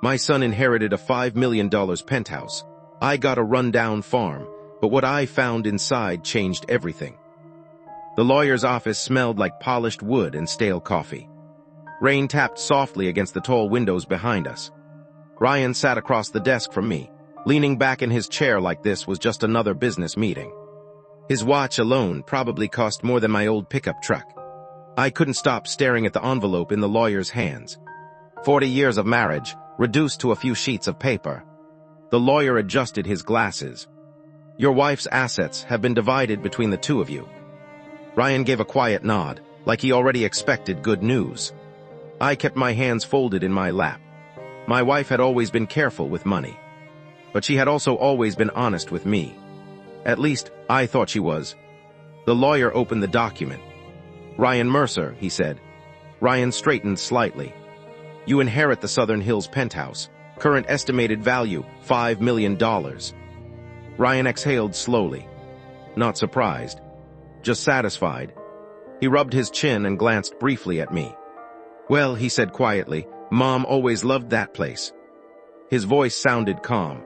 My son inherited a $5 million penthouse. I got a rundown farm, but what I found inside changed everything. The lawyer's office smelled like polished wood and stale coffee. Rain tapped softly against the tall windows behind us. Ryan sat across the desk from me, leaning back in his chair like this was just another business meeting. His watch alone probably cost more than my old pickup truck. I couldn't stop staring at the envelope in the lawyer's hands. 40 years of marriage, reduced to a few sheets of paper. The lawyer adjusted his glasses. Your wife's assets have been divided between the two of you. Ryan gave a quiet nod, like he already expected good news. I kept my hands folded in my lap. My wife had always been careful with money. But she had also always been honest with me. At least, I thought she was. The lawyer opened the document. Ryan Mercer, he said. Ryan straightened slightly. You inherit the Southern Hills penthouse. Current estimated value, $5 million. Ryan exhaled slowly. Not surprised. Just satisfied. He rubbed his chin and glanced briefly at me. Well, he said quietly, Mom always loved that place. His voice sounded calm,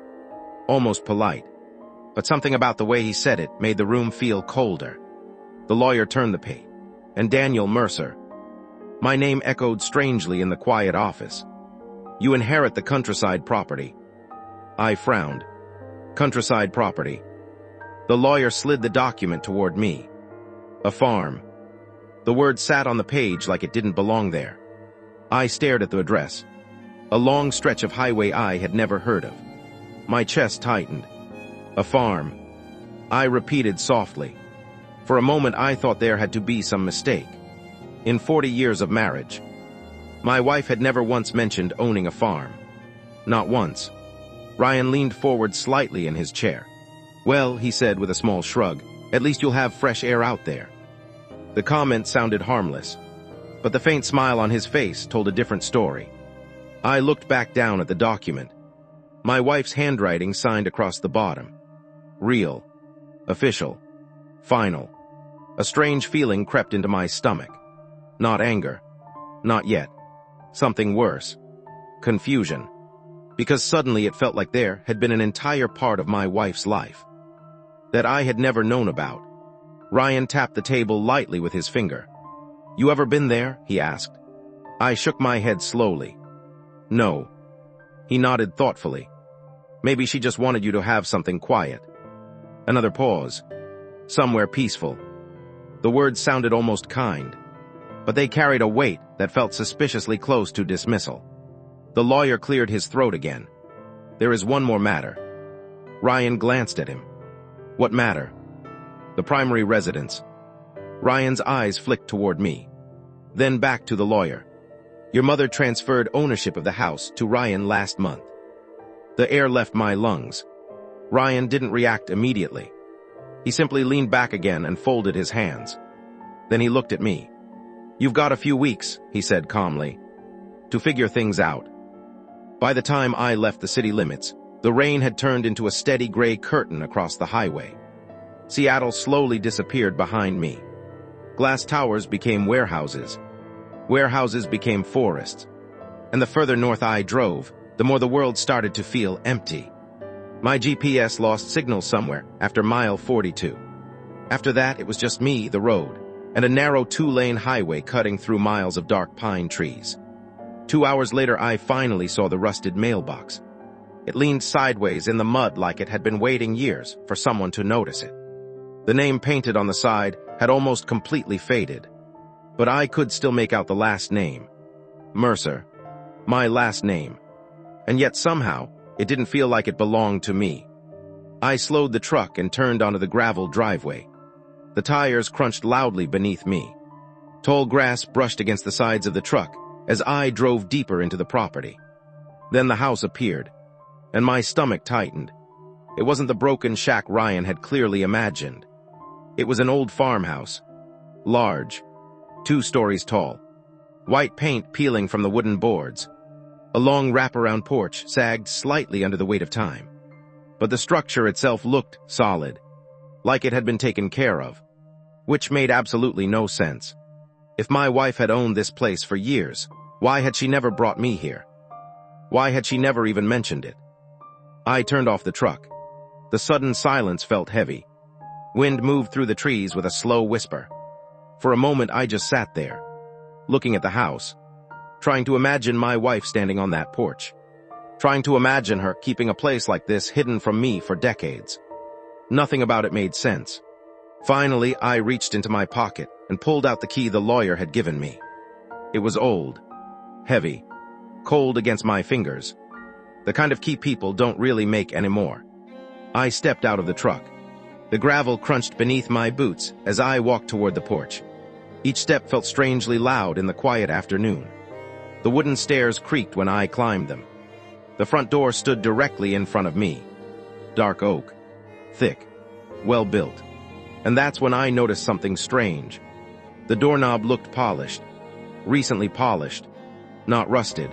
almost polite. But something about the way he said it made the room feel colder. The lawyer turned the page. And Daniel Mercer. My name echoed strangely in the quiet office. You inherit the countryside property. I frowned. Countryside property. The lawyer slid the document toward me. A farm. The word sat on the page like it didn't belong there. I stared at the address. A long stretch of highway I had never heard of. My chest tightened. A farm. I repeated softly. For a moment I thought there had to be some mistake. In 40 years of marriage, my wife had never once mentioned owning a farm. Not once. Ryan leaned forward slightly in his chair. Well, he said with a small shrug, at least you'll have fresh air out there. The comment sounded harmless, but the faint smile on his face told a different story. I looked back down at the document. My wife's handwriting signed across the bottom. Real. Official. Final. A strange feeling crept into my stomach. Not anger. Not yet. Something worse. Confusion. Because suddenly it felt like there had been an entire part of my wife's life that I had never known about. Ryan tapped the table lightly with his finger. You ever been there? He asked. I shook my head slowly. No. He nodded thoughtfully. Maybe she just wanted you to have something quiet. Another pause. Somewhere peaceful. The words sounded almost kind, but they carried a weight that felt suspiciously close to dismissal. The lawyer cleared his throat again. There is one more matter. Ryan glanced at him. What matter? The primary residence. Ryan's eyes flicked toward me, then back to the lawyer. Your mother transferred ownership of the house to Ryan last month. The air left my lungs. Ryan didn't react immediately. He simply leaned back again and folded his hands. Then he looked at me. You've got a few weeks, he said calmly, to figure things out. By the time I left the city limits, the rain had turned into a steady gray curtain across the highway. Seattle slowly disappeared behind me. Glass towers became warehouses. Warehouses became forests. And the further north I drove, the more the world started to feel empty. My GPS lost signal somewhere after mile 42. After that, it was just me, the road, and a narrow 2-lane highway cutting through miles of dark pine trees. 2 hours later, I finally saw the rusted mailbox. It leaned sideways in the mud like it had been waiting years for someone to notice it. The name painted on the side had almost completely faded, but I could still make out the last name. Mercer. My last name. And yet somehow, it didn't feel like it belonged to me. I slowed the truck and turned onto the gravel driveway. The tires crunched loudly beneath me. Tall grass brushed against the sides of the truck as I drove deeper into the property. Then the house appeared, and my stomach tightened. It wasn't the broken shack Ryan had clearly imagined. It was an old farmhouse. Large, 2 stories tall. White paint peeling from the wooden boards. A long wraparound porch sagged slightly under the weight of time. But the structure itself looked solid, like it had been taken care of, which made absolutely no sense. If my wife had owned this place for years, why had she never brought me here? Why had she never even mentioned it? I turned off the truck. The sudden silence felt heavy. Wind moved through the trees with a slow whisper. For a moment, I just sat there, looking at the house, trying to imagine my wife standing on that porch, trying to imagine her keeping a place like this hidden from me for decades. Nothing about it made sense. Finally, I reached into my pocket and pulled out the key the lawyer had given me. It was old, heavy, cold against my fingers, the kind of key people don't really make anymore. I stepped out of the truck. The gravel crunched beneath my boots as I walked toward the porch. Each step felt strangely loud in the quiet afternoon. The wooden stairs creaked when I climbed them. The front door stood directly in front of me. Dark oak, thick, well-built. And that's when I noticed something strange. The doorknob looked polished, recently polished, not rusted,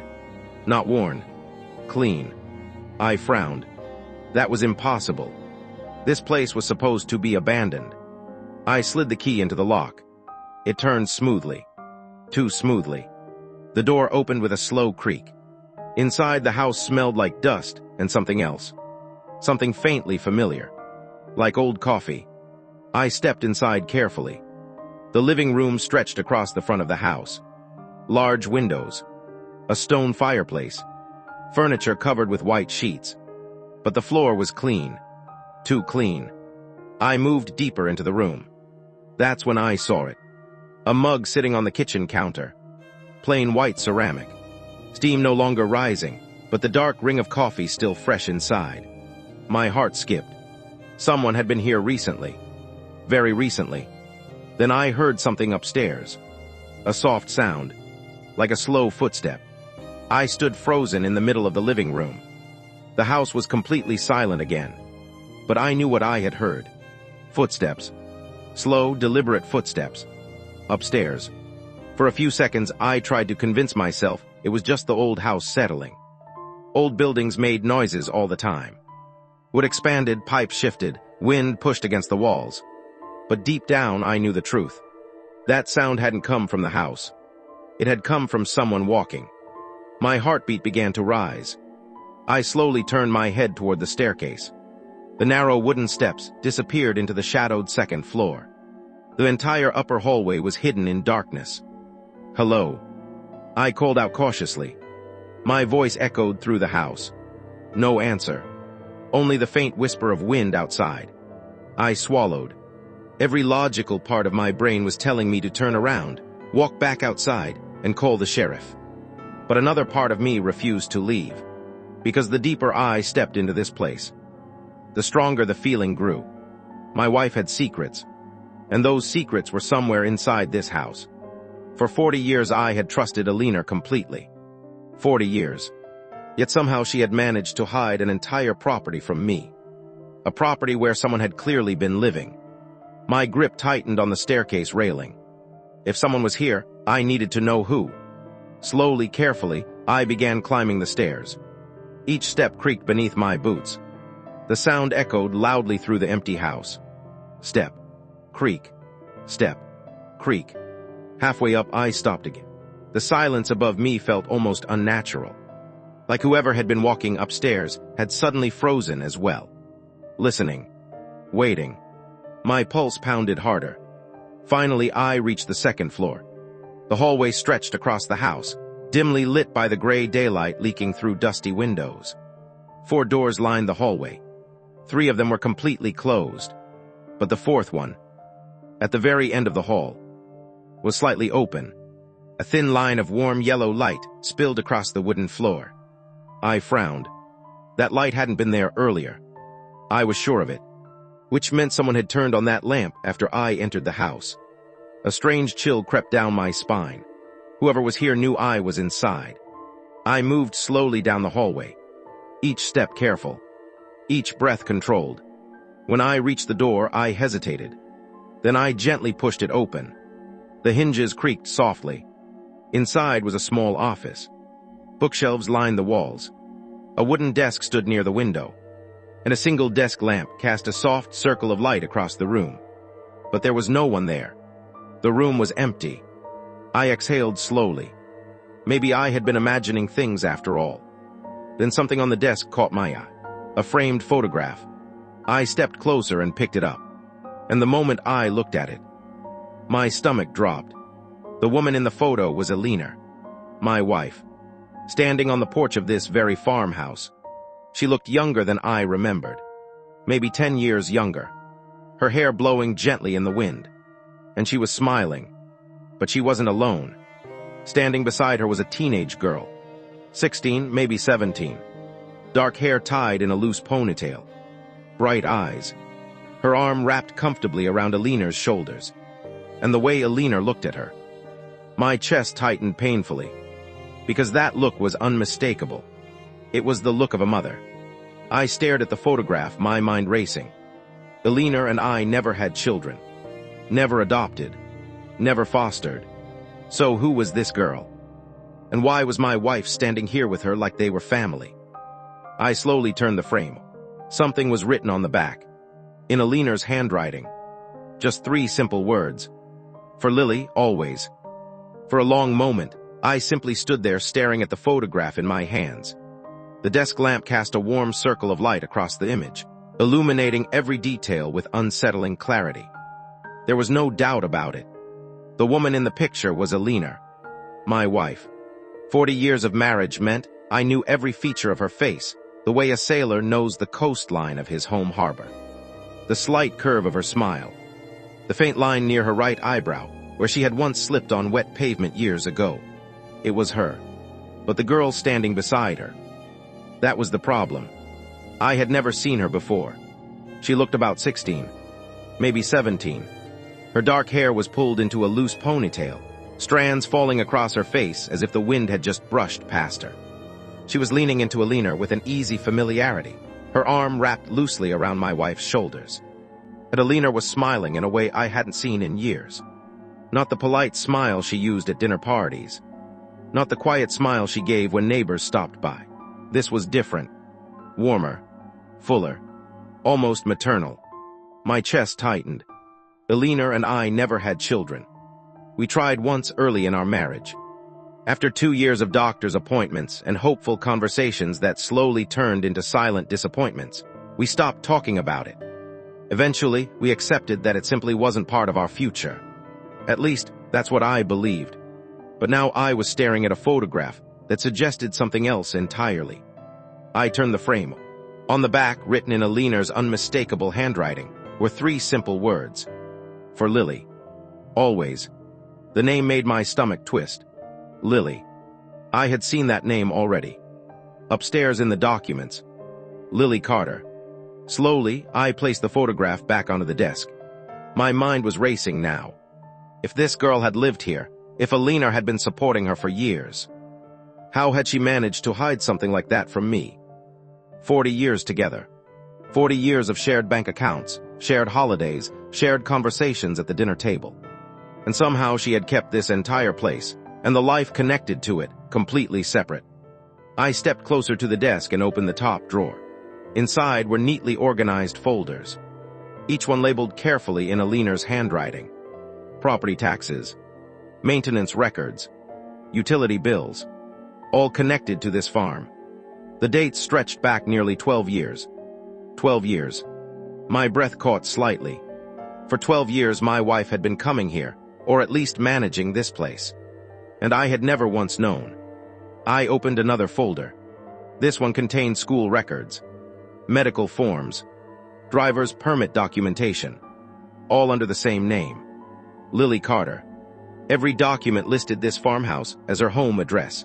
not worn, clean. I frowned. That was impossible. This place was supposed to be abandoned. I slid the key into the lock. It turned smoothly. Too smoothly. The door opened with a slow creak. Inside, the house smelled like dust and something else. Something faintly familiar. Like old coffee. I stepped inside carefully. The living room stretched across the front of the house. Large windows. A stone fireplace. Furniture covered with white sheets. But the floor was clean. Too clean. I moved deeper into the room. That's when I saw it. A mug sitting on the kitchen counter. Plain white ceramic. Steam no longer rising, but the dark ring of coffee still fresh inside. My heart skipped. Someone had been here recently. Very recently. Then I heard something upstairs. A soft sound. Like a slow footstep. I stood frozen in the middle of the living room. The house was completely silent again. But I knew what I had heard. Footsteps. Slow, deliberate footsteps. Upstairs. For a few seconds, I tried to convince myself it was just the old house settling. Old buildings made noises all the time. Wood expanded, pipes shifted, wind pushed against the walls. But deep down, I knew the truth. That sound hadn't come from the house. It had come from someone walking. My heartbeat began to rise. I slowly turned my head toward the staircase. The narrow wooden steps disappeared into the shadowed second floor. The entire upper hallway was hidden in darkness. Hello. I called out cautiously. My voice echoed through the house. No answer. Only the faint whisper of wind outside. I swallowed. Every logical part of my brain was telling me to turn around, walk back outside, and call the sheriff. But another part of me refused to leave, because the deeper I stepped into this place, the stronger the feeling grew. My wife had secrets, and those secrets were somewhere inside this house. For 40 years I had trusted Alina completely. 40 years. Yet somehow she had managed to hide an entire property from me. A property where someone had clearly been living. My grip tightened on the staircase railing. If someone was here, I needed to know who. Slowly, carefully, I began climbing the stairs. Each step creaked beneath my boots. The sound echoed loudly through the empty house. Step. Creak. Step. Creak. Halfway up, I stopped again. The silence above me felt almost unnatural. Like whoever had been walking upstairs had suddenly frozen as well. Listening. Waiting. My pulse pounded harder. Finally, I reached the second floor. The hallway stretched across the house, dimly lit by the gray daylight leaking through dusty windows. 4 doors lined the hallway. 3 of them were completely closed. But the 4th one, at the very end of the hall, was slightly open. A thin line of warm yellow light spilled across the wooden floor. I frowned. That light hadn't been there earlier. I was sure of it, which meant someone had turned on that lamp after I entered the house. A strange chill crept down my spine. Whoever was here knew I was inside. I moved slowly down the hallway, each step careful, each breath controlled. When I reached the door, I hesitated. Then I gently pushed it open. The hinges creaked softly. Inside was a small office. Bookshelves lined the walls. A wooden desk stood near the window, and a single desk lamp cast a soft circle of light across the room. But there was no one there. The room was empty. I exhaled slowly. Maybe I had been imagining things after all. Then something on the desk caught my eye. A framed photograph. I stepped closer and picked it up. And the moment I looked at it, my stomach dropped. The woman in the photo was Alina, my wife, standing on the porch of this very farmhouse. She looked younger than I remembered, maybe 10 years younger, her hair blowing gently in the wind. And she was smiling, but she wasn't alone. Standing beside her was a teenage girl, 16, maybe 17, dark hair tied in a loose ponytail, bright eyes, her arm wrapped comfortably around Alina's shoulders. And the way Alina looked at her, my chest tightened painfully, because that look was unmistakable. It was the look of a mother. I stared at the photograph, my mind racing. Alina and I never had children, never adopted, never fostered. So who was this girl? And why was my wife standing here with her like they were family? I slowly turned the frame. Something was written on the back, in Alina's handwriting. Just 3 simple words. For Lily, always. For a long moment, I simply stood there staring at the photograph in my hands. The desk lamp cast a warm circle of light across the image, illuminating every detail with unsettling clarity. There was no doubt about it. The woman in the picture was Alina, my wife. 40 years of marriage meant I knew every feature of her face, the way a sailor knows the coastline of his home harbor. The slight curve of her smile, the faint line near her right eyebrow, where she had once slipped on wet pavement years ago. It was her. But the girl standing beside her, that was the problem. I had never seen her before. She looked about 16, maybe 17. Her dark hair was pulled into a loose ponytail, strands falling across her face as if the wind had just brushed past her. She was leaning into Alina with an easy familiarity, her arm wrapped loosely around my wife's shoulders. And Alina was smiling in a way I hadn't seen in years. Not the polite smile she used at dinner parties. Not the quiet smile she gave when neighbors stopped by. This was different. Warmer. Fuller. Almost maternal. My chest tightened. Alina and I never had children. We tried once early in our marriage. After 2 years of doctor's appointments and hopeful conversations that slowly turned into silent disappointments, we stopped talking about it. Eventually, we accepted that it simply wasn't part of our future. At least, that's what I believed. But now I was staring at a photograph that suggested something else entirely. I turned the frame. On the back, written in Alina's unmistakable handwriting, were 3 simple words. For Lily. Always. The name made my stomach twist. Lily. I had seen that name already. Upstairs in the documents. Lily Carter. Slowly, I placed the photograph back onto the desk. My mind was racing now. If this girl had lived here, if Alina had been supporting her for years, how had she managed to hide something like that from me? 40 years together. 40 years of shared bank accounts, shared holidays, shared conversations at the dinner table. And somehow she had kept this entire place, and the life connected to it, completely separate. I stepped closer to the desk and opened the top drawer. Inside were neatly organized folders, each one labeled carefully in Alina's handwriting. Property taxes, maintenance records, utility bills, all connected to this farm. The dates stretched back nearly 12 years. 12 years. My breath caught slightly. For 12 years my wife had been coming here, or at least managing this place. And I had never once known. I opened another folder. This one contained school records, medical forms, driver's permit documentation, all under the same name. Lily Carter. Every document listed this farmhouse as her home address,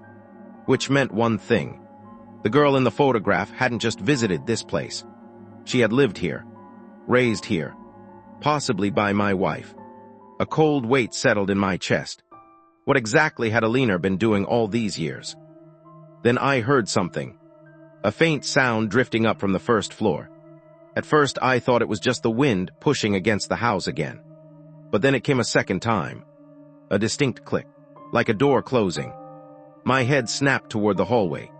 which meant one thing. The girl in the photograph hadn't just visited this place. She had lived here, raised here, possibly by my wife. A cold weight settled in my chest. What exactly had Alina been doing all these years? Then I heard something. A faint sound drifting up from the first floor. At first I thought it was just the wind pushing against the house again. But then it came a second time. A distinct click, like a door closing. My head snapped toward the hallway.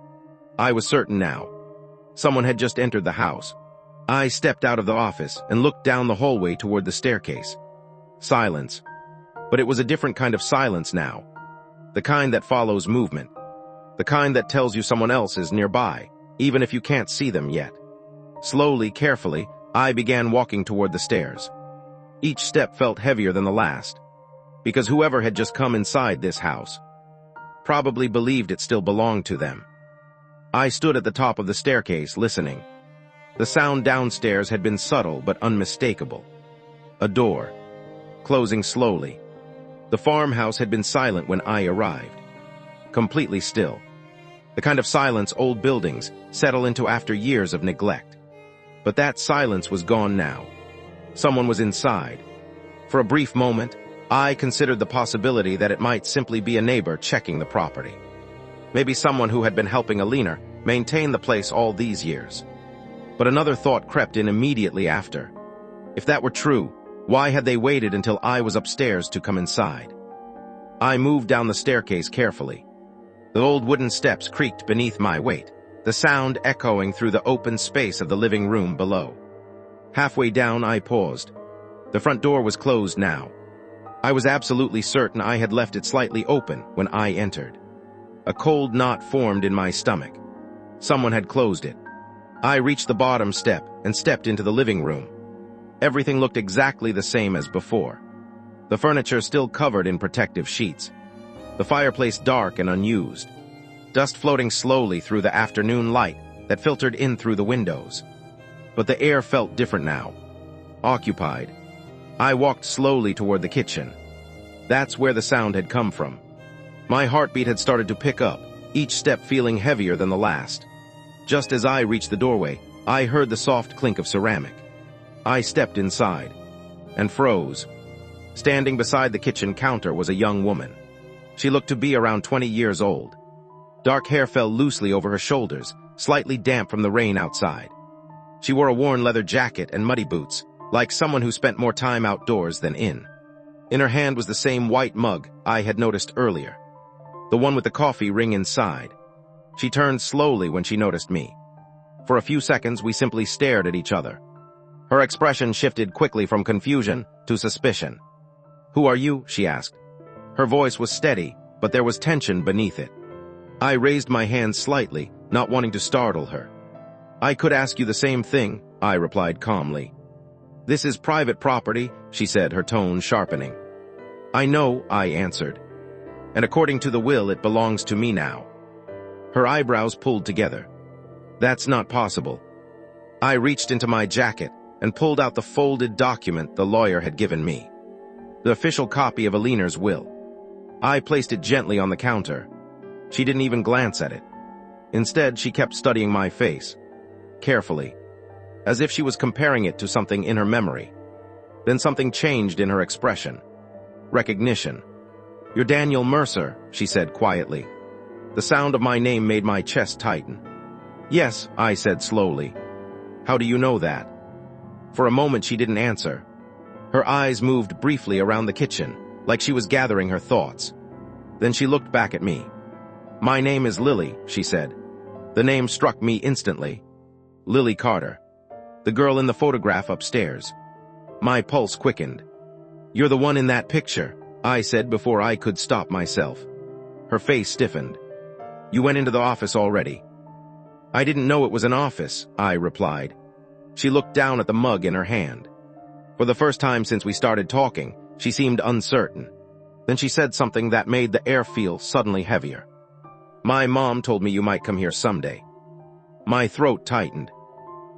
I was certain now. Someone had just entered the house. I stepped out of the office and looked down the hallway toward the staircase. Silence. But it was a different kind of silence now. The kind that follows movement. The kind that tells you someone else is nearby. even if you can't see them yet. Slowly, carefully, I began walking toward the stairs. Each step felt heavier than the last, because whoever had just come inside this house probably believed it still belonged to them. I stood at the top of the staircase, listening. The sound downstairs had been subtle but unmistakable. A door, closing slowly. The farmhouse had been silent when I arrived. Completely still. The kind of silence old buildings settle into after years of neglect. But that silence was gone now. Someone was inside. For a brief moment, I considered the possibility that it might simply be a neighbor checking the property. Maybe someone who had been helping Alina maintain the place all these years. But another thought crept in immediately after. If that were true, why had they waited until I was upstairs to come inside? I moved down the staircase carefully. The old wooden steps creaked beneath my weight, the sound echoing through the open space of the living room below. Halfway down, I paused. The front door was closed now. I was absolutely certain I had left it slightly open when I entered. A cold knot formed in my stomach. Someone had closed it. I reached the bottom step and stepped into the living room. Everything looked exactly the same as before. The furniture still covered in protective sheets. The fireplace dark and unused. Dust floating slowly through the afternoon light that filtered in through the windows. But the air felt different now. Occupied. I walked slowly toward the kitchen. That's where the sound had come from. My heartbeat had started to pick up, each step feeling heavier than the last. Just as I reached the doorway, I heard the soft clink of ceramic. I stepped inside and froze. Standing beside the kitchen counter was a young woman. She looked to be around 20 years old. Dark hair fell loosely over her shoulders, slightly damp from the rain outside. She wore a worn leather jacket and muddy boots, like someone who spent more time outdoors than in. In her hand was the same white mug I had noticed earlier, the one with the coffee ring inside. She turned slowly when she noticed me. For a few seconds, we simply stared at each other. Her expression shifted quickly from confusion to suspicion. "Who are you?" she asked. Her voice was steady, but there was tension beneath it. I raised my hand slightly, not wanting to startle her. "I could ask you the same thing," I replied calmly. "This is private property," she said, her tone sharpening. "I know," I answered. "And according to the will, it belongs to me now." Her eyebrows pulled together. "That's not possible." I reached into my jacket and pulled out the folded document the lawyer had given me. The official copy of Alina's will. I placed it gently on the counter. She didn't even glance at it. Instead, she kept studying my face, carefully, as if she was comparing it to something in her memory. Then something changed in her expression. Recognition. "You're Daniel Mercer," she said quietly. The sound of my name made my chest tighten. "Yes," I said slowly. "How do you know that?" For a moment she didn't answer. Her eyes moved briefly around the kitchen, like she was gathering her thoughts. Then she looked back at me. "My name is Lily," she said. The name struck me instantly. Lily Carter. The girl in the photograph upstairs. My pulse quickened. "You're the one in that picture," I said before I could stop myself. Her face stiffened. "You went into the office already." "I didn't know it was an office," I replied. She looked down at the mug in her hand. For the first time since we started talking, she seemed uncertain. Then she said something that made the air feel suddenly heavier. "My mom told me you might come here someday." My throat tightened.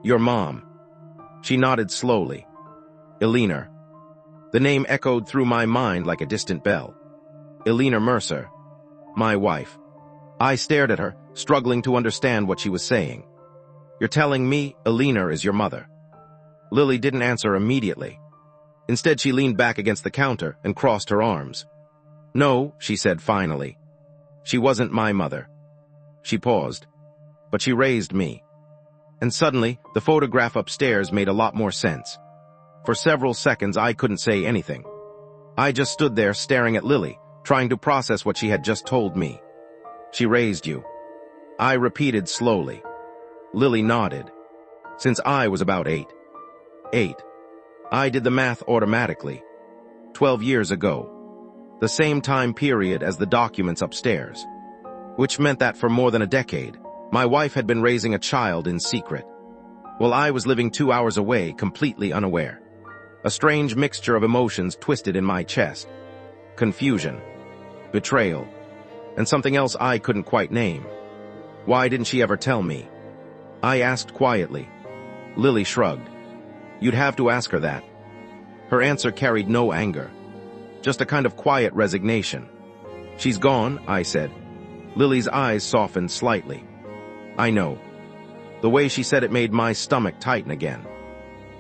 "Your mom?" She nodded slowly. "Alina." The name echoed through my mind like a distant bell. Alina Mercer. My wife. I stared at her, struggling to understand what she was saying. "You're telling me Alina is your mother?" Lily didn't answer immediately. Instead, she leaned back against the counter and crossed her arms. "No," she said finally. "She wasn't my mother." She paused, but she raised me. And suddenly, the photograph upstairs made a lot more sense. For several seconds, I couldn't say anything. I just stood there staring at Lily, trying to process what she had just told me. "She raised you." I repeated slowly. Lily nodded. "Since I was about 8. 8. I did the math automatically. 12 years ago. The same time period as the documents upstairs. Which meant that for more than a decade, My wife had been raising a child in secret, while I was living 2 hours away, completely unaware. A strange mixture of emotions twisted in my chest. Confusion, betrayal, and something else I couldn't quite name. Why didn't she ever tell me? I asked quietly. Lily shrugged. You'd have to ask her that. Her answer carried no anger, just a kind of quiet resignation. She's gone, I said. Lily's eyes softened slightly. I know. The way she said it made my stomach tighten again.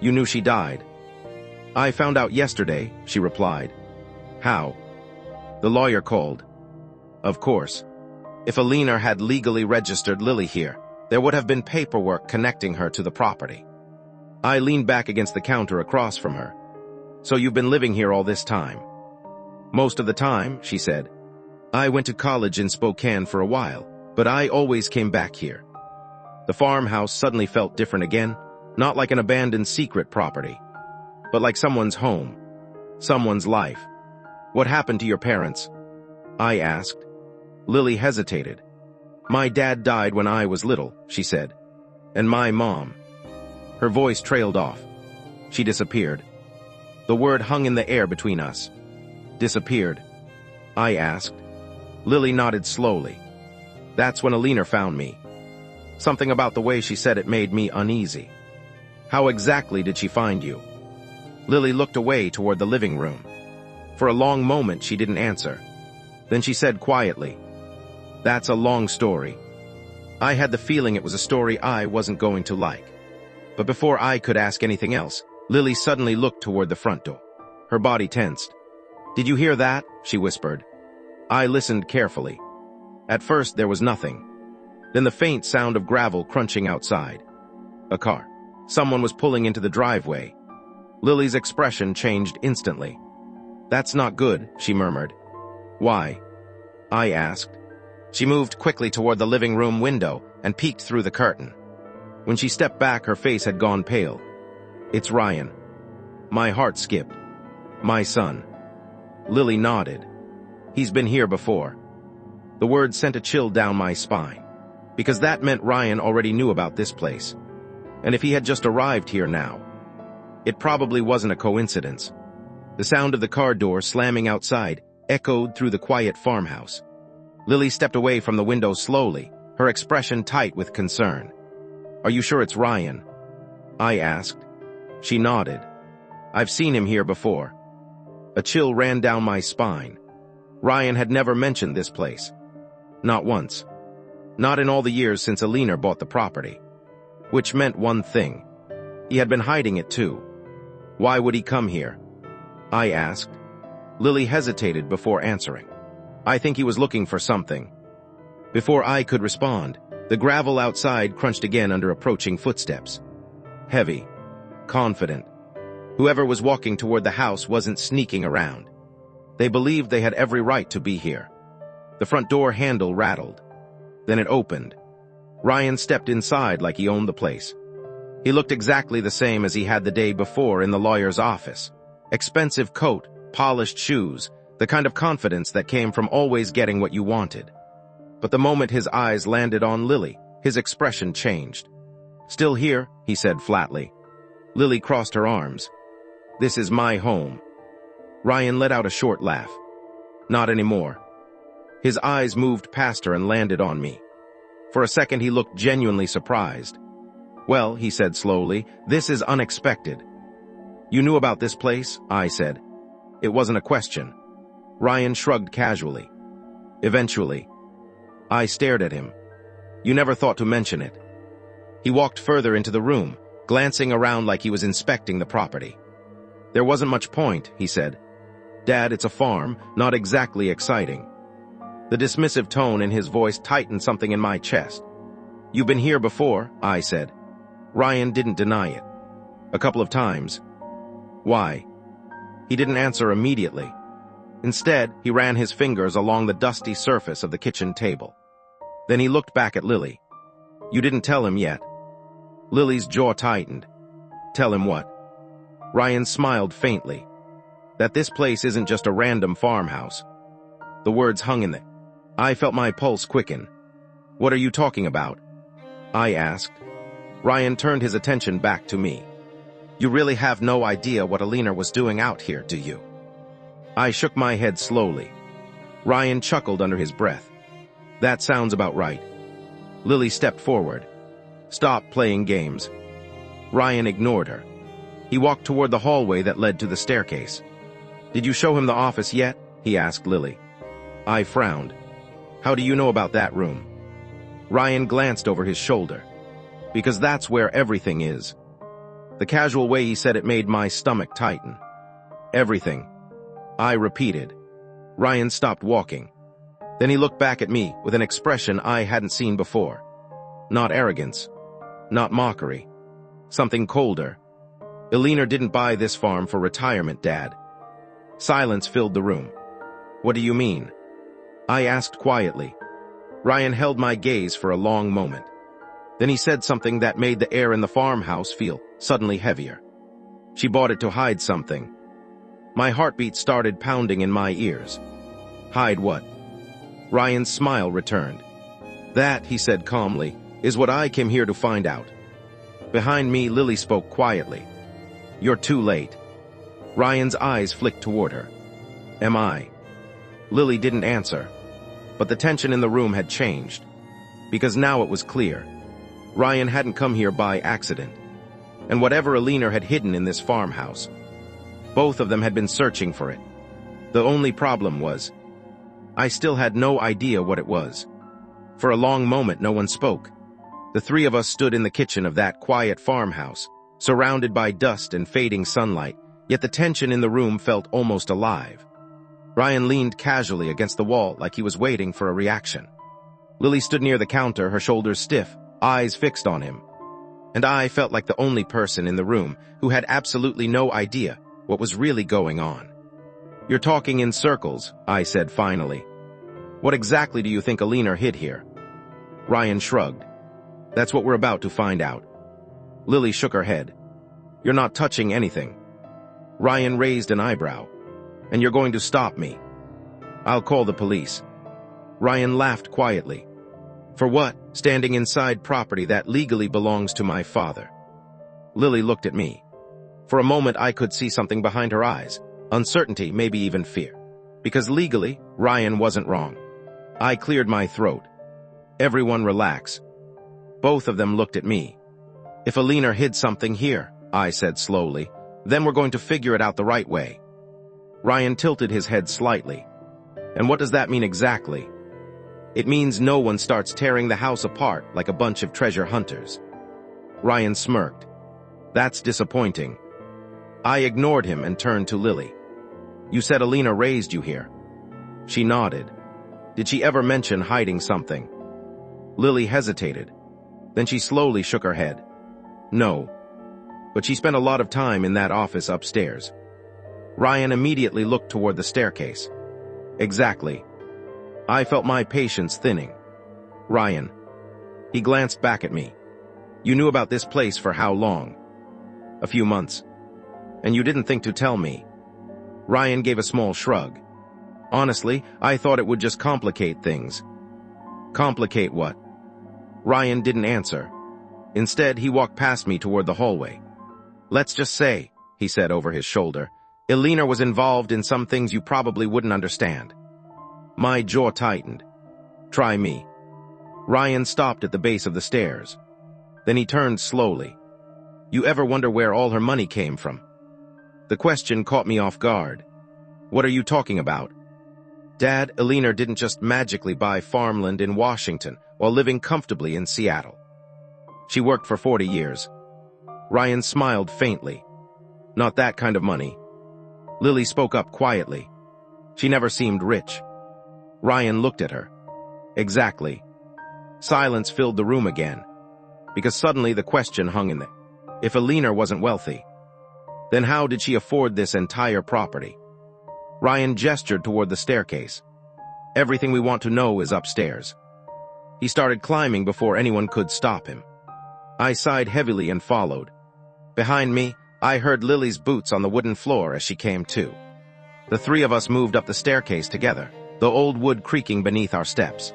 You knew she died. I found out yesterday, she replied. How? The lawyer called. Of course. If Alina had legally registered Lily here, there would have been paperwork connecting her to the property. I leaned back against the counter across from her. So you've been living here all this time? Most of the time, she said. I went to college in Spokane for a while, but I always came back here. The farmhouse suddenly felt different again, not like an abandoned secret property, but like someone's home, someone's life. What happened to your parents? I asked. Lily hesitated. My dad died when I was little, she said. And my mom. Her voice trailed off. She disappeared. The word hung in the air between us. Disappeared. I asked. Lily nodded slowly. That's when Alina found me. Something about the way she said it made me uneasy. How exactly did she find you? Lily looked away toward the living room. For a long moment she didn't answer. Then she said quietly, That's a long story. I had the feeling it was a story I wasn't going to like. But before I could ask anything else, Lily suddenly looked toward the front door. Her body tensed. Did you hear that? She whispered. I listened carefully. At first there was nothing. Then the faint sound of gravel crunching outside. A car. Someone was pulling into the driveway. Lily's expression changed instantly. That's not good, she murmured. Why? I asked. She moved quickly toward the living room window and peeked through the curtain. When she stepped back, her face had gone pale. It's Ryan. My heart skipped. My son. Lily nodded. He's been here before. The word sent a chill down my spine, because that meant Ryan already knew about this place. And if he had just arrived here now, it probably wasn't a coincidence. The sound of the car door slamming outside echoed through the quiet farmhouse. Lily stepped away from the window slowly, her expression tight with concern. Are you sure it's Ryan? I asked. She nodded. I've seen him here before. A chill ran down my spine. Ryan had never mentioned this place. Not once. Not in all the years since Alina bought the property. Which meant one thing. He had been hiding it too. Why would he come here? I asked. Lily hesitated before answering. I think he was looking for something. Before I could respond, the gravel outside crunched again under approaching footsteps. Heavy. Confident. Whoever was walking toward the house wasn't sneaking around. They believed they had every right to be here. The front door handle rattled. Then it opened. Ryan stepped inside like he owned the place. He looked exactly the same as he had the day before in the lawyer's office. Expensive coat, polished shoes, the kind of confidence that came from always getting what you wanted. But the moment his eyes landed on Lily, his expression changed. Still here, he said flatly. Lily crossed her arms. This is my home. Ryan let out a short laugh. Not anymore. His eyes moved past her and landed on me. For a second he looked genuinely surprised. Well, he said slowly, this is unexpected. You knew about this place? I said. It wasn't a question. Ryan shrugged casually. Eventually. I stared at him. You never thought to mention it. He walked further into the room, glancing around like he was inspecting the property. There wasn't much point, he said. Dad, it's a farm, not exactly exciting. The dismissive tone in his voice tightened something in my chest. You've been here before, I said. Ryan didn't deny it. A couple of times. Why? He didn't answer immediately. Instead, he ran his fingers along the dusty surface of the kitchen table. Then he looked back at Lily. You didn't tell him yet. Lily's jaw tightened. Tell him what? Ryan smiled faintly. That this place isn't just a random farmhouse. The words hung in there. I felt my pulse quicken. What are you talking about? I asked. Ryan turned his attention back to me. You really have no idea what Alina was doing out here, do you? I shook my head slowly. Ryan chuckled under his breath. That sounds about right. Lily stepped forward. Stop playing games. Ryan ignored her. He walked toward the hallway that led to the staircase. Did you show him the office yet? He asked Lily. I frowned. How do you know about that room? Ryan glanced over his shoulder. Because that's where everything is. The casual way he said it made my stomach tighten. Everything. I repeated. Ryan stopped walking. Then he looked back at me with an expression I hadn't seen before. Not arrogance. Not mockery. Something colder. Alina didn't buy this farm for retirement, Dad. Silence filled the room. What do you mean? I asked quietly. Ryan held my gaze for a long moment. Then he said something that made the air in the farmhouse feel suddenly heavier. She bought it to hide something. My heartbeat started pounding in my ears. Hide what? Ryan's smile returned. That, he said calmly, is what I came here to find out. Behind me, Lily spoke quietly. You're too late. Ryan's eyes flicked toward her. Am I? Lily didn't answer. But the tension in the room had changed. Because now it was clear. Ryan hadn't come here by accident. And whatever Alina had hidden in this farmhouse, both of them had been searching for it. The only problem was, I still had no idea what it was. For a long moment, no one spoke. The three of us stood in the kitchen of that quiet farmhouse, surrounded by dust and fading sunlight, yet the tension in the room felt almost alive. Ryan leaned casually against the wall like he was waiting for a reaction. Lily stood near the counter, her shoulders stiff, eyes fixed on him. And I felt like the only person in the room who had absolutely no idea what was really going on. You're talking in circles, I said finally. What exactly do you think Alina hid here? Ryan shrugged. That's what we're about to find out. Lily shook her head. You're not touching anything. Ryan raised an eyebrow. And you're going to stop me. I'll call the police. Ryan laughed quietly. For what? Standing inside property that legally belongs to my father. Lily looked at me. For a moment I could see something behind her eyes. Uncertainty, maybe even fear. Because legally, Ryan wasn't wrong. I cleared my throat. Everyone relax. Both of them looked at me. If Alina hid something here, I said slowly, then we're going to figure it out the right way. Ryan tilted his head slightly. And what does that mean exactly? It means no one starts tearing the house apart like a bunch of treasure hunters. Ryan smirked. That's disappointing. I ignored him and turned to Lily. You said Alina raised you here. She nodded. Did she ever mention hiding something? Lily hesitated. Then she slowly shook her head. No. But she spent a lot of time in that office upstairs. Ryan immediately looked toward the staircase. Exactly. I felt my patience thinning. Ryan. He glanced back at me. You knew about this place for how long? A few months. And you didn't think to tell me. Ryan gave a small shrug. Honestly, I thought it would just complicate things. Complicate what? Ryan didn't answer. Instead, he walked past me toward the hallway. Let's just say, he said over his shoulder, Alina was involved in some things you probably wouldn't understand. My jaw tightened. Try me. Ryan stopped at the base of the stairs. Then he turned slowly. You ever wonder where all her money came from? The question caught me off guard. What are you talking about? Dad, Alina didn't just magically buy farmland in Washington while living comfortably in Seattle. She worked for 40 years. Ryan smiled faintly. Not that kind of money. Lily spoke up quietly. She never seemed rich. Ryan looked at her. Exactly. Silence filled the room again. Because suddenly the question hung in there. If Alina wasn't wealthy, then how did she afford this entire property? Ryan gestured toward the staircase. Everything we want to know is upstairs. He started climbing before anyone could stop him. I sighed heavily and followed. Behind me, I heard Lily's boots on the wooden floor as she came to. The three of us moved up the staircase together, the old wood creaking beneath our steps.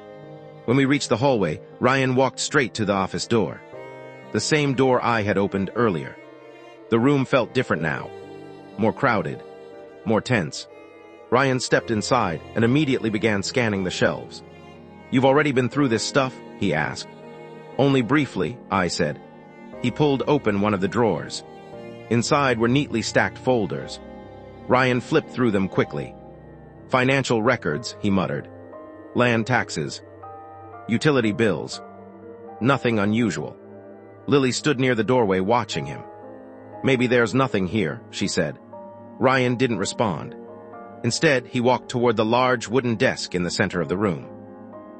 When we reached the hallway, Ryan walked straight to the office door. The same door I had opened earlier. The room felt different now. More crowded. More tense. Ryan stepped inside and immediately began scanning the shelves. "You've already been through this stuff?" he asked. "Only briefly," I said. He pulled open one of the drawers. Inside were neatly stacked folders. Ryan flipped through them quickly. "Financial records," he muttered. "Land taxes. Utility bills. Nothing unusual." Lily stood near the doorway watching him. "Maybe there's nothing here," she said. Ryan didn't respond. Instead, he walked toward the large wooden desk in the center of the room.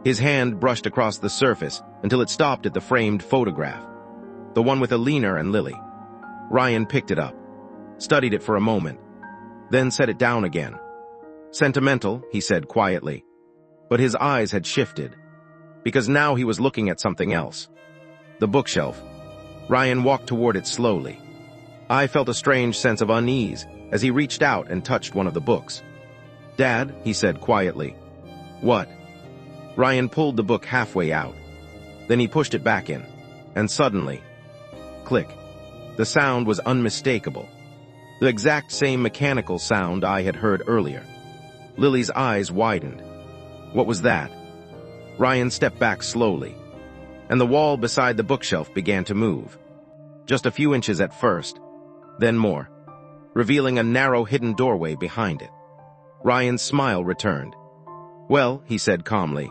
His hand brushed across the surface until it stopped at the framed photograph, the one with Alina and Lily. Ryan picked it up, studied it for a moment, then set it down again. "Sentimental," he said quietly. But his eyes had shifted, because now he was looking at something else. The bookshelf. Ryan walked toward it slowly. I felt a strange sense of unease as he reached out and touched one of the books. "Dad," he said quietly. "What?" Ryan pulled the book halfway out. Then he pushed it back in, and suddenly, click. The sound was unmistakable. The exact same mechanical sound I had heard earlier. Lily's eyes widened. What was that? Ryan stepped back slowly, and the wall beside the bookshelf began to move. Just a few inches at first, then more, revealing a narrow hidden doorway behind it. Ryan's smile returned. "Well," he said calmly,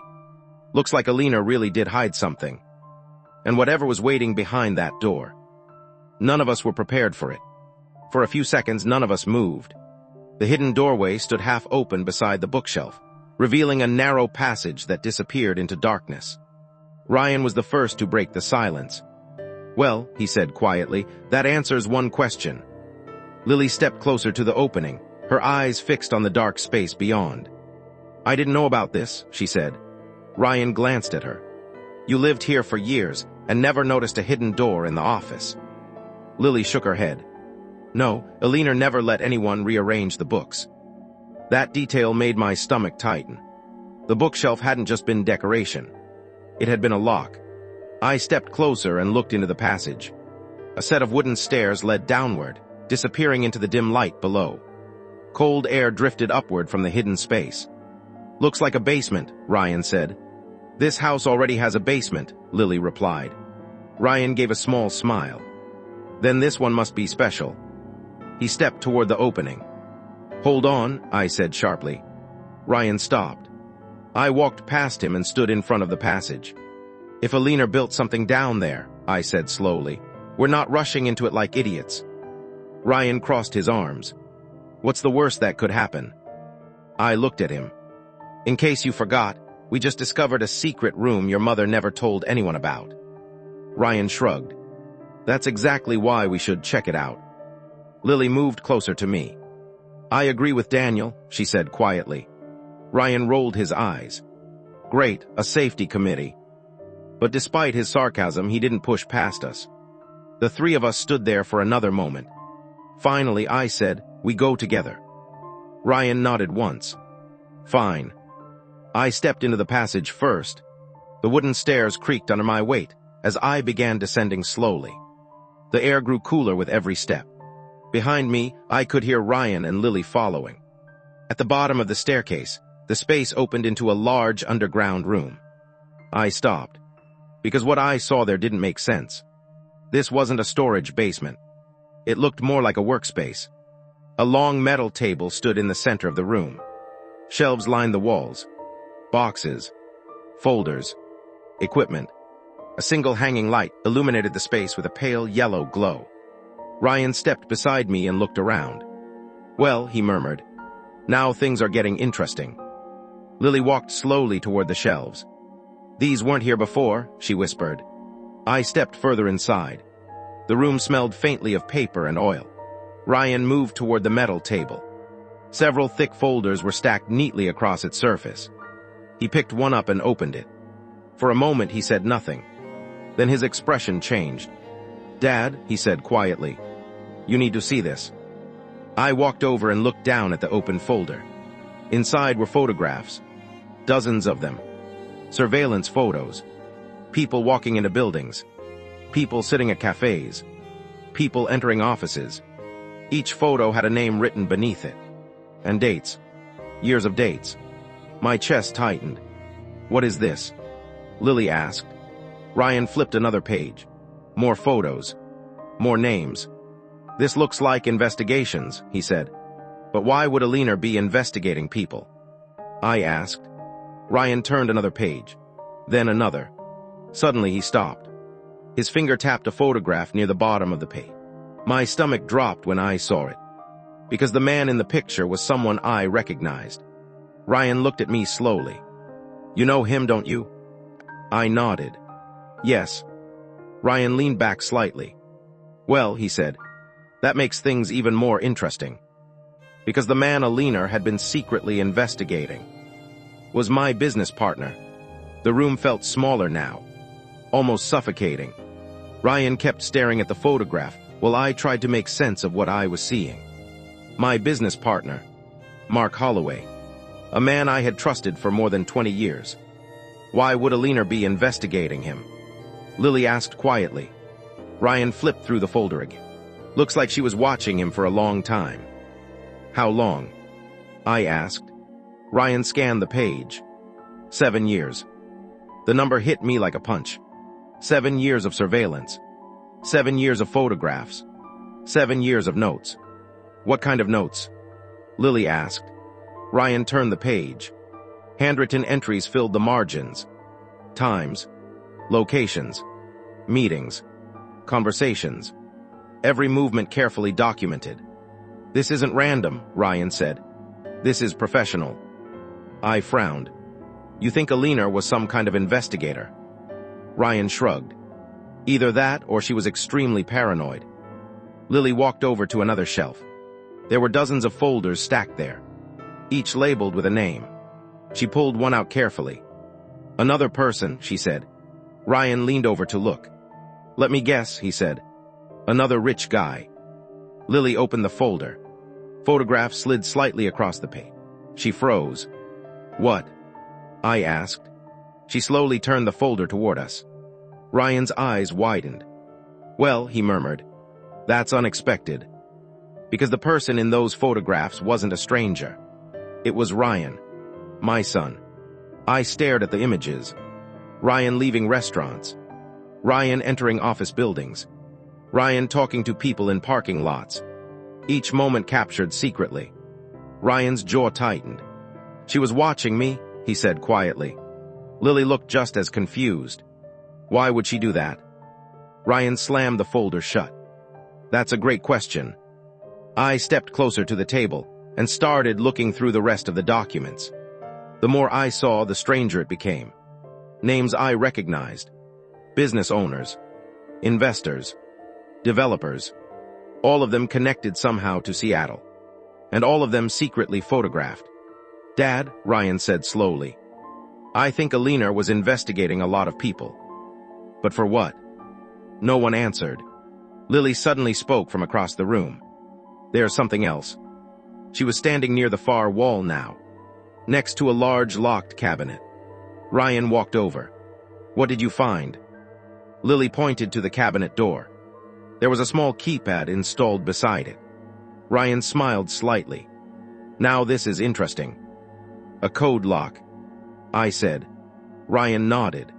"looks like Alina really did hide something. And whatever was waiting behind that door." None of us were prepared for it. For a few seconds, none of us moved. The hidden doorway stood half open beside the bookshelf, revealing a narrow passage that disappeared into darkness. Ryan was the first to break the silence. "Well," he said quietly, "that answers one question." Lily stepped closer to the opening, her eyes fixed on the dark space beyond. "I didn't know about this," she said. Ryan glanced at her. "You lived here for years and never noticed a hidden door in the office." Lily shook her head. "No, Alina never let anyone rearrange the books." That detail made my stomach tighten. The bookshelf hadn't just been decoration. It had been a lock. I stepped closer and looked into the passage. A set of wooden stairs led downward, disappearing into the dim light below. Cold air drifted upward from the hidden space. "Looks like a basement," Ryan said. "This house already has a basement," Lily replied. Ryan gave a small smile. "Then this one must be special." He stepped toward the opening. "Hold on," I said sharply. Ryan stopped. I walked past him and stood in front of the passage. "If Alina built something down there," I said slowly, "we're not rushing into it like idiots." Ryan crossed his arms. "What's the worst that could happen?" I looked at him. "In case you forgot, we just discovered a secret room your mother never told anyone about." Ryan shrugged. "That's exactly why we should check it out." Lily moved closer to me. "I agree with Daniel," she said quietly. Ryan rolled his eyes. "Great, a safety committee." But despite his sarcasm, he didn't push past us. The three of us stood there for another moment. Finally, I said, "We go together." Ryan nodded once. "Fine." I stepped into the passage first. The wooden stairs creaked under my weight as I began descending slowly. The air grew cooler with every step. Behind me, I could hear Ryan and Lily following. At the bottom of the staircase, the space opened into a large underground room. I stopped, because what I saw there didn't make sense. This wasn't a storage basement. It looked more like a workspace. A long metal table stood in the center of the room. Shelves lined the walls. Boxes, folders, equipment. A single hanging light illuminated the space with a pale yellow glow. Ryan stepped beside me and looked around. "Well," he murmured, "now things are getting interesting." Lily walked slowly toward the shelves. "These weren't here before," she whispered. I stepped further inside. The room smelled faintly of paper and oil. Ryan moved toward the metal table. Several thick folders were stacked neatly across its surface. He picked one up and opened it. For a moment, he said nothing. Then his expression changed. "Dad," he said quietly, "you need to see this." I walked over and looked down at the open folder. Inside were photographs, dozens of them. Surveillance photos. People walking into buildings. People sitting at cafes. People entering offices. Each photo had a name written beneath it. And dates. Years of dates. My chest tightened. "What is this?" Lily asked. Ryan flipped another page. More photos. More names. "This looks like investigations," he said. "But why would a leaner be investigating people?" I asked. Ryan turned another page. Then another. Suddenly he stopped. His finger tapped a photograph near the bottom of the page. My stomach dropped when I saw it, because the man in the picture was someone I recognized. Ryan looked at me slowly. "You know him, don't you?" I nodded. "Yes." Ryan leaned back slightly. "Well," he said, "that makes things even more interesting. Because the man a leaner had been secretly investigating was my business partner." The room felt smaller now, almost suffocating. Ryan kept staring at the photograph while I tried to make sense of what I was seeing. My business partner, Mark Holloway, a man I had trusted for more than 20 years. Why would a leaner be investigating him? Lily asked quietly. Ryan flipped through the folder again. Looks like she was watching him for a long time. How long? I asked. Ryan scanned the page. 7 years. The number hit me like a punch. 7 years of surveillance. 7 years of photographs. 7 years of notes. What kind of notes? Lily asked. Ryan turned the page. Handwritten entries filled the margins. Times. Locations. Meetings. Conversations. Every movement carefully documented. "This isn't random," Ryan said. "This is professional." I frowned. "You think Alina was some kind of investigator?" Ryan shrugged. Either that or she was extremely paranoid. Lily walked over to another shelf. There were dozens of folders stacked there, each labeled with a name. She pulled one out carefully. "Another person," she said. Ryan leaned over to look. "Let me guess," he said. "Another rich guy." Lily opened the folder. Photographs slid slightly across the page. She froze. "What?" I asked. She slowly turned the folder toward us. Ryan's eyes widened. "Well," he murmured, "that's unexpected. Because the person in those photographs wasn't a stranger. It was Ryan, my son." I stared at the images. Ryan leaving restaurants. Ryan entering office buildings. Ryan talking to people in parking lots. Each moment captured secretly. Ryan's jaw tightened. "She was watching me," he said quietly. Lily looked just as confused. "Why would she do that?" Ryan slammed the folder shut. "That's a great question." I stepped closer to the table and started looking through the rest of the documents. The more I saw, the stranger it became. Names I recognized. Business owners. Investors. Developers. All of them connected somehow to Seattle. And all of them secretly photographed. "Dad," Ryan said slowly, "I think Alina was investigating a lot of people." "But for what?" No one answered. Lily suddenly spoke from across the room. "There's something else." She was standing near the far wall now, next to a large locked cabinet. Ryan walked over. "What did you find?" Lily pointed to the cabinet door. There was a small keypad installed beside it. Ryan smiled slightly. "Now this is interesting." "A code lock," I said. Ryan nodded.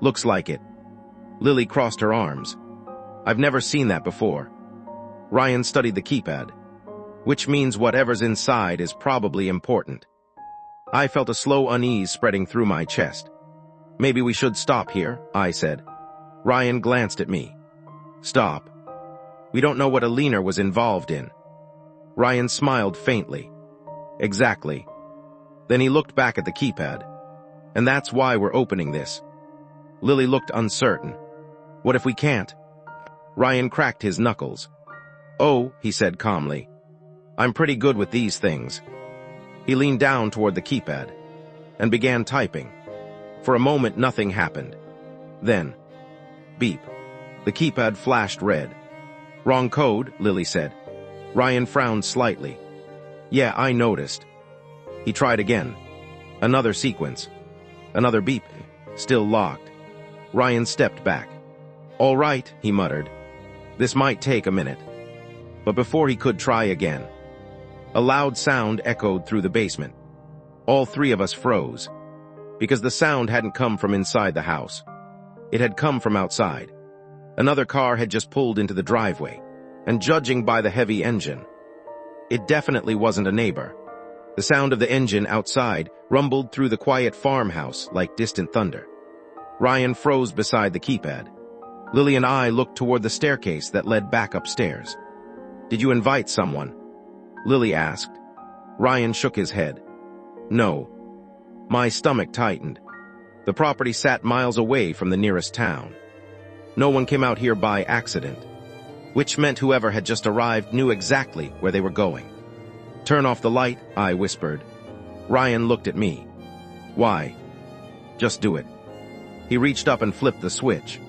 "Looks like it." Lily crossed her arms. "I've never seen that before." Ryan studied the keypad, which means whatever's inside is probably important. I felt a slow unease spreading through my chest. "Maybe we should stop here," I said. Ryan glanced at me. "Stop. We don't know what Alina was involved in." Ryan smiled faintly. "Exactly." Then he looked back at the keypad. "And that's why we're opening this." Lily looked uncertain. "What if we can't?" Ryan cracked his knuckles. "Oh," he said calmly, "I'm pretty good with these things." He leaned down toward the keypad and began typing. For a moment, nothing happened. Then, beep. The keypad flashed red. "Wrong code," Lily said. Ryan frowned slightly. "Yeah, I noticed." He tried again. Another sequence. Another beep. still locked. Ryan stepped back. "All right," he muttered. "This might take a minute." But before he could try again, a loud sound echoed through the basement. All three of us froze, because the sound hadn't come from inside the house. It had come from outside. Another car had just pulled into the driveway, and judging by the heavy engine, it definitely wasn't a neighbor. The sound of the engine outside rumbled through the quiet farmhouse like distant thunder. Ryan froze beside the keypad. Lily and I looked toward the staircase that led back upstairs. "Did you invite someone?" Lily asked. Ryan shook his head. "No." My stomach tightened. The property sat miles away from the nearest town. No one came out here by accident, which meant whoever had just arrived knew exactly where they were going. "Turn off the light," I whispered. Ryan looked at me. "Why?" "Just do it." He reached up and flipped the switch.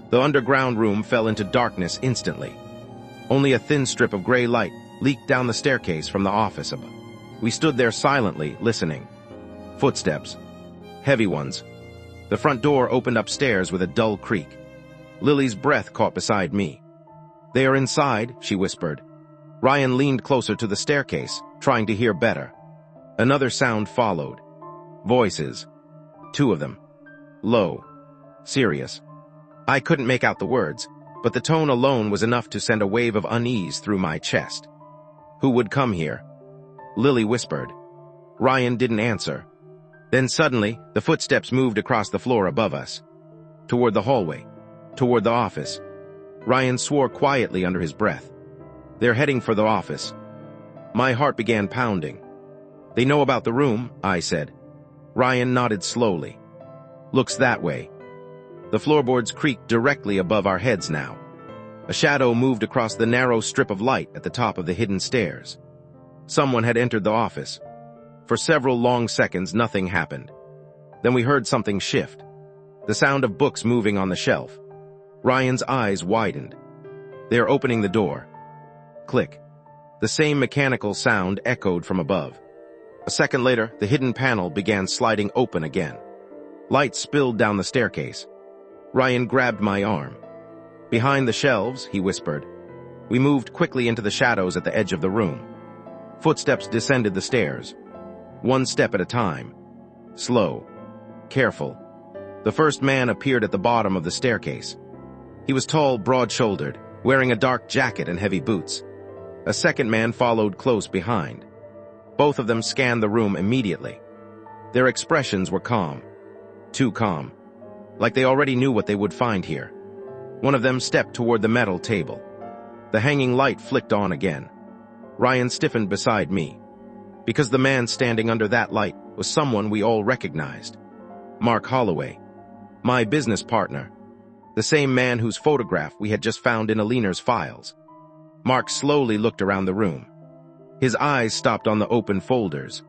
The underground room fell into darkness instantly. Only a thin strip of gray light leaked down the staircase from the office above. We stood there silently, listening. Footsteps. Heavy ones. The front door opened upstairs with a dull creak. Lily's breath caught beside me. "They are inside," she whispered. Ryan leaned closer to the staircase, trying to hear better. Another sound followed. Voices. 2 of them. Low. Serious. I couldn't make out the words, but the tone alone was enough to send a wave of unease through my chest. "Who would come here?" Lily whispered. Ryan didn't answer. Then suddenly, the footsteps moved across the floor above us. Toward the hallway. Toward the office. Ryan swore quietly under his breath. "They're heading for the office." My heart began pounding. "They know about the room," I said. Ryan nodded slowly. "Looks that way." The floorboards creaked directly above our heads now. A shadow moved across the narrow strip of light at the top of the hidden stairs. Someone had entered the office. For several long seconds, nothing happened. Then we heard something shift. The sound of books moving on the shelf. Ryan's eyes widened. "They are opening the door." Click. The same mechanical sound echoed from above. A second later, the hidden panel began sliding open again. Light spilled down the staircase. Ryan grabbed my arm. "Behind the shelves," he whispered. We moved quickly into the shadows at the edge of the room. Footsteps descended the stairs. 1 step at a time. Slow. Careful. The first man appeared at the bottom of the staircase. He was tall, broad-shouldered, wearing a dark jacket and heavy boots. A second man followed close behind. Both of them scanned the room immediately. Their expressions were calm. Too calm. Like they already knew what they would find here. One of them stepped toward the metal table. The hanging light flicked on again. Ryan stiffened beside me, because the man standing under that light was someone we all recognized. Mark Holloway, my business partner, the same man whose photograph we had just found in Alina's files. Mark slowly looked around the room. His eyes stopped on the open folders.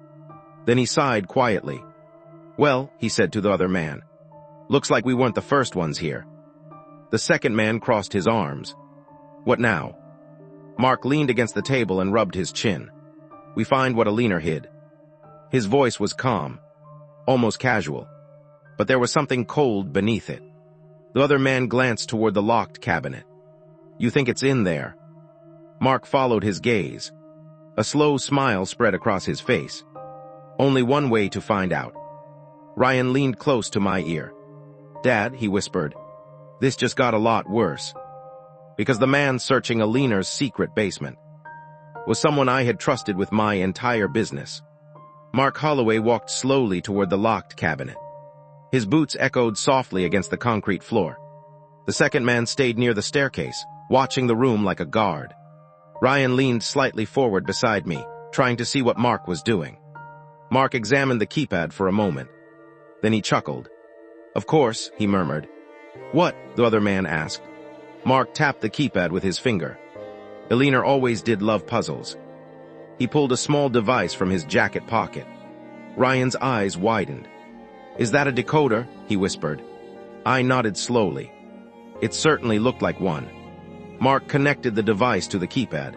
Then he sighed quietly. "Well," he said to the other man, "looks like we weren't the first ones here." The second man crossed his arms. "What now?" Mark leaned against the table and rubbed his chin. "We find what Alina hid." His voice was calm, almost casual, but there was something cold beneath it. The other man glanced toward the locked cabinet. "You think it's in there?" Mark followed his gaze. A slow smile spread across his face. "Only one way to find out." Ryan leaned close to my ear. "Dad," he whispered, "this just got a lot worse." Because the man searching Alina's secret basement was someone I had trusted with my entire business. Mark Holloway walked slowly toward the locked cabinet. His boots echoed softly against the concrete floor. The second man stayed near the staircase, watching the room like a guard. Ryan leaned slightly forward beside me, trying to see what Mark was doing. Mark examined the keypad for a moment. Then he chuckled. "Of course," he murmured. "What?" the other man asked. Mark tapped the keypad with his finger. Alina always did love puzzles. He pulled a small device from his jacket pocket. Ryan's eyes widened. "Is that a decoder?" he whispered. I nodded slowly. It certainly looked like one. Mark connected the device to the keypad.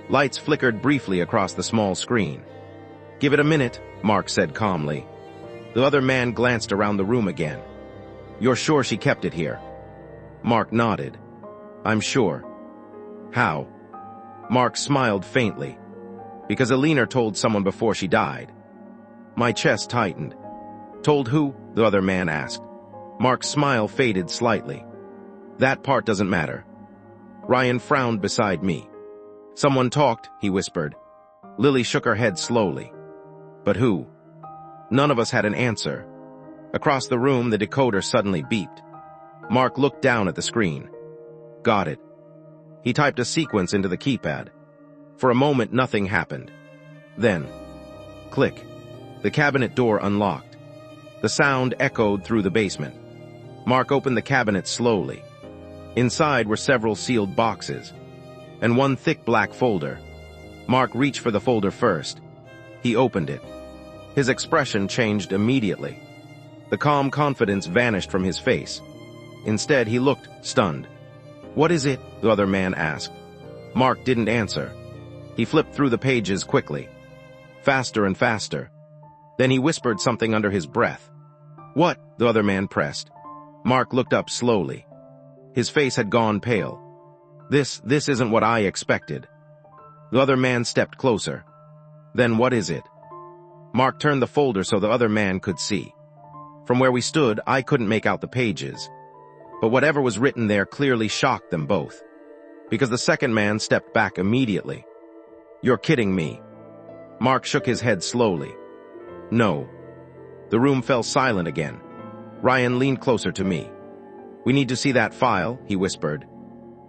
Lights flickered briefly across the small screen. "Give it a minute," Mark said calmly. The other man glanced around the room again. You're sure she kept it here? Mark nodded. I'm sure. How? Mark smiled faintly. Because Alina told someone before she died. My chest tightened. Told who? The other man asked. Mark's smile faded slightly. That part doesn't matter. Ryan frowned beside me. Someone talked, he whispered. Lily shook her head slowly. But who? None of us had an answer. Across the room, the decoder suddenly beeped. Mark looked down at the screen. Got it. He typed a sequence into the keypad. For a moment, nothing happened. Then, click. The cabinet door unlocked. The sound echoed through the basement. Mark opened the cabinet slowly. Inside were several sealed boxes, and one thick black folder. Mark reached for the folder first. He opened it. His expression changed immediately. The calm confidence vanished from his face. Instead, he looked stunned. What is it? The other man asked. Mark didn't answer. He flipped through the pages quickly. Faster and faster. Then he whispered something under his breath. What? The other man pressed. Mark looked up slowly. His face had gone pale. This isn't what I expected. The other man stepped closer. Then what is it? Mark turned the folder so the other man could see. From where we stood, I couldn't make out the pages. But whatever was written there clearly shocked them both. Because the second man stepped back immediately. You're kidding me. Mark shook his head slowly. No. The room fell silent again. Ryan leaned closer to me. We need to see that file, he whispered.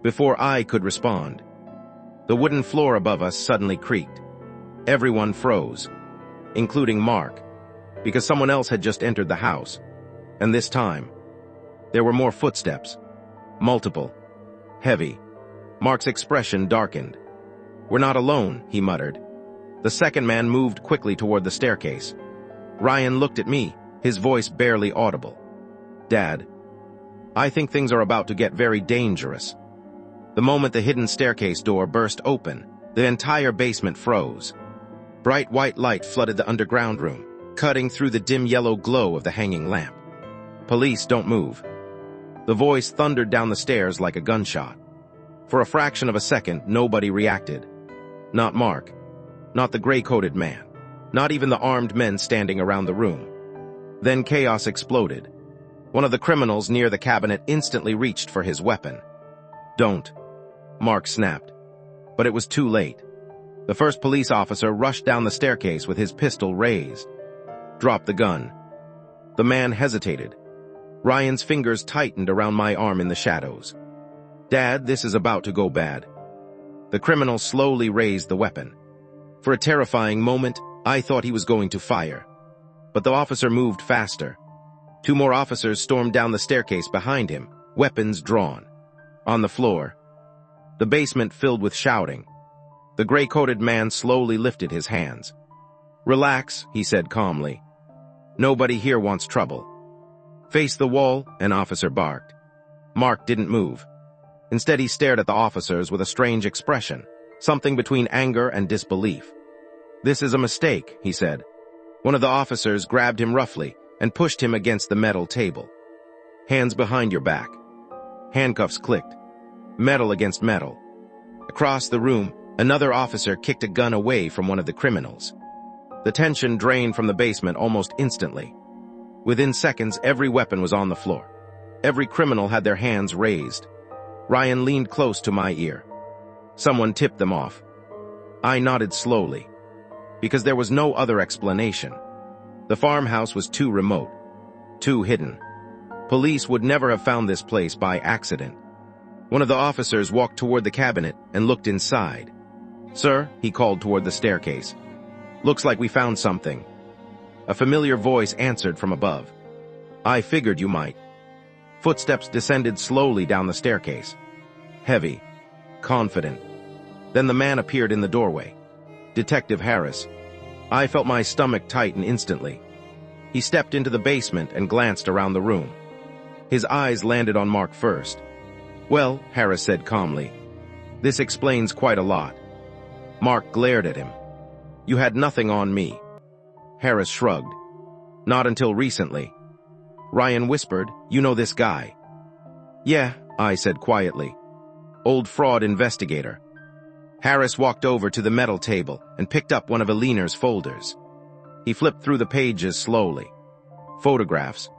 Before I could respond. The wooden floor above us suddenly creaked. Everyone froze, including Mark, because someone else had just entered the house. And this time, there were more footsteps. Multiple. Heavy. Mark's expression darkened. We're not alone, he muttered. The second man moved quickly toward the staircase. Ryan looked at me, his voice barely audible. Dad, I think things are about to get very dangerous. The moment the hidden staircase door burst open, the entire basement froze. Bright white light flooded the underground room, cutting through the dim yellow glow of the hanging lamp. Police, don't move. The voice thundered down the stairs like a gunshot. For a fraction of a second, nobody reacted. Not Mark. Not the gray-coated man. Not even the armed men standing around the room. Then chaos exploded. One of the criminals near the cabinet instantly reached for his weapon. Don't. Mark snapped. But it was too late. The first police officer rushed down the staircase with his pistol raised. Drop the gun. The man hesitated. Ryan's fingers tightened around my arm in the shadows. Dad, this is about to go bad. The criminal slowly raised the weapon. For a terrifying moment, I thought he was going to fire. But the officer moved faster. Two more officers stormed down the staircase behind him, weapons drawn. On the floor, the basement filled with shouting. The gray-coated man slowly lifted his hands. Relax, he said calmly. Nobody here wants trouble. Face the wall, an officer barked. Mark didn't move. Instead, he stared at the officers with a strange expression, something between anger and disbelief. This is a mistake, he said. One of the officers grabbed him roughly and pushed him against the metal table. Hands behind your back. Handcuffs clicked. Metal against metal. Across the room, another officer kicked a gun away from one of the criminals. The tension drained from the basement almost instantly. Within seconds, every weapon was on the floor. Every criminal had their hands raised. Ryan leaned close to my ear. Someone tipped them off. I nodded slowly, because there was no other explanation. The farmhouse was too remote, too hidden. Police would never have found this place by accident. One of the officers walked toward the cabinet and looked inside. Sir, he called toward the staircase. Looks like we found something. A familiar voice answered from above. I figured you might. Footsteps descended slowly down the staircase. Heavy, confident. Then the man appeared in the doorway. Detective Harris. I felt my stomach tighten instantly. He stepped into the basement and glanced around the room. His eyes landed on Mark first. Well, Harris said calmly, this explains quite a lot. Mark glared at him. You had nothing on me. Harris shrugged. Not until recently. Ryan whispered, "You know this guy?" "Yeah," I said quietly. "Old fraud investigator." Harris walked over to the metal table and picked up one of Aliner's folders. He flipped through the pages slowly. Photographs,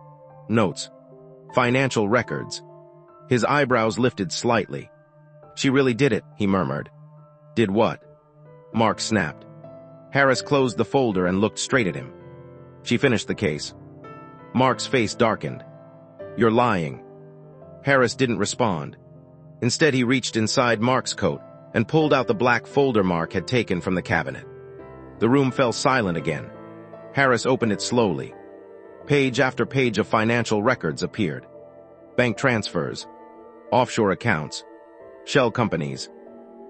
notes, financial records. His eyebrows lifted slightly. "She really did it," he murmured. "Did what?" Mark snapped. Harris closed the folder and looked straight at him. "She finished the case." Mark's face darkened. "You're lying." Harris didn't respond. Instead, he reached inside Mark's coat and pulled out the black folder Mark had taken from the cabinet. The room fell silent again. Harris opened it slowly. Page after page of financial records appeared. Bank transfers, offshore accounts, shell companies,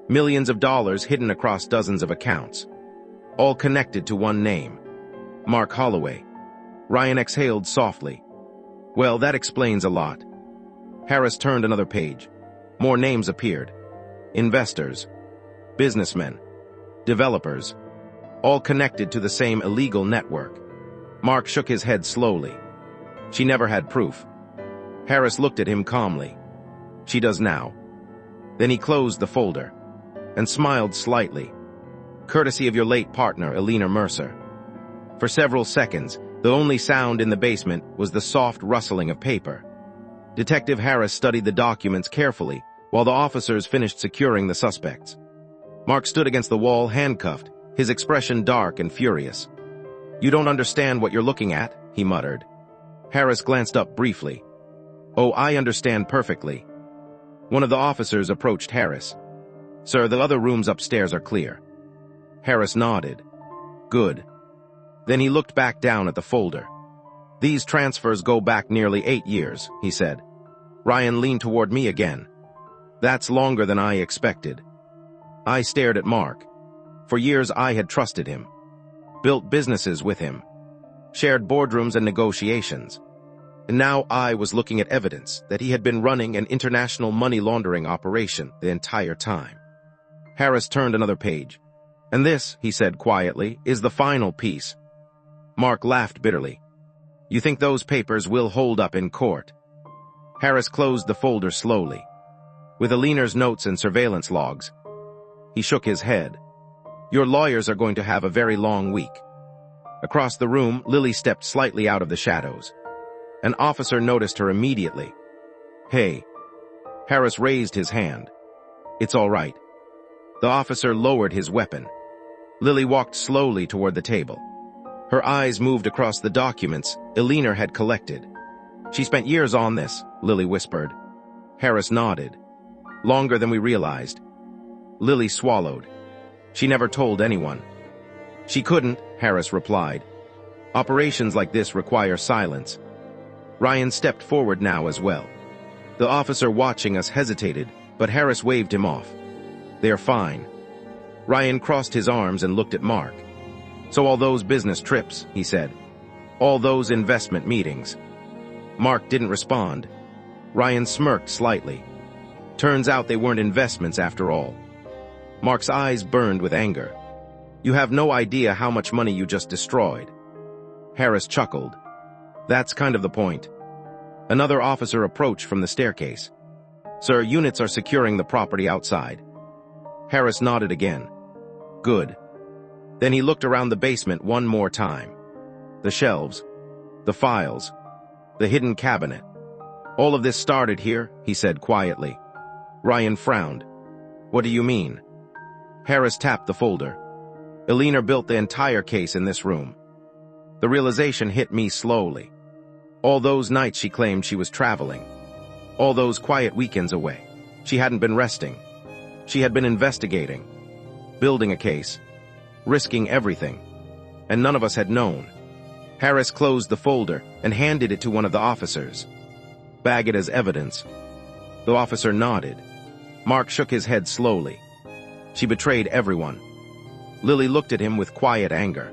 millions of dollars hidden across dozens of accounts, all connected to one name, Mark Holloway. Ryan exhaled softly. "Well, that explains a lot." Harris turned another page. More names appeared. Investors, businessmen, developers, all connected to the same illegal network. Mark shook his head slowly. "She never had proof." Harris looked at him calmly. "She does now." Then he closed the folder and smiled slightly. "Courtesy of your late partner, Alina Mercer." For several seconds, the only sound in the basement was the soft rustling of paper. Detective Harris studied the documents carefully while the officers finished securing the suspects. Mark stood against the wall, handcuffed, his expression dark and furious. "You don't understand what you're looking at," he muttered. Harris glanced up briefly. "Oh, I understand perfectly." One of the officers approached Harris. "Sir, the other rooms upstairs are clear." Harris nodded. "Good." Then he looked back down at the folder. "These transfers go back nearly 8 years," he said. Ryan leaned toward me again. "That's longer than I expected." I stared at Mark. For years I had trusted him, built businesses with him, shared boardrooms and negotiations. And now I was looking at evidence that he had been running an international money laundering operation the entire time. Harris turned another page. "And this," he said quietly, "is the final piece." Mark laughed bitterly. "You think those papers will hold up in court?" Harris closed the folder slowly. "With Aliner's notes and surveillance logs." He shook his head. "Your lawyers are going to have a very long week." Across the room, Lily stepped slightly out of the shadows. An officer noticed her immediately. "Hey." Harris raised his hand. "It's all right." The officer lowered his weapon. Lily walked slowly toward the table. Her eyes moved across the documents Alina had collected. "She spent years on this," Lily whispered. Harris nodded. "Longer than we realized." Lily swallowed. "She never told anyone." "She couldn't," Harris replied. "Operations like this require silence." Ryan stepped forward now as well. The officer watching us hesitated, but Harris waved him off. "They're fine." Ryan crossed his arms and looked at Mark. "So all those business trips," he said. "All those investment meetings." Mark didn't respond. Ryan smirked slightly. "Turns out they weren't investments after all." Mark's eyes burned with anger. "You have no idea how much money you just destroyed." Harris chuckled. "That's kind of the point." Another officer approached from the staircase. "Sir, units are securing the property outside." Harris nodded again. "Good." Then he looked around the basement one more time. The shelves, the files, the hidden cabinet. "All of this started here," he said quietly. Ryan frowned. "What do you mean?" Harris tapped the folder. "Alina built the entire case in this room." The realization hit me slowly. All those nights she claimed she was traveling. All those quiet weekends away. She hadn't been resting. She had been investigating, building a case, risking everything. And none of us had known. Harris closed the folder and handed it to one of the officers. "Bag it as evidence." The officer nodded. Mark shook his head slowly. "She betrayed everyone." Lily looked at him with quiet anger.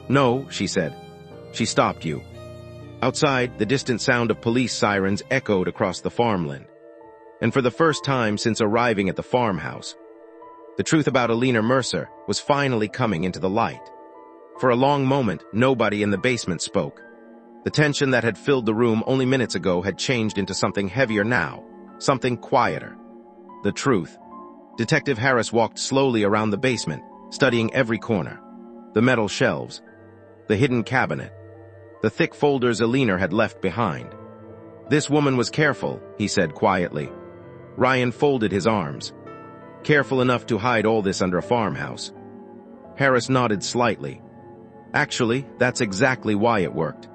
"No," she said. "She stopped you." Outside, the distant sound of police sirens echoed across the farmland. And for the first time since arriving at the farmhouse, the truth about Alina Mercer was finally coming into the light. For a long moment, nobody in the basement spoke. The tension that had filled the room only minutes ago had changed into something heavier now, something quieter. The truth. Detective Harris walked slowly around the basement, studying every corner. The metal shelves, the hidden cabinet, the thick folders Alina had left behind. This woman was careful, he said quietly. Ryan folded his arms. Careful enough to hide all this under a farmhouse. Harris nodded slightly. Actually, that's exactly why it worked.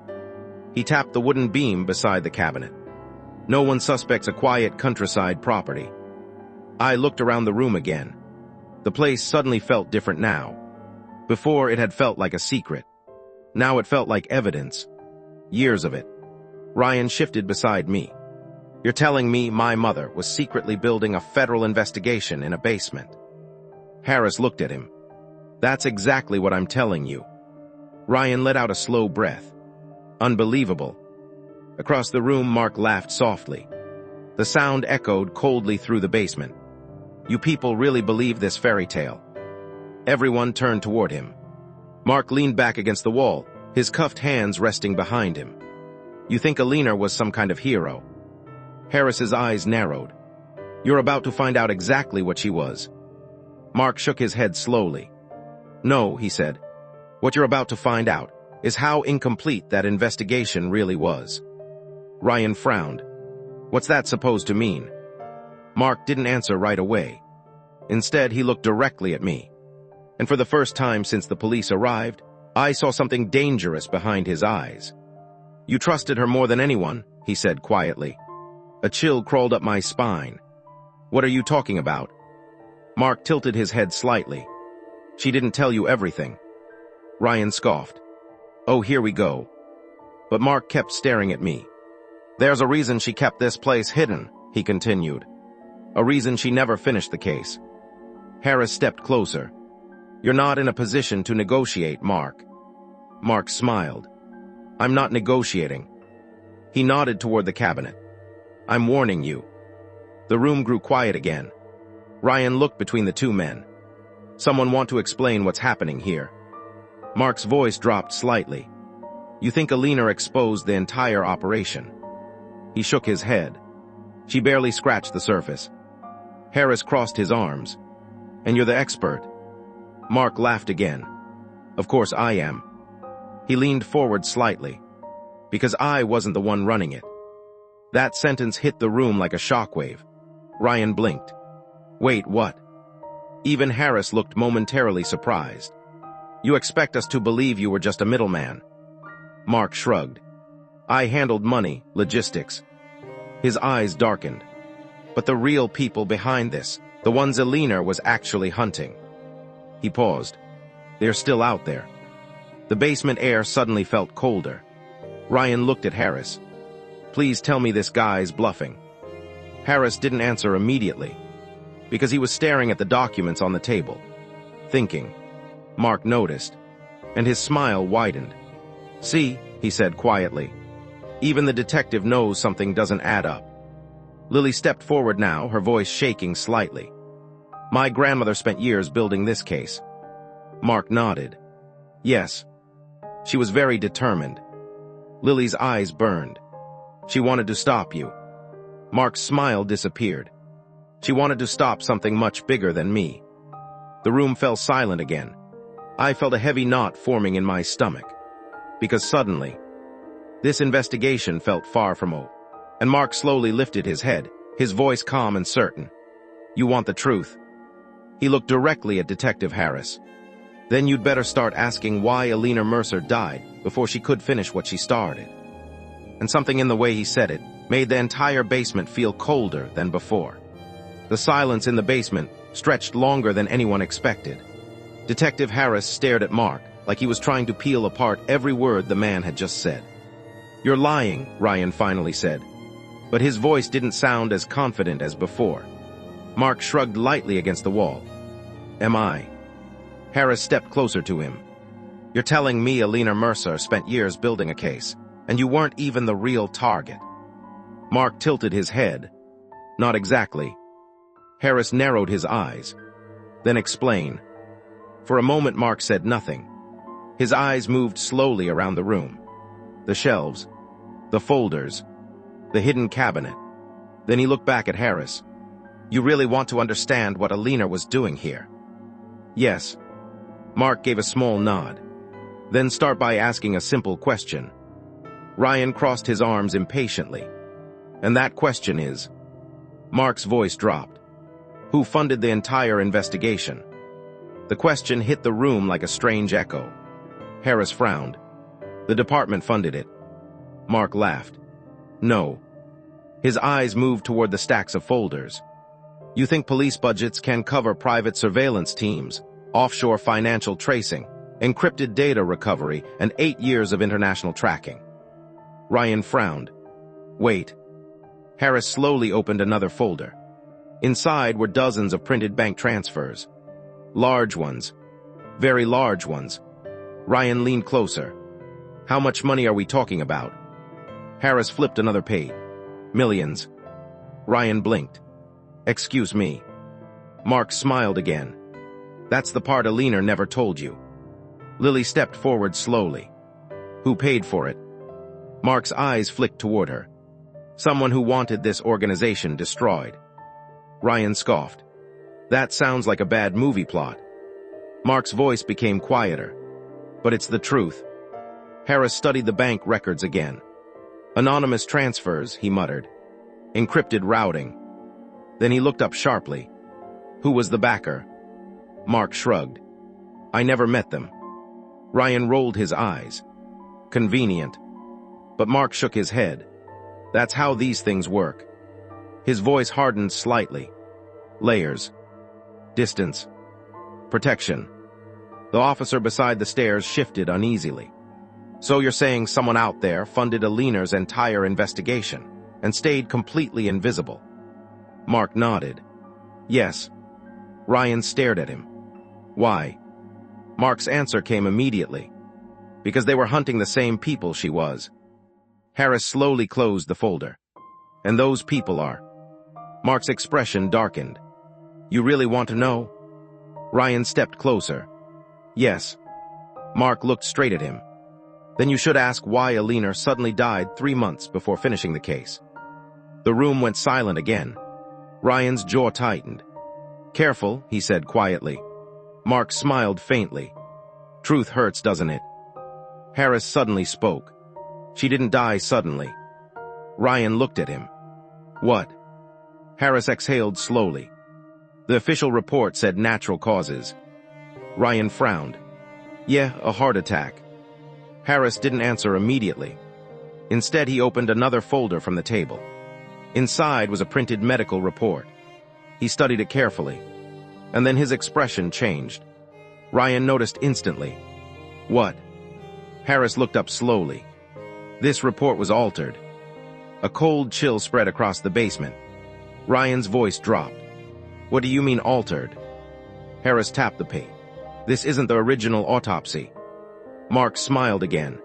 He tapped the wooden beam beside the cabinet. No one suspects a quiet countryside property. I looked around the room again. The place suddenly felt different now. Before, it had felt like a secret. Now it felt like evidence. Years of it. Ryan shifted beside me. You're telling me my mother was secretly building a federal investigation in a basement? Harris looked at him. That's exactly what I'm telling you. Ryan let out a slow breath. Unbelievable. Across the room, Mark laughed softly. The sound echoed coldly through the basement. You people really believe this fairy tale? Everyone turned toward him. Mark leaned back against the wall, his cuffed hands resting behind him. You think Alina was some kind of hero? Harris's eyes narrowed. You're about to find out exactly what she was. Mark shook his head slowly. No, he said. What you're about to find out is how incomplete that investigation really was. Ryan frowned. What's that supposed to mean? Mark didn't answer right away. Instead, he looked directly at me. And for the first time since the police arrived, I saw something dangerous behind his eyes. You trusted her more than anyone, he said quietly. A chill crawled up my spine. What are you talking about? Mark tilted his head slightly. She didn't tell you everything. Ryan scoffed. Oh, here we go. But Mark kept staring at me. There's a reason she kept this place hidden, he continued. A reason she never finished the case. Harris stepped closer. You're not in a position to negotiate, Mark. Mark smiled. I'm not negotiating. He nodded toward the cabinet. I'm warning you. The room grew quiet again. Ryan looked between the two men. Someone want to explain what's happening here? Mark's voice dropped slightly. You think Alina exposed the entire operation? He shook his head. She barely scratched the surface. Harris crossed his arms. And you're the expert. Mark laughed again. Of course I am. He leaned forward slightly. Because I wasn't the one running it. That sentence hit the room like a shockwave. Ryan blinked. Wait, what? Even Harris looked momentarily surprised. You expect us to believe you were just a middleman? Mark shrugged. I handled money, logistics. His eyes darkened. But the real people behind this, the ones Alina was actually hunting. He paused. They're still out there. The basement air suddenly felt colder. Ryan looked at Harris. Please tell me this guy's bluffing. Harris didn't answer immediately, because he was staring at the documents on the table, thinking. Mark noticed, and his smile widened. See, he said quietly. Even the detective knows something doesn't add up. Lily stepped forward now, her voice shaking slightly. My grandmother spent years building this case. Mark nodded. Yes. She was very determined. Lily's eyes burned. She wanted to stop you. Mark's smile disappeared. She wanted to stop something much bigger than me. The room fell silent again. I felt a heavy knot forming in my stomach. Because suddenly, this investigation felt far from over. And Mark slowly lifted his head, his voice calm and certain. You want the truth? He looked directly at Detective Harris. Then you'd better start asking why Alina Mercer died before she could finish what she started. And something in the way he said it made the entire basement feel colder than before. The silence in the basement stretched longer than anyone expected. Detective Harris stared at Mark like he was trying to peel apart every word the man had just said. You're lying, Ryan finally said. But his voice didn't sound as confident as before. Mark shrugged lightly against the wall. Am I? Harris stepped closer to him. You're telling me Alina Mercer spent years building a case, and you weren't even the real target. Mark tilted his head. Not exactly. Harris narrowed his eyes. Then explain. For a moment Mark said nothing. His eyes moved slowly around the room. the shelves, the folders, the hidden cabinet. Then he looked back at Harris. "You really want to understand what Alina was doing here?" "Yes." Mark gave a small nod. "Then start by asking a simple question." Ryan crossed his arms impatiently. "And that question is..." Mark's voice dropped. "Who funded the entire investigation?" The question hit the room like a strange echo. Harris frowned. "The department funded it." Mark laughed. "No." His eyes moved toward the stacks of folders. "You think police budgets can cover private surveillance teams, offshore financial tracing, encrypted data recovery, and 8 years of international tracking?" Ryan frowned. "Wait." Harris slowly opened another folder. Inside were dozens of printed bank transfers. Large ones. Very large ones. Ryan leaned closer. "How much money are we talking about?" Harris flipped another page. "Millions." Ryan blinked. "Excuse me." Mark smiled again. "That's the part Alina never told you." Lily stepped forward slowly. "Who paid for it?" Mark's eyes flicked toward her. "Someone who wanted this organization destroyed." Ryan scoffed. "That sounds like a bad movie plot." Mark's voice became quieter. "But it's the truth." Harris studied the bank records again. "Anonymous transfers," he muttered. "Encrypted routing." Then he looked up sharply. "Who was the backer?" Mark shrugged. "I never met them." Ryan rolled his eyes. "Convenient." But Mark shook his head. "That's how these things work." His voice hardened slightly. "Layers. Distance. Protection." The officer beside the stairs shifted uneasily. "So you're saying someone out there funded Alina's entire investigation and stayed completely invisible?" Mark nodded. "Yes." Ryan stared at him. "Why?" Mark's answer came immediately. "Because they were hunting the same people she was." Harris slowly closed the folder. "And those people are..." Mark's expression darkened. "You really want to know?" Ryan stepped closer. "Yes." Mark looked straight at him. "Then you should ask why Alina suddenly died 3 months before finishing the case." The room went silent again. Ryan's jaw tightened. "Careful," he said quietly. Mark smiled faintly. "Truth hurts, doesn't it?" Harris suddenly spoke. "She didn't die suddenly." Ryan looked at him. "What?" Harris exhaled slowly. "The official report said natural causes." Ryan frowned. "Yeah, a heart attack." Harris didn't answer immediately. Instead, he opened another folder from the table. Inside was a printed medical report. He studied it carefully, and then his expression changed. Ryan noticed instantly. "What?" Harris looked up slowly. This report was altered. A cold chill spread across the basement. Ryan's voice dropped. "What do you mean altered?" Harris tapped the page. "This isn't the original autopsy." Mark smiled again,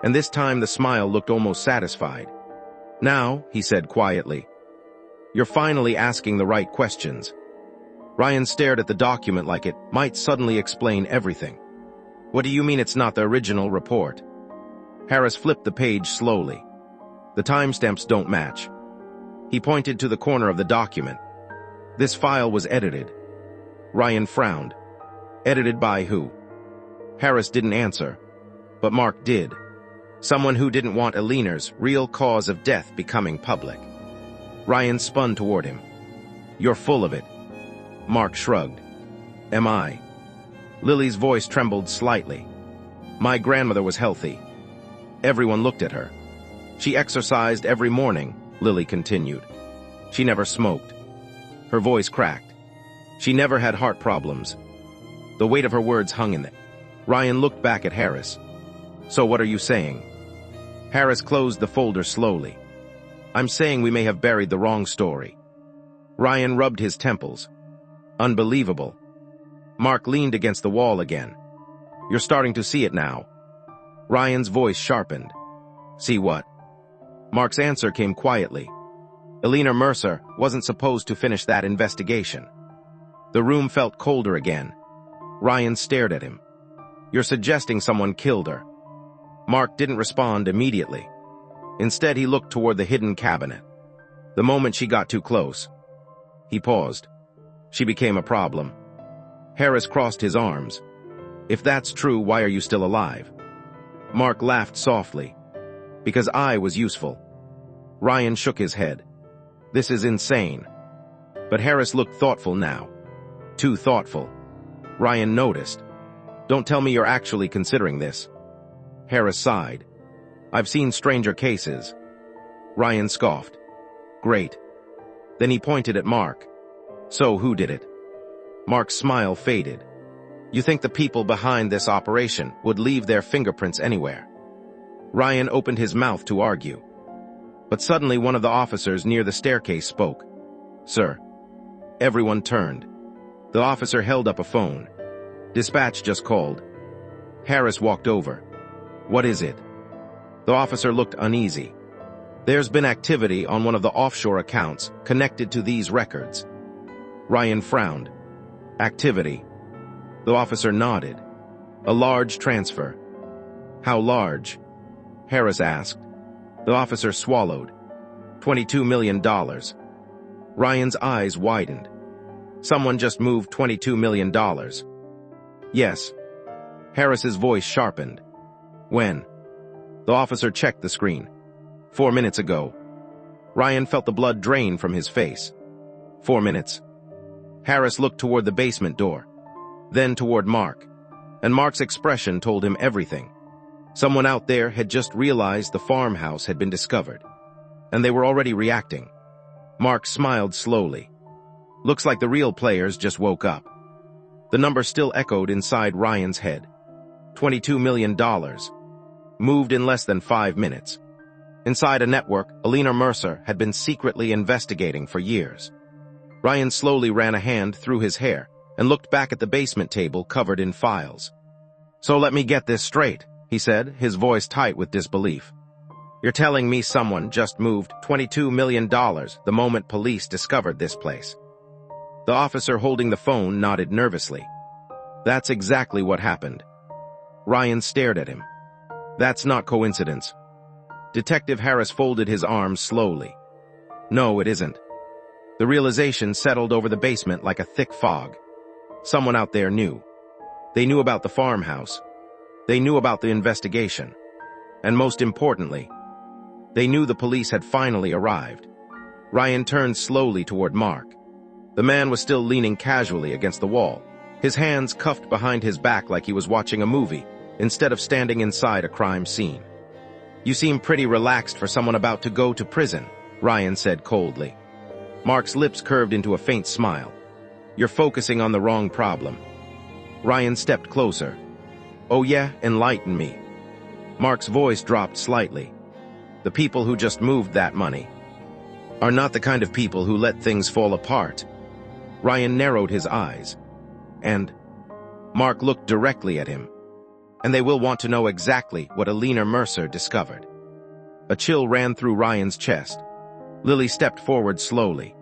and this time the smile looked almost satisfied. "Now," he said quietly, "you're finally asking the right questions." Ryan stared at the document like it might suddenly explain everything. "What do you mean it's not the original report?" Harris flipped the page slowly. "The timestamps don't match." He pointed to the corner of the document. "This file was edited." Ryan frowned. "Edited by who?" Harris didn't answer, but Mark did. Someone who didn't want Alina's real cause of death becoming public. Ryan spun toward him. "You're full of it." Mark shrugged. "Am I?" Lily's voice trembled slightly. "My grandmother was healthy." Everyone looked at her. "She exercised every morning," Lily continued. "She never smoked." Her voice cracked. "She never had heart problems." The weight of her words hung in it. Ryan looked back at Harris. "So what are you saying?" Harris closed the folder slowly. "I'm saying we may have buried the wrong story." Ryan rubbed his temples. "Unbelievable." Mark leaned against the wall again. "You're starting to see it now." Ryan's voice sharpened. "See what?" Mark's answer came quietly. "Alina Mercer wasn't supposed to finish that investigation." The room felt colder again. Ryan stared at him. "You're suggesting someone killed her." Mark didn't respond immediately. Instead, he looked toward the hidden cabinet. The moment she got too close, he paused. She became a problem. Harris crossed his arms. If that's true, why are you still alive? Mark laughed softly. Because I was useful. Ryan shook his head. This is insane. But Harris looked thoughtful now. Too thoughtful. Ryan noticed. Don't tell me you're actually considering this. Harris sighed. I've seen stranger cases. Ryan scoffed. Great. Then he pointed at Mark. So who did it? Mark's smile faded. You think the people behind this operation would leave their fingerprints anywhere? Ryan opened his mouth to argue. But suddenly one of the officers near the staircase spoke. Sir. Everyone turned. The officer held up a phone. Dispatch just called. Harris walked over. What is it? The officer looked uneasy. There's been activity on one of the offshore accounts connected to these records. Ryan frowned. Activity. The officer nodded. A large transfer. How large? Harris asked. The officer swallowed. $22 million. Ryan's eyes widened. Someone just moved $22 million. Yes. Harris's voice sharpened. When? The officer checked the screen. 4 minutes ago. Ryan felt the blood drain from his face. 4 minutes. Harris looked toward the basement door, then toward Mark, and Mark's expression told him everything. Someone out there had just realized the farmhouse had been discovered, and they were already reacting. Mark smiled slowly. Looks like the real players just woke up. The number still echoed inside Ryan's head. $22 million. Moved in less than 5 minutes. Inside a network, Alina Mercer had been secretly investigating for years. Ryan slowly ran a hand through his hair and looked back at the basement table covered in files. So let me get this straight, he said, his voice tight with disbelief. You're telling me someone just moved $22 million the moment police discovered this place. The officer holding the phone nodded nervously. That's exactly what happened. Ryan stared at him. That's not coincidence. Detective Harris folded his arms slowly. No, it isn't. The realization settled over the basement like a thick fog. Someone out there knew. They knew about the farmhouse. They knew about the investigation. And most importantly, they knew the police had finally arrived. Ryan turned slowly toward Mark. The man was still leaning casually against the wall, his hands cuffed behind his back like he was watching a movie, instead of standing inside a crime scene. You seem pretty relaxed for someone about to go to prison, Ryan said coldly. Mark's lips curved into a faint smile. You're focusing on the wrong problem. Ryan stepped closer. Oh yeah, enlighten me. Mark's voice dropped slightly. The people who just moved that money are not the kind of people who let things fall apart. Ryan narrowed his eyes. And Mark looked directly at him. And they will want to know exactly what Alina Mercer discovered. A chill ran through Ryan's chest. Lily stepped forward slowly.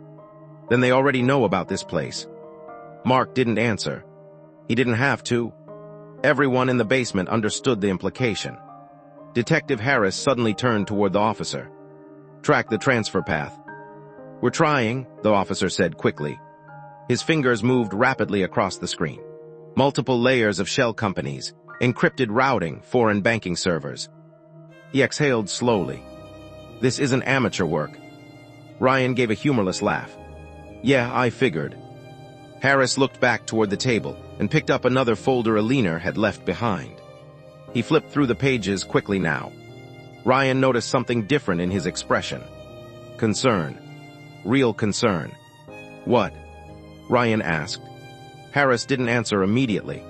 Then they already know about this place. Mark didn't answer. He didn't have to. Everyone in the basement understood the implication. Detective Harris suddenly turned toward the officer. Track the transfer path. We're trying, the officer said quickly. His fingers moved rapidly across the screen. Multiple layers of shell companies, encrypted routing, foreign banking servers. He exhaled slowly. This isn't amateur work. Ryan gave a humorless laugh. Yeah, I figured. Harris looked back toward the table and picked up another folder Alina had left behind. He flipped through the pages quickly now. Ryan noticed something different in his expression. Concern. Real concern. What? Ryan asked. Harris didn't answer immediately.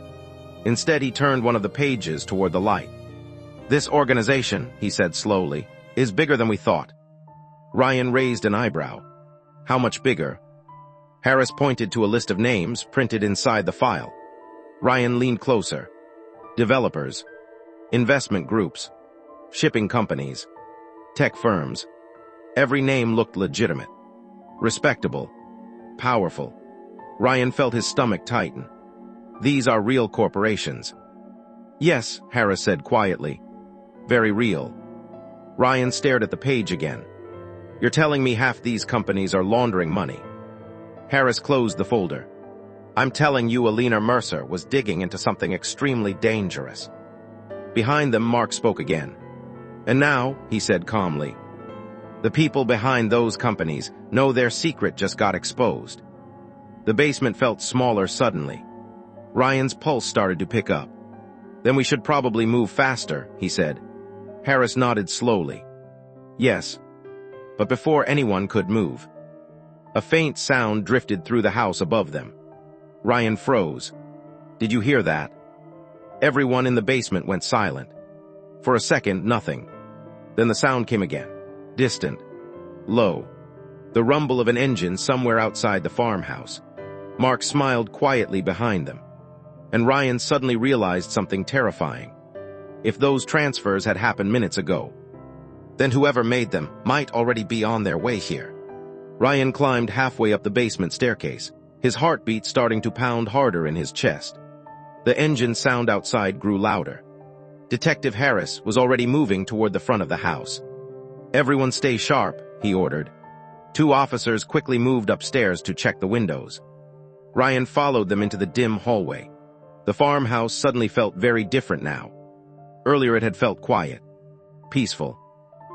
Instead, he turned one of the pages toward the light. This organization, he said slowly, is bigger than we thought. Ryan raised an eyebrow. How much bigger? Harris pointed to a list of names printed inside the file. Ryan leaned closer. Developers, investment groups, shipping companies, tech firms. Every name looked legitimate, respectable, powerful. Ryan felt his stomach tighten. These are real corporations. Yes, Harris said quietly. Very real. Ryan stared at the page again. You're telling me half these companies are laundering money? Harris closed the folder. I'm telling you Alina Mercer was digging into something extremely dangerous. Behind them, Mark spoke again. And now, he said calmly, the people behind those companies know their secret just got exposed. The basement felt smaller suddenly. Ryan's pulse started to pick up. Then we should probably move faster, he said. Harris nodded slowly. Yes. But before anyone could move, a faint sound drifted through the house above them. Ryan froze. Did you hear that? Everyone in the basement went silent. For a second, nothing. Then the sound came again. Distant. Low. The rumble of an engine somewhere outside the farmhouse. Mark smiled quietly behind them. And Ryan suddenly realized something terrifying. If those transfers had happened minutes ago, then whoever made them might already be on their way here. Ryan climbed halfway up the basement staircase, his heartbeat starting to pound harder in his chest. The engine sound outside grew louder. Detective Harris was already moving toward the front of the house. Everyone stay sharp, he ordered. 2 officers quickly moved upstairs to check the windows. Ryan followed them into the dim hallway. The farmhouse suddenly felt very different now. Earlier it had felt quiet, peaceful.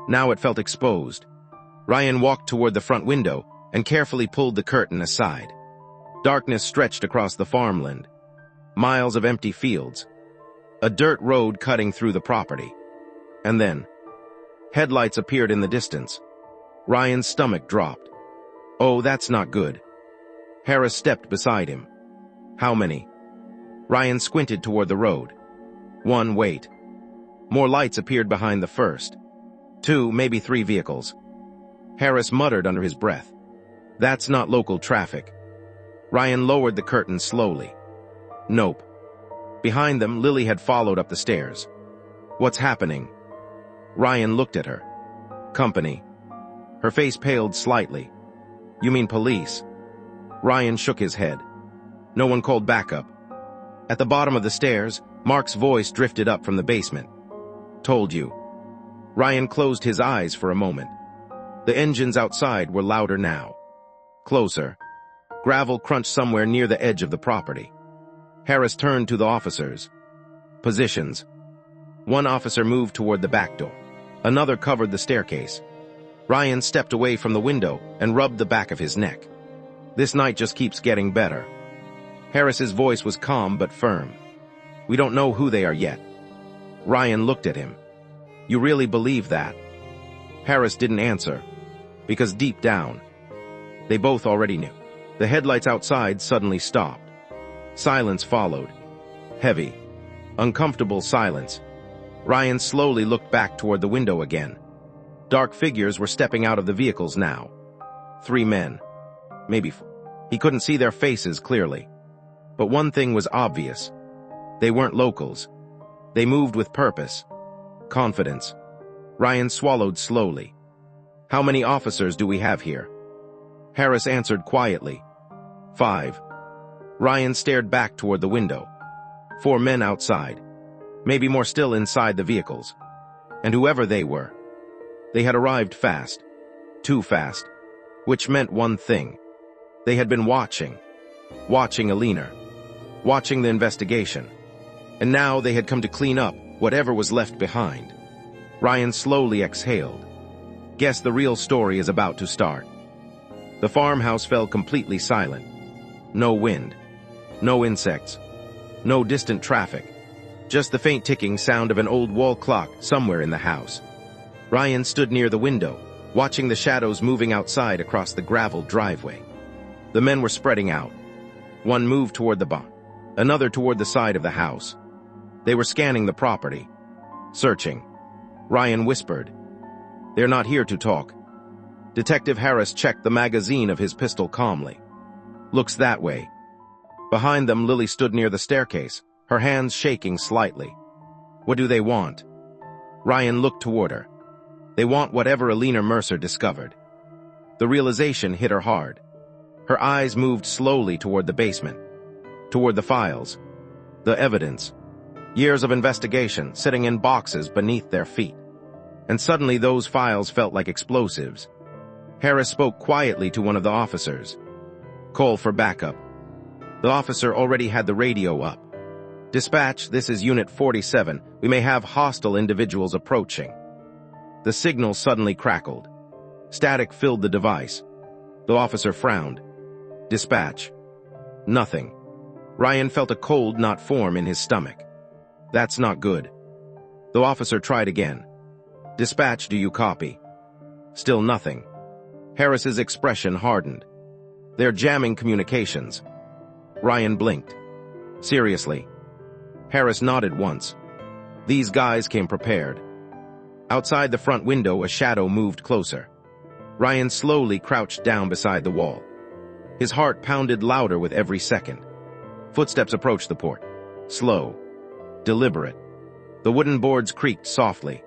Now it felt exposed. Ryan walked toward the front window and carefully pulled the curtain aside. Darkness stretched across the farmland. Miles of empty fields. A dirt road cutting through the property. And then, headlights appeared in the distance. Ryan's stomach dropped. Oh, that's not good. Harris stepped beside him. How many? Ryan squinted toward the road. 1, wait. More lights appeared behind the first. 2, maybe 3 vehicles. Harris muttered under his breath. That's not local traffic. Ryan lowered the curtain slowly. Nope. Behind them, Lily had followed up the stairs. What's happening? Ryan looked at her. Company. Her face paled slightly. You mean police? Ryan shook his head. No one called backup. At the bottom of the stairs, Mark's voice drifted up from the basement. Told you. Ryan closed his eyes for a moment. The engines outside were louder now. Closer. Gravel crunched somewhere near the edge of the property. Harris turned to the officers. Positions. 1 officer moved toward the back door. Another covered the staircase. Ryan stepped away from the window and rubbed the back of his neck. This night just keeps getting better. Harris's voice was calm but firm. We don't know who they are yet. Ryan looked at him. You really believe that? Harris didn't answer, because deep down, they both already knew. The headlights outside suddenly stopped. Silence followed. Heavy, uncomfortable silence. Ryan slowly looked back toward the window again. Dark figures were stepping out of the vehicles now. 3 men. Maybe 4. He couldn't see their faces clearly. But one thing was obvious. They weren't locals. They moved with purpose. Confidence. Ryan swallowed slowly. How many officers do we have here? Harris answered quietly. 5. Ryan stared back toward the window. 4 men outside. Maybe more still inside the vehicles. And whoever they were, they had arrived fast. Too fast. Which meant one thing. They had been watching. Watching Alina. Watching the investigation. And now they had come to clean up whatever was left behind. Ryan slowly exhaled. Guess the real story is about to start. The farmhouse fell completely silent. No wind. No insects. No distant traffic. Just the faint ticking sound of an old wall clock somewhere in the house. Ryan stood near the window, watching the shadows moving outside across the gravel driveway. The men were spreading out. One moved toward the barn, another toward the side of the house. They were scanning the property. Searching. Ryan whispered, "They're not here to talk." Detective Harris checked the magazine of his pistol calmly. "Looks that way." Behind them, Lily stood near the staircase, her hands shaking slightly. "What do they want?" Ryan looked toward her. "They want whatever Alina Mercer discovered." The realization hit her hard. Her eyes moved slowly toward the basement, toward the files, the evidence. Years of investigation sitting in boxes beneath their feet. And suddenly those files felt like explosives. Harris spoke quietly to one of the officers. "Call for backup." The officer already had the radio up. "Dispatch, this is Unit 47. We may have hostile individuals approaching." The signal suddenly crackled. Static filled the device. The officer frowned. "Dispatch." Nothing. Ryan felt a cold knot form in his stomach. That's not good. The officer tried again. "Dispatch, do you copy?" Still nothing. Harris's expression hardened. "They're jamming communications." Ryan blinked. "Seriously?" Harris nodded once. These guys came prepared. Outside the front window, a shadow moved closer. Ryan slowly crouched down beside the wall. His heart pounded louder with every second. Footsteps approached the port. Slow. Deliberate. The wooden boards creaked softly.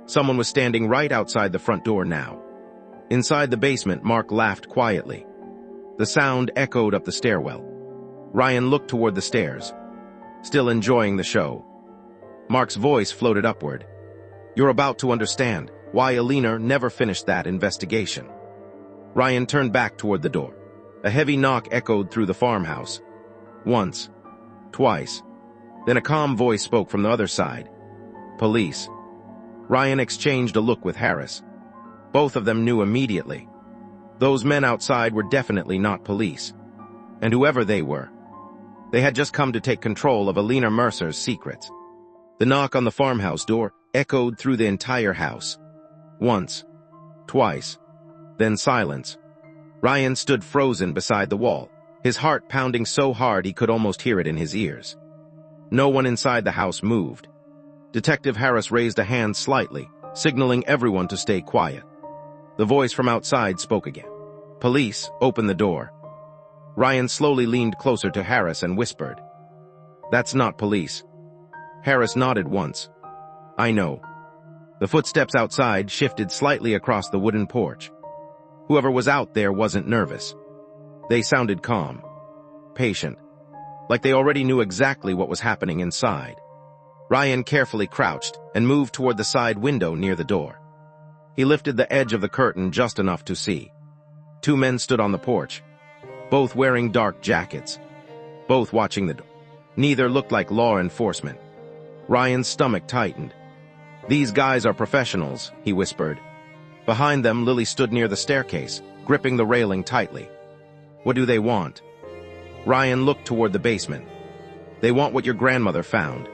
Someone was standing right outside the front door now. Inside the basement, Mark laughed quietly. The sound echoed up the stairwell. Ryan looked toward the stairs, still enjoying the show. Mark's voice floated upward. "You're about to understand why Alina never finished that investigation." Ryan turned back toward the door. A heavy knock echoed through the farmhouse. Once. Twice. Then a calm voice spoke from the other side. "Police." Ryan exchanged a look with Harris. Both of them knew immediately. Those men outside were definitely not police. And whoever they were, they had just come to take control of Alina Mercer's secrets. The knock on the farmhouse door echoed through the entire house. Once. Twice. Then silence. Ryan stood frozen beside the wall, his heart pounding so hard he could almost hear it in his ears. No one inside the house moved. Detective Harris raised a hand slightly, signaling everyone to stay quiet. The voice from outside spoke again. "Police, open the door." Ryan slowly leaned closer to Harris and whispered, "That's not police." Harris nodded once. "I know." The footsteps outside shifted slightly across the wooden porch. Whoever was out there wasn't nervous. They sounded calm, patient, like they already knew exactly what was happening inside. Ryan carefully crouched and moved toward the side window near the door. He lifted the edge of the curtain just enough to see. Two men stood on the porch, both wearing dark jackets, both watching the door. Neither looked like law enforcement. Ryan's stomach tightened. "These guys are professionals," he whispered. Behind them, Lily stood near the staircase, gripping the railing tightly. "What do they want?" Ryan looked toward the basement. "They want what your grandmother found."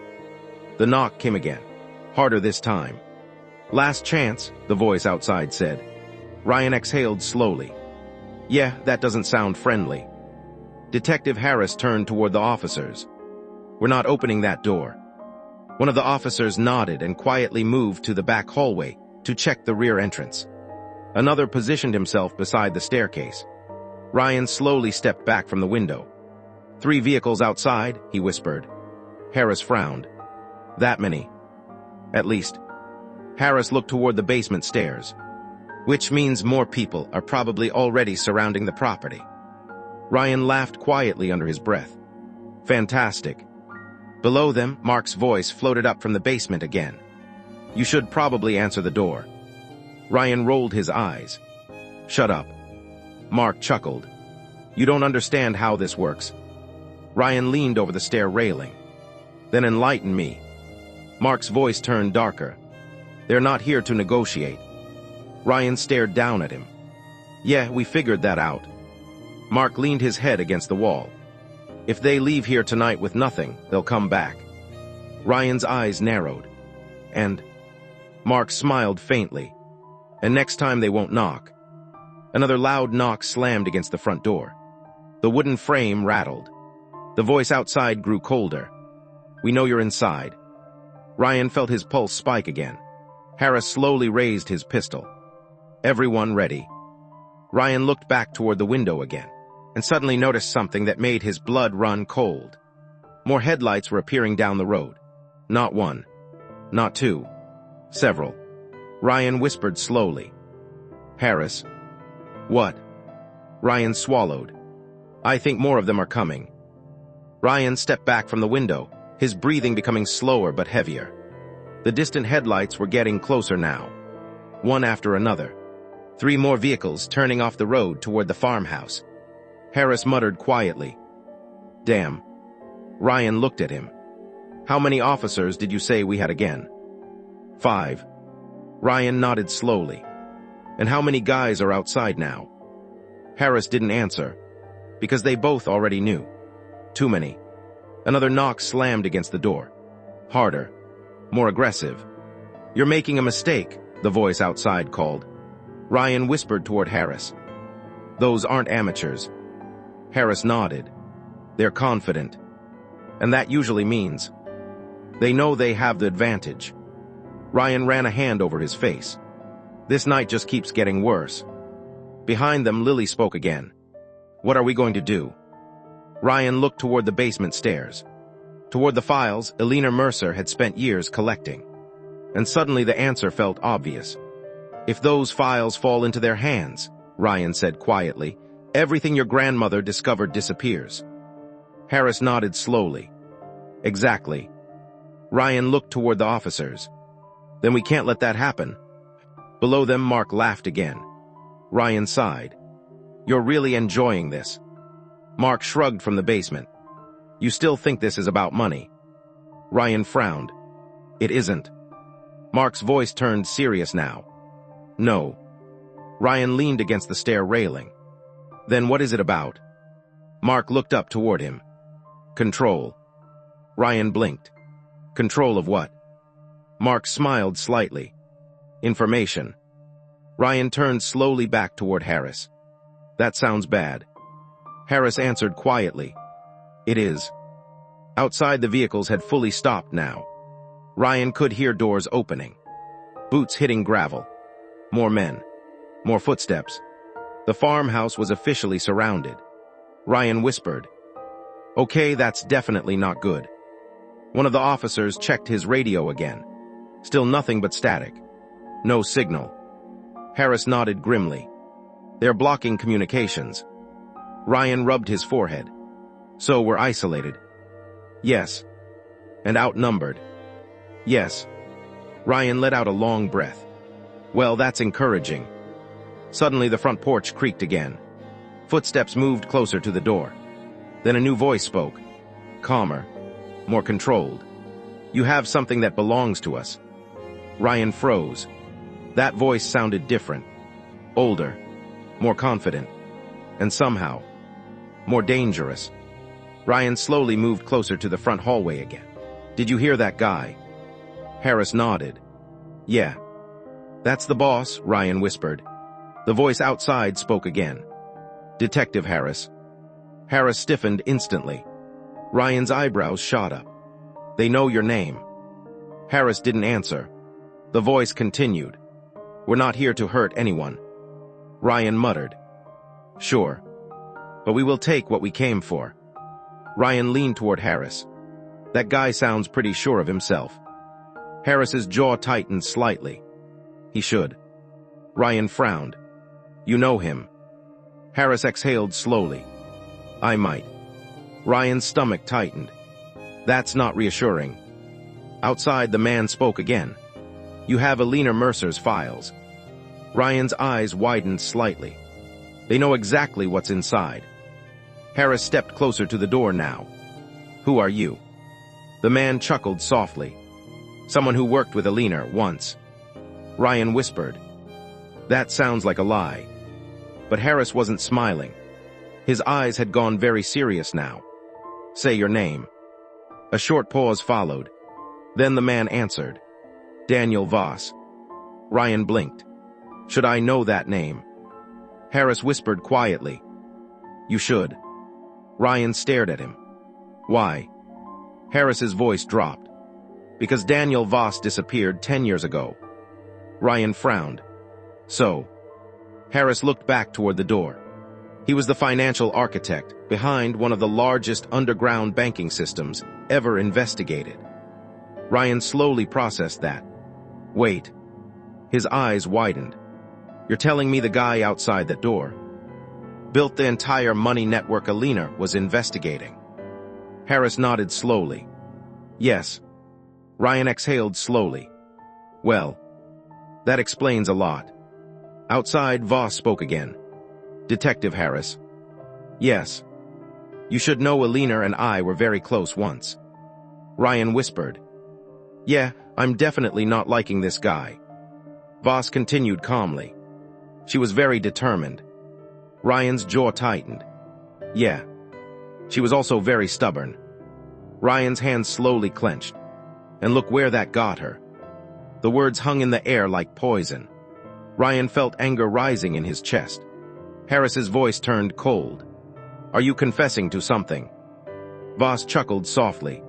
The knock came again, harder this time. "Last chance," the voice outside said. Ryan exhaled slowly. "Yeah, that doesn't sound friendly." Detective Harris turned toward the officers. "We're not opening that door." One of the officers nodded and quietly moved to the back hallway to check the rear entrance. Another positioned himself beside the staircase. Ryan slowly stepped back from the window. "3 vehicles outside," he whispered. Harris frowned. "That many?" "At least." Harris looked toward the basement stairs. "Which means more people are probably already surrounding the property." Ryan laughed quietly under his breath. "Fantastic." Below them, Mark's voice floated up from the basement again. "You should probably answer the door." Ryan rolled his eyes. "Shut up." Mark chuckled. "You don't understand how this works." Ryan leaned over the stair railing. "Then enlighten me." Mark's voice turned darker. "They're not here to negotiate." Ryan stared down at him. "Yeah, we figured that out." Mark leaned his head against the wall. "If they leave here tonight with nothing, they'll come back." Ryan's eyes narrowed. "And?" Mark smiled faintly. "And next time they won't knock." Another loud knock slammed against the front door. The wooden frame rattled. The voice outside grew colder. "We know you're inside." Ryan felt his pulse spike again. Harris slowly raised his pistol. "Everyone ready." Ryan looked back toward the window again, and suddenly noticed something that made his blood run cold. More headlights were appearing down the road. Not one. Not two. Several. Ryan whispered slowly. "Harris." "What?" Ryan swallowed. "I think more of them are coming." Ryan stepped back from the window, his breathing becoming slower but heavier. The distant headlights were getting closer now, one after another. 3 more vehicles turning off the road toward the farmhouse. Harris muttered quietly, "Damn." Ryan looked at him. "How many officers did you say we had again?" 5. Ryan nodded slowly. "And how many guys are outside now?" Harris didn't answer, because they both already knew. Too many. Another knock slammed against the door. Harder. More aggressive. "You're making a mistake," the voice outside called. Ryan whispered toward Harris. "Those aren't amateurs." Harris nodded. "They're confident. And that usually means they know they have the advantage." Ryan ran a hand over his face. "This night just keeps getting worse." Behind them, Lily spoke again. "What are we going to do?" Ryan looked toward the basement stairs. Toward the files Elena Mercer had spent years collecting. And suddenly the answer felt obvious. "If those files fall into their hands," Ryan said quietly, "everything your grandmother discovered disappears." Harris nodded slowly. "Exactly." Ryan looked toward the officers. "Then we can't let that happen." Below them, Mark laughed again. Ryan sighed. "You're really enjoying this." Mark shrugged from the basement. "You still think this is about money?" Ryan frowned. "It isn't." Mark's voice turned serious now. "No." Ryan leaned against the stair railing. "Then what is it about?" Mark looked up toward him. "Control." Ryan blinked. "Control of what?" Mark smiled slightly. "Information." Ryan turned slowly back toward Harris. "That sounds bad." Harris answered quietly. "It is." Outside, the vehicles had fully stopped now. Ryan could hear doors opening. Boots hitting gravel. More men. More footsteps. The farmhouse was officially surrounded. Ryan whispered, "Okay, that's definitely not good." One of the officers checked his radio again. Still nothing but static. No signal. Harris nodded grimly. "They're blocking communications." Ryan rubbed his forehead. "So we're isolated." "Yes." "And outnumbered." "Yes." Ryan let out a long breath. "Well, that's encouraging." Suddenly, the front porch creaked again. Footsteps moved closer to the door. Then a new voice spoke. Calmer. More controlled. "You have something that belongs to us." Ryan froze. That voice sounded different. Older. More confident. And somehow, more dangerous. Ryan slowly moved closer to the front hallway again. "Did you hear that guy?" Harris nodded. "Yeah." "That's the boss," Ryan whispered. The voice outside spoke again. "Detective Harris." Harris stiffened instantly. Ryan's eyebrows shot up. "They know your name." Harris didn't answer. The voice continued. "We're not here to hurt anyone." Ryan muttered. "Sure. But we will take what we came for." Ryan leaned toward Harris. "That guy sounds pretty sure of himself." Harris's jaw tightened slightly. "He should." Ryan frowned. "You know him." Harris exhaled slowly. "I might." Ryan's stomach tightened. "That's not reassuring." Outside, the man spoke again. "You have Elena Mercer's files." Ryan's eyes widened slightly. They know exactly what's inside. Harris stepped closer to the door now. "Who are you?" The man chuckled softly. "Someone who worked with Elena once." Ryan whispered. "That sounds like a lie." But Harris wasn't smiling. His eyes had gone very serious now. "Say your name." A short pause followed. Then the man answered. "Daniel Voss." Ryan blinked. "Should I know that name?" Harris whispered quietly. "You should." Ryan stared at him. "Why?" Harris's voice dropped. "Because Daniel Voss disappeared 10 years ago." Ryan frowned. "So?" Harris looked back toward the door. He was the financial architect behind one of the largest underground banking systems ever investigated. Ryan slowly processed that. "Wait." His eyes widened. "You're telling me the guy outside that door built the entire money network Elena was investigating?" Harris nodded slowly. Yes. Ryan exhaled slowly. Well, that explains a lot. Outside, Voss spoke again. Detective Harris. Yes. You should know Alina and I were very close once. Ryan whispered. Yeah, I'm definitely not liking this guy. Voss continued calmly. She was very determined. Ryan's jaw tightened. Yeah. She was also very stubborn. Ryan's hand slowly clenched. And look where that got her. The words hung in the air like poison. Ryan felt anger rising in his chest. Harris's voice turned cold. Are you confessing to something? Voss chuckled softly.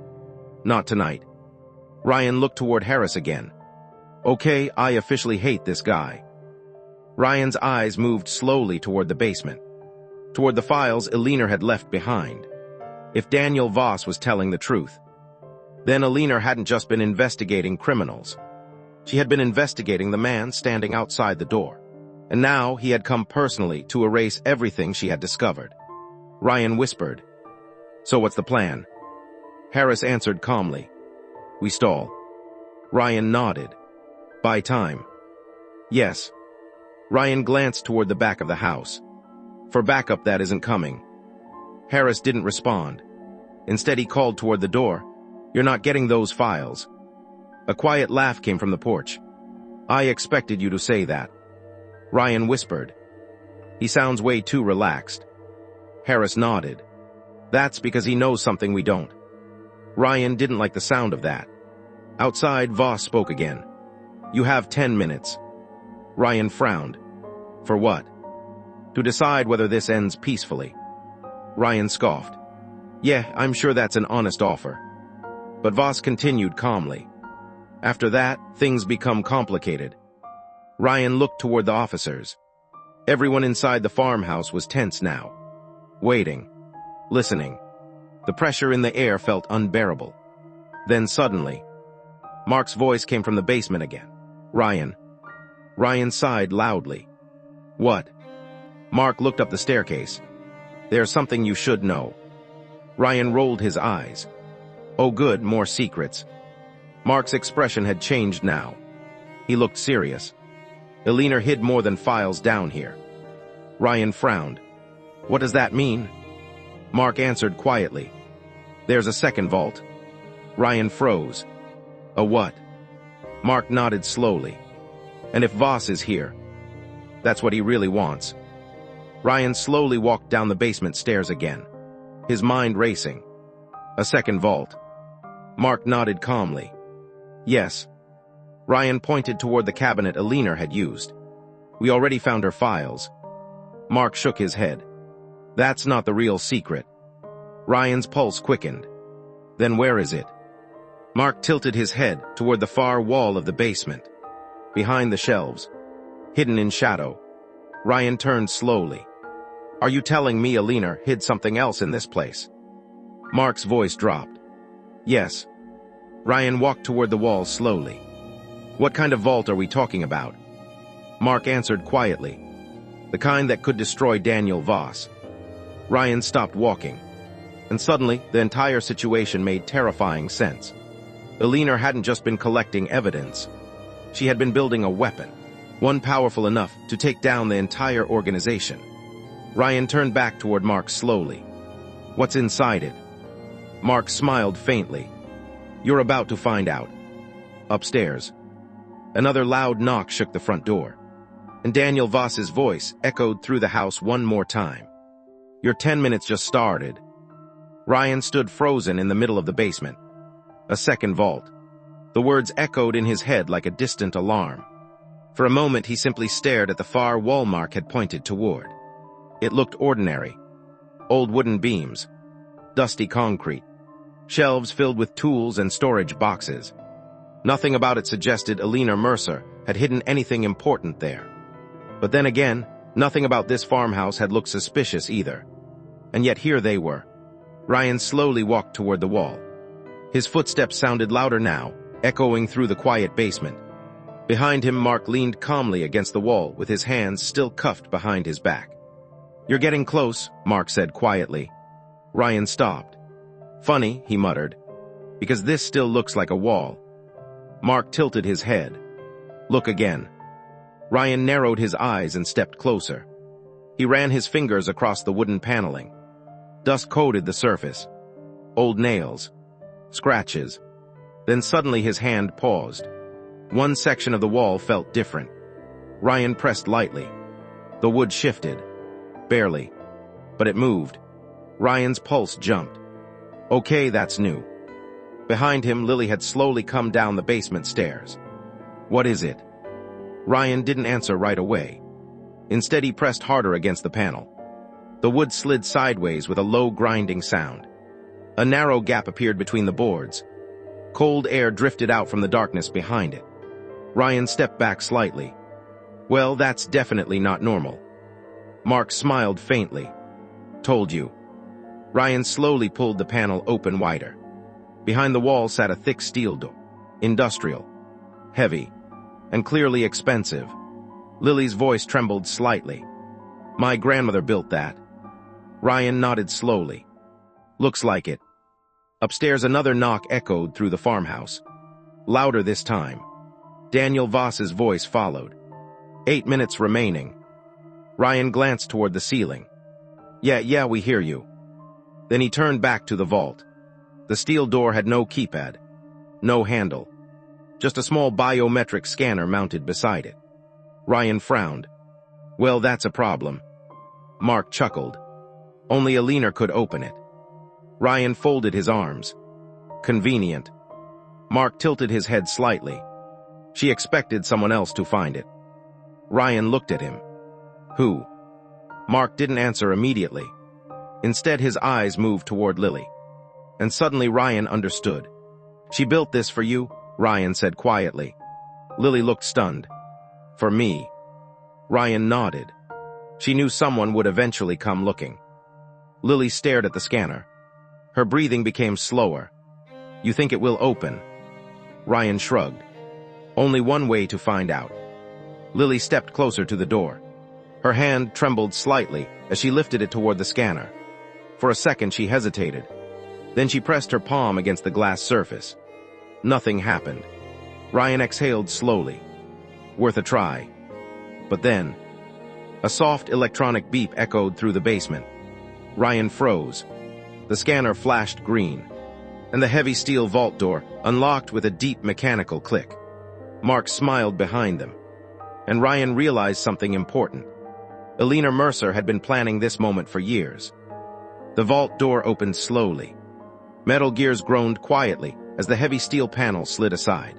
Not tonight. Ryan looked toward Harris again. Okay, I officially hate this guy. Ryan's eyes moved slowly toward the basement. Toward the files Alina had left behind. If Daniel Voss was telling the truth, then Alina hadn't just been investigating criminals. She had been investigating the man standing outside the door. And now he had come personally to erase everything she had discovered. Ryan whispered. So what's the plan? Harris answered calmly. We stall. Ryan nodded. Buy time. Yes. Ryan glanced toward the back of the house. For backup that isn't coming. Harris didn't respond. Instead he called toward the door. You're not getting those files. A quiet laugh came from the porch. I expected you to say that. Ryan whispered. He sounds way too relaxed. Harris nodded. That's because he knows something we don't. Ryan didn't like the sound of that. Outside, Voss spoke again. You have 10 minutes. Ryan frowned. For what? To decide whether this ends peacefully. Ryan scoffed. Yeah, I'm sure that's an honest offer. But Voss continued calmly. After that, things become complicated. Ryan looked toward the officers. Everyone inside the farmhouse was tense now. Waiting. Listening. The pressure in the air felt unbearable. Then suddenly, Mark's voice came from the basement again. Ryan. Ryan sighed loudly. What? Mark looked up the staircase. There's something you should know. Ryan rolled his eyes. Oh good, more secrets. Mark's expression had changed now. He looked serious. Alina hid more than files down here. Ryan frowned. What does that mean? Mark answered quietly. There's a second vault. Ryan froze. A what? Mark nodded slowly. And if Voss is here, that's what he really wants. Ryan slowly walked down the basement stairs again, his mind racing. A second vault. Mark nodded calmly. Yes. Ryan pointed toward the cabinet Alina had used. We already found her files. Mark shook his head. That's not the real secret. Ryan's pulse quickened. Then where is it? Mark tilted his head toward the far wall of the basement. Behind the shelves, hidden in shadow. Ryan turned slowly. Are you telling me Alina hid something else in this place? Mark's voice dropped. Yes. Ryan walked toward the wall slowly. What kind of vault are we talking about? Mark answered quietly. The kind that could destroy Daniel Voss. Ryan stopped walking. And suddenly, the entire situation made terrifying sense. Alina hadn't just been collecting evidence. She had been building a weapon, one powerful enough to take down the entire organization. Ryan turned back toward Mark slowly. What's inside it? Mark smiled faintly. You're about to find out. Upstairs. Another loud knock shook the front door, and Daniel Voss's voice echoed through the house one more time. Your 10 minutes just started. Ryan stood frozen in the middle of the basement. A second vault. The words echoed in his head like a distant alarm. For a moment, he simply stared at the far wall Mark had pointed toward. It looked ordinary. Old wooden beams, dusty concrete, shelves filled with tools and storage boxes. Nothing about it suggested Alina Mercer had hidden anything important there. But then again, nothing about this farmhouse had looked suspicious either. And yet here they were. Ryan slowly walked toward the wall. His footsteps sounded louder now, echoing through the quiet basement. Behind him, Mark leaned calmly against the wall with his hands still cuffed behind his back. You're getting close, Mark said quietly. Ryan stopped. Funny, he muttered. Because this still looks like a wall. Mark tilted his head. Look again. Ryan narrowed his eyes and stepped closer. He ran his fingers across the wooden paneling. Dust coated the surface. Old nails. Scratches. Then suddenly his hand paused. One section of the wall felt different. Ryan pressed lightly. The wood shifted. Barely. But it moved. Ryan's pulse jumped. Okay, that's new. Behind him, Lily had slowly come down the basement stairs. What is it? Ryan didn't answer right away. Instead, he pressed harder against the panel. The wood slid sideways with a low grinding sound. A narrow gap appeared between the boards. Cold air drifted out from the darkness behind it. Ryan stepped back slightly. Well, that's definitely not normal. Mark smiled faintly. Told you. Ryan slowly pulled the panel open wider. Behind the wall sat a thick steel door. Industrial. Heavy. And clearly expensive. Lily's voice trembled slightly. My grandmother built that. Ryan nodded slowly. Looks like it. Upstairs, another knock echoed through the farmhouse. Louder this time. Daniel Voss's voice followed. 8 minutes remaining. Ryan glanced toward the ceiling. Yeah, we hear you. Then he turned back to the vault. The steel door had no keypad. No handle. Just a small biometric scanner mounted beside it. Ryan frowned. Well, that's a problem. Mark chuckled. Only a leaner could open it. Ryan folded his arms. Convenient. Mark tilted his head slightly. She expected someone else to find it. Ryan looked at him. Who? Mark didn't answer immediately. Instead, his eyes moved toward Lily. And suddenly Ryan understood. She built this for you, Ryan said quietly. Lily looked stunned. For me. Ryan nodded. She knew someone would eventually come looking. Lily stared at the scanner. Her breathing became slower. You think it will open? Ryan shrugged. Only one way to find out. Lily stepped closer to the door. Her hand trembled slightly as she lifted it toward the scanner. For a second, she hesitated. Then she pressed her palm against the glass surface. Nothing happened. Ryan exhaled slowly. Worth a try. But then, a soft electronic beep echoed through the basement. Ryan froze. The scanner flashed green, and the heavy steel vault door unlocked with a deep mechanical click. Mark smiled behind them, and Ryan realized something important. Elena Mercer had been planning this moment for years. The vault door opened slowly. Metal gears groaned quietly as the heavy steel panel slid aside.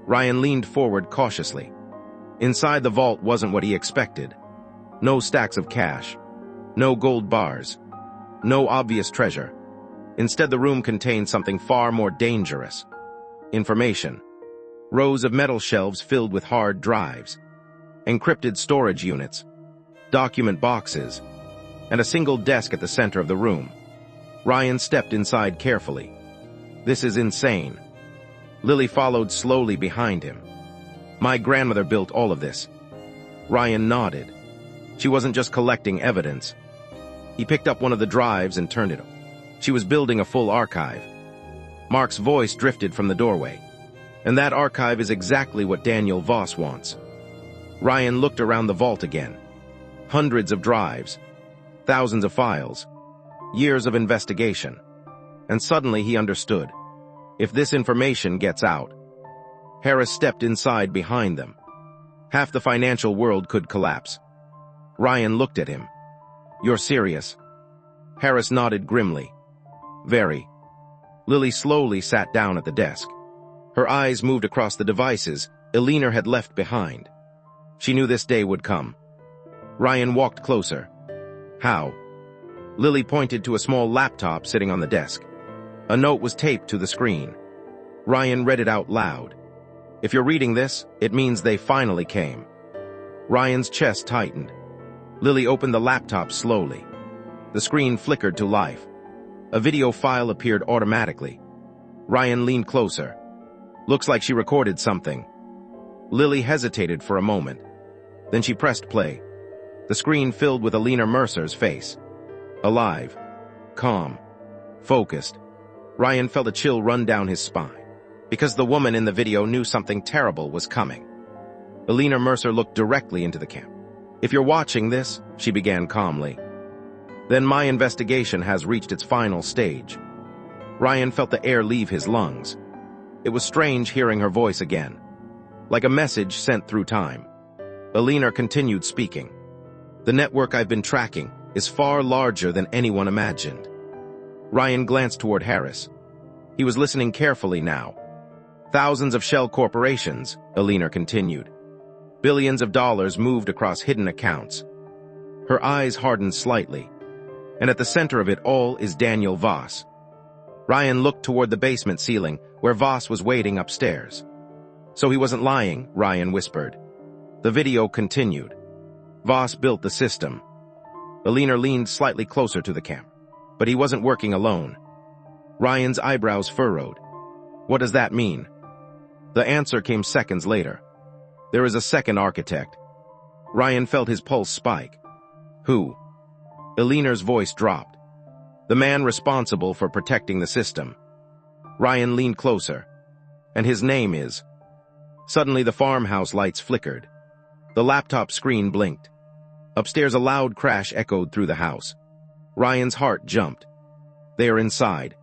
Ryan leaned forward cautiously. Inside the vault wasn't what he expected. No stacks of cash. No gold bars. No obvious treasure. Instead, the room contained something far more dangerous. Information. Rows of metal shelves filled with hard drives. Encrypted storage units. Document boxes. And a single desk at the center of the room. Ryan stepped inside carefully. This is insane. Lily followed slowly behind him. My grandmother built all of this. Ryan nodded. She wasn't just collecting evidence. He picked up one of the drives and turned it on. She was building a full archive. Mark's voice drifted from the doorway. And that archive is exactly what Daniel Voss wants. Ryan looked around the vault again. Hundreds of drives. Thousands of files. Years of investigation. And suddenly he understood. If this information gets out. Harris stepped inside behind them. Half the financial world could collapse. Ryan looked at him. You're serious? Harris nodded grimly. Very. Lily slowly sat down at the desk. Her eyes moved across the devices Elena had left behind. She knew this day would come. Ryan walked closer. How? Lily pointed to a small laptop sitting on the desk. A note was taped to the screen. Ryan read it out loud. If you're reading this, it means they finally came. Ryan's chest tightened. Lily opened the laptop slowly. The screen flickered to life. A video file appeared automatically. Ryan leaned closer. Looks like she recorded something. Lily hesitated for a moment. Then she pressed play. The screen filled with Elena Mercer's face. Alive. Calm. Focused. Ryan felt a chill run down his spine, because the woman in the video knew something terrible was coming. Elena Mercer looked directly into the camera. "If you're watching this," she began calmly, "then my investigation has reached its final stage." Ryan felt the air leave his lungs. It was strange hearing her voice again, like a message sent through time. Elena continued speaking. "The network I've been tracking is far larger than anyone imagined." Ryan glanced toward Harris. He was listening carefully now. "Thousands of shell corporations," Elena continued. "Billions of dollars moved across hidden accounts." Her eyes hardened slightly. "And at the center of it all is Daniel Voss." Ryan looked toward the basement ceiling, where Voss was waiting upstairs. "So he wasn't lying," Ryan whispered. The video continued. Voss built the system. Elena leaned slightly closer to the camera. "But he wasn't working alone." Ryan's eyebrows furrowed. "What does that mean?" The answer came seconds later. "There is a second architect." Ryan felt his pulse spike. "Who?" Elena's voice dropped. "The man responsible for protecting the system." Ryan leaned closer. "And his name is—" Suddenly the farmhouse lights flickered. The laptop screen blinked. Upstairs a loud crash echoed through the house. Ryan's heart jumped. "They are inside."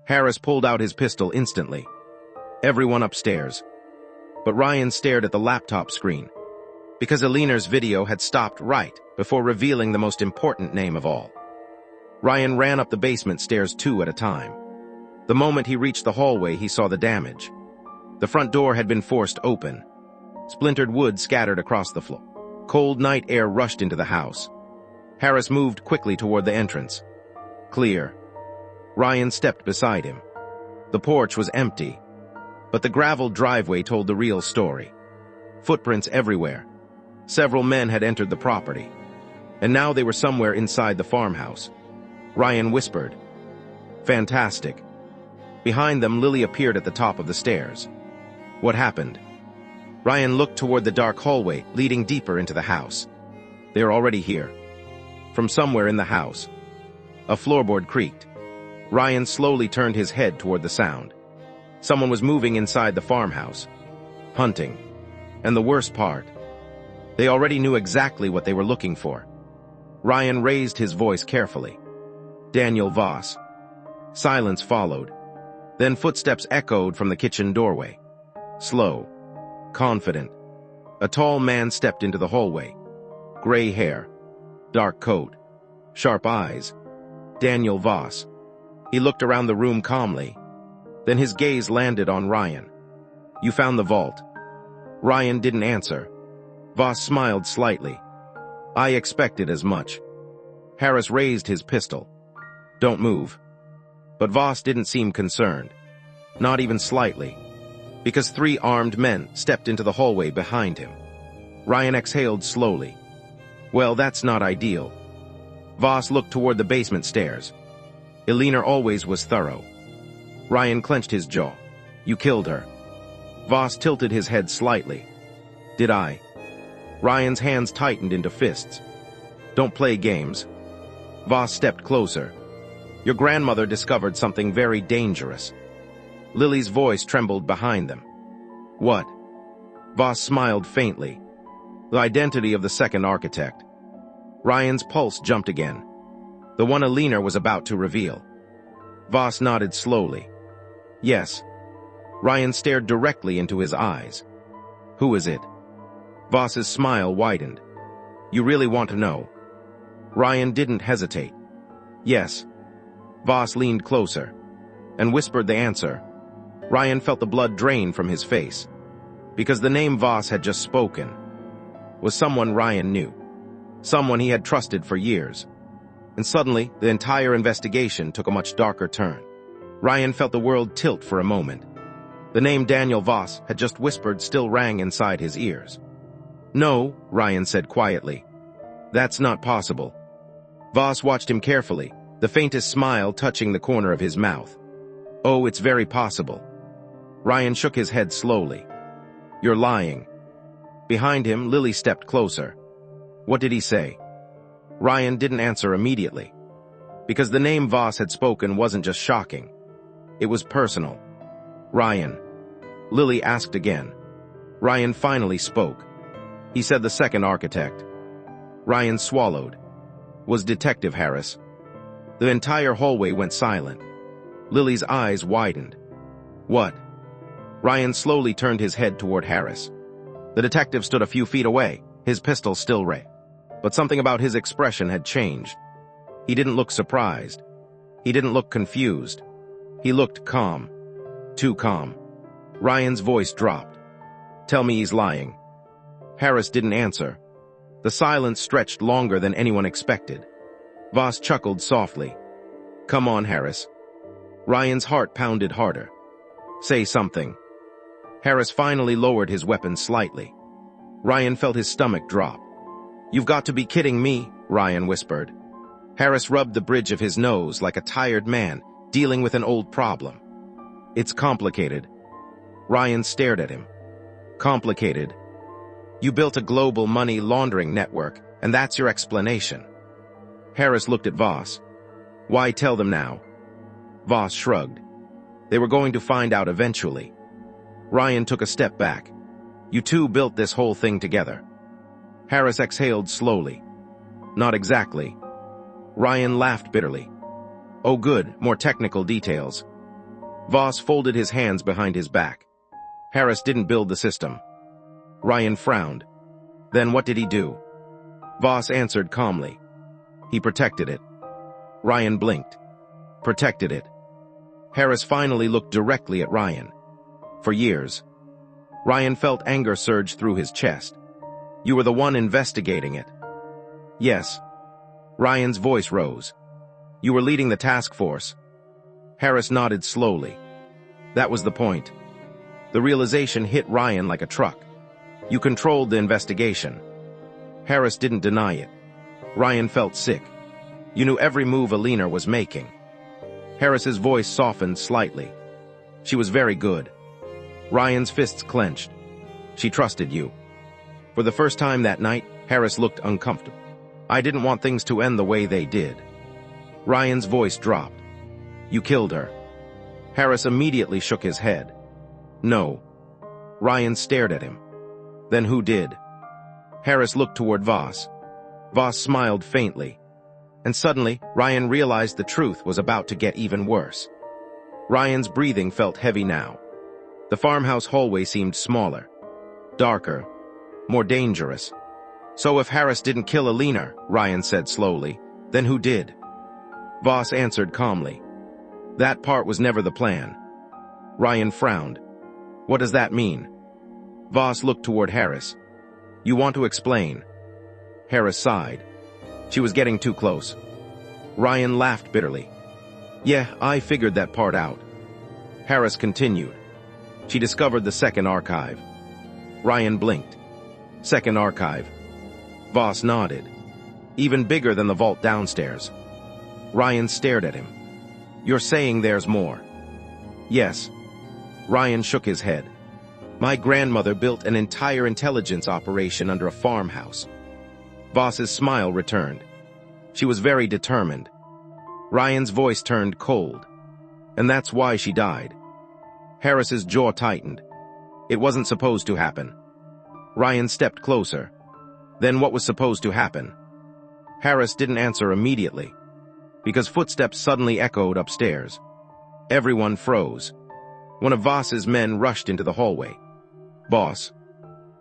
Harris pulled out his pistol instantly. Everyone upstairs. But Ryan stared at the laptop screen, because Elena's video had stopped right before revealing the most important name of all. Ryan ran up the basement stairs 2 at a time. The moment he reached the hallway, he saw the damage. The front door had been forced open. Splintered wood scattered across the floor. Cold night air rushed into the house. Harris moved quickly toward the entrance. Clear. Ryan stepped beside him. The porch was empty, but the gravel driveway told the real story. Footprints everywhere. Several men had entered the property, and now they were somewhere inside the farmhouse. Ryan whispered, "Fantastic." Behind them, Lily appeared at the top of the stairs. "What happened?" Ryan looked toward the dark hallway leading deeper into the house. "They are already here." From somewhere in the house, a floorboard creaked. Ryan slowly turned his head toward the sound. Someone was moving inside the farmhouse. Hunting. And the worst part, they already knew exactly what they were looking for. Ryan raised his voice carefully. "Daniel Voss." Silence followed. Then footsteps echoed from the kitchen doorway. Slow. Confident. A tall man stepped into the hallway. Gray hair. Dark coat. Sharp eyes. Daniel Voss. He looked around the room calmly. Then his gaze landed on Ryan. "You found the vault." Ryan didn't answer. Voss smiled slightly. "I expected as much." Harris raised his pistol. "Don't move." But Voss didn't seem concerned. Not even slightly. Because 3 armed men stepped into the hallway behind him. Ryan exhaled slowly. "Well, that's not ideal." Voss looked toward the basement stairs. Elena always was thorough. Ryan clenched his jaw. "You killed her." Voss tilted his head slightly. "Did I?" Ryan's hands tightened into fists. "Don't play games." Voss stepped closer. "Your grandmother discovered something very dangerous." Lily's voice trembled behind them. "What?" Voss smiled faintly. "The identity of the second architect." Ryan's pulse jumped again. The one Elena was about to reveal. Voss nodded slowly. "Yes." Ryan stared directly into his eyes. "Who is it?" Voss's smile widened. "You really want to know?" Ryan didn't hesitate. "Yes." Voss leaned closer and whispered the answer. Ryan felt the blood drain from his face, because the name Voss had just spoken was someone Ryan knew, someone he had trusted for years. And suddenly, the entire investigation took a much darker turn. Ryan felt the world tilt for a moment. The name Daniel Voss had just whispered still rang inside his ears. "No," Ryan said quietly. "That's not possible." Voss watched him carefully, the faintest smile touching the corner of his mouth. "Oh, it's very possible." Ryan shook his head slowly. "You're lying." Behind him, Lily stepped closer. "What did he say?" Ryan didn't answer immediately, because the name Voss had spoken wasn't just shocking. It was personal. Ryan. Lily asked again. Ryan finally spoke. He said the second architect. Ryan swallowed. Was Detective Harris. The entire hallway went silent. Lily's eyes widened. What? Ryan slowly turned his head toward Harris. The detective stood a few feet away, his pistol still ready. But something about his expression had changed. He didn't look surprised. He didn't look confused. He looked calm. Too calm. Ryan's voice dropped. Tell me he's lying. Harris didn't answer. The silence stretched longer than anyone expected. Voss chuckled softly. Come on, Harris. Ryan's heart pounded harder. Say something. Harris finally lowered his weapon slightly. Ryan felt his stomach drop. You've got to be kidding me, Ryan whispered. Harris rubbed the bridge of his nose like a tired man dealing with an old problem. It's complicated. Ryan stared at him. Complicated. You built a global money laundering network, and that's your explanation. Harris looked at Voss. Why tell them now? Voss shrugged. They were going to find out eventually. Ryan took a step back. You two built this whole thing together. Harris exhaled slowly. Not exactly. Ryan laughed bitterly. Oh good, more technical details. Voss folded his hands behind his back. Harris didn't build the system. Ryan frowned. Then what did he do? Voss answered calmly. He protected it. Ryan blinked. Protected it. Harris finally looked directly at Ryan. For years. Ryan felt anger surge through his chest. You were the one investigating it. Yes. Ryan's voice rose. You were leading the task force. Harris nodded slowly. That was the point. The realization hit Ryan like a truck. You controlled the investigation. Harris didn't deny it. Ryan felt sick. You knew every move Alina was making. Harris's voice softened slightly. She was very good. Ryan's fists clenched. She trusted you. For the first time that night, Harris looked uncomfortable. I didn't want things to end the way they did. Ryan's voice dropped. You killed her. Harris immediately shook his head. No. Ryan stared at him. Then who did? Harris looked toward Voss. Voss smiled faintly. And suddenly, Ryan realized the truth was about to get even worse. Ryan's breathing felt heavy now. The farmhouse hallway seemed smaller, darker, more dangerous. So if Harris didn't kill Alina, Ryan said slowly, then who did? Voss answered calmly. That part was never the plan. Ryan frowned. What does that mean? Voss looked toward Harris. You want to explain? Harris sighed. She was getting too close. Ryan laughed bitterly. Yeah, I figured that part out. Harris continued. She discovered the second archive. Ryan blinked. Second archive. Voss nodded. Even bigger than the vault downstairs. Ryan stared at him. You're saying there's more? Yes. Ryan shook his head. My grandmother built an entire intelligence operation under a farmhouse. Voss's smile returned. She was very determined. Ryan's voice turned cold. And that's why she died. Harris's jaw tightened. It wasn't supposed to happen. Ryan stepped closer. Then what was supposed to happen? Harris didn't answer immediately, because footsteps suddenly echoed upstairs. Everyone froze. One of Voss's men rushed into the hallway. Boss.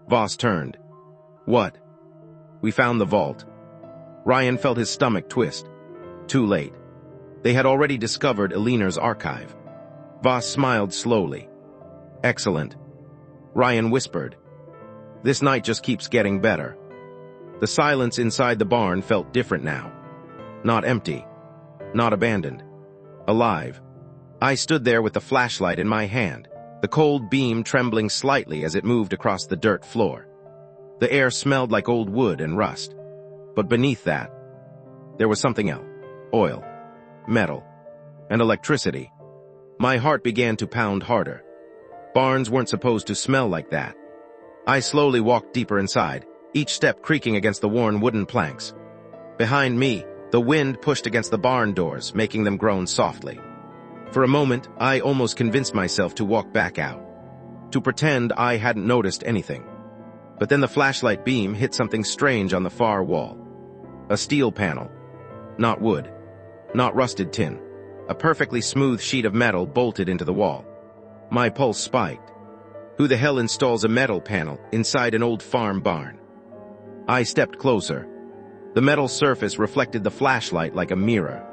Voss turned. What? We found the vault. Ryan felt his stomach twist. Too late. They had already discovered Alina's archive. Voss smiled slowly. Excellent. Ryan whispered. This night just keeps getting better. The silence inside the barn felt different now. Not empty. Not abandoned. Alive. I stood there with the flashlight in my hand, the cold beam trembling slightly as it moved across the dirt floor. The air smelled like old wood and rust. But beneath that, there was something else. Oil, metal, and electricity. My heart began to pound harder. Barns weren't supposed to smell like that. I slowly walked deeper inside, each step creaking against the worn wooden planks. Behind me, the wind pushed against the barn doors, making them groan softly. For a moment, I almost convinced myself to walk back out, to pretend I hadn't noticed anything. But then the flashlight beam hit something strange on the far wall. A steel panel. Not wood. Not rusted tin. A perfectly smooth sheet of metal bolted into the wall. My pulse spiked. Who the hell installs a metal panel inside an old farm barn? I stepped closer. The metal surface reflected the flashlight like a mirror.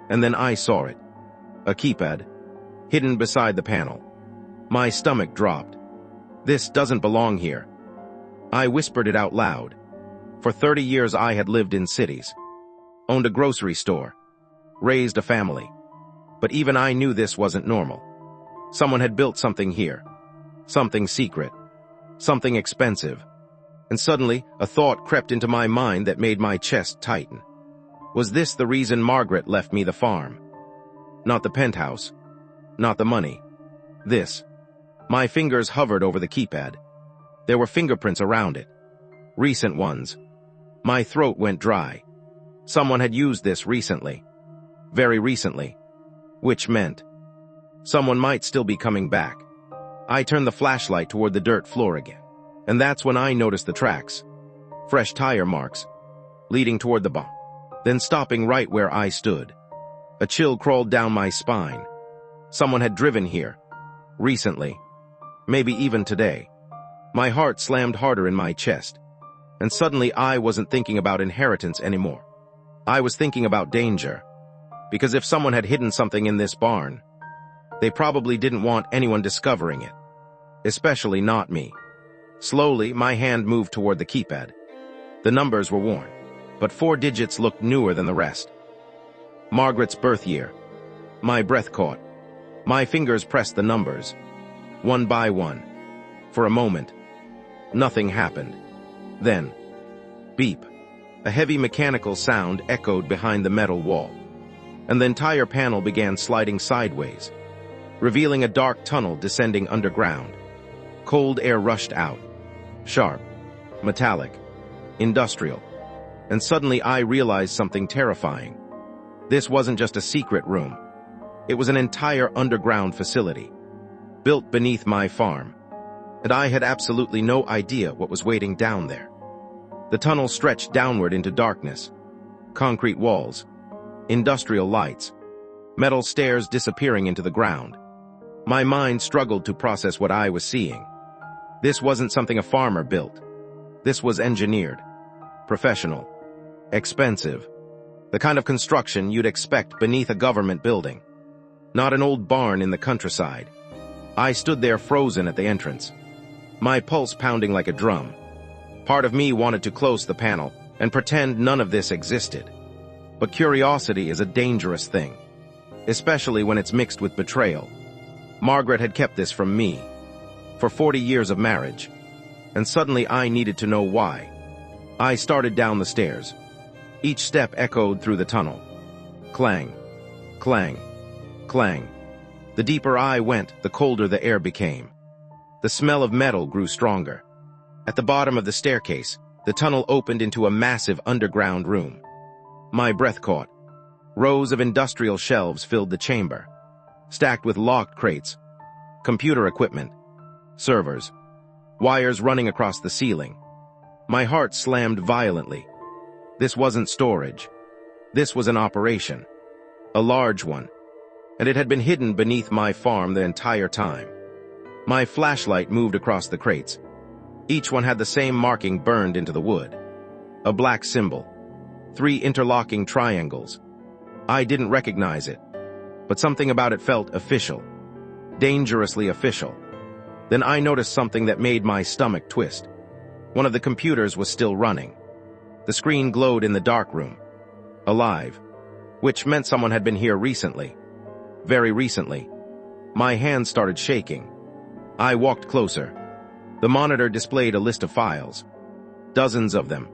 And then I saw it. A keypad, hidden beside the panel. My stomach dropped. This doesn't belong here. I whispered it out loud. For 30 years I had lived in cities, owned a grocery store, raised a family. But even I knew this wasn't normal. Someone had built something here. Something secret. Something expensive. And suddenly, a thought crept into my mind that made my chest tighten. Was this the reason Margaret left me the farm? Not the penthouse. Not the money. This. My fingers hovered over the keypad. There were fingerprints around it. Recent ones. My throat went dry. Someone had used this recently. Very recently. Which meant someone might still be coming back. I turned the flashlight toward the dirt floor again. And that's when I noticed the tracks. Fresh tire marks. Leading toward the barn. Then stopping right where I stood. A chill crawled down my spine. Someone had driven here. Recently. Maybe even today. My heart slammed harder in my chest. And suddenly I wasn't thinking about inheritance anymore. I was thinking about danger. Because if someone had hidden something in this barn, they probably didn't want anyone discovering it. Especially not me. Slowly, my hand moved toward the keypad. The numbers were worn, but 4 digits looked newer than the rest. Margaret's birth year. My breath caught. My fingers pressed the numbers, one by one. For a moment, nothing happened. Then, beep. A heavy mechanical sound echoed behind the metal wall, and the entire panel began sliding sideways, revealing a dark tunnel descending underground. Cold air rushed out. Sharp, metallic, industrial. And suddenly I realized something terrifying. This wasn't just a secret room. It was an entire underground facility, built beneath my farm. And I had absolutely no idea what was waiting down there. The tunnel stretched downward into darkness. Concrete walls, industrial lights, metal stairs disappearing into the ground. My mind struggled to process what I was seeing. This wasn't something a farmer built. This was engineered, professional, expensive. The kind of construction you'd expect beneath a government building. Not an old barn in the countryside. I stood there frozen at the entrance, my pulse pounding like a drum. Part of me wanted to close the panel and pretend none of this existed. But curiosity is a dangerous thing, especially when it's mixed with betrayal. Margaret had kept this from me for 40 years of marriage, and suddenly I needed to know why. I started down the stairs. Each step echoed through the tunnel. Clang, clang, clang. The deeper I went, the colder the air became. The smell of metal grew stronger. At the bottom of the staircase, the tunnel opened into a massive underground room. My breath caught. Rows of industrial shelves filled the chamber, stacked with locked crates, computer equipment, servers, wires running across the ceiling. My heart slammed violently. This wasn't storage. This was an operation. A large one. And it had been hidden beneath my farm the entire time. My flashlight moved across the crates. Each one had the same marking burned into the wood. A black symbol. 3 interlocking triangles. I didn't recognize it, but something about it felt official. Dangerously official. Then I noticed something that made my stomach twist. One of the computers was still running. The screen glowed in the dark room. Alive. Which meant someone had been here recently. Very recently. My hands started shaking. I walked closer. The monitor displayed a list of files. Dozens of them.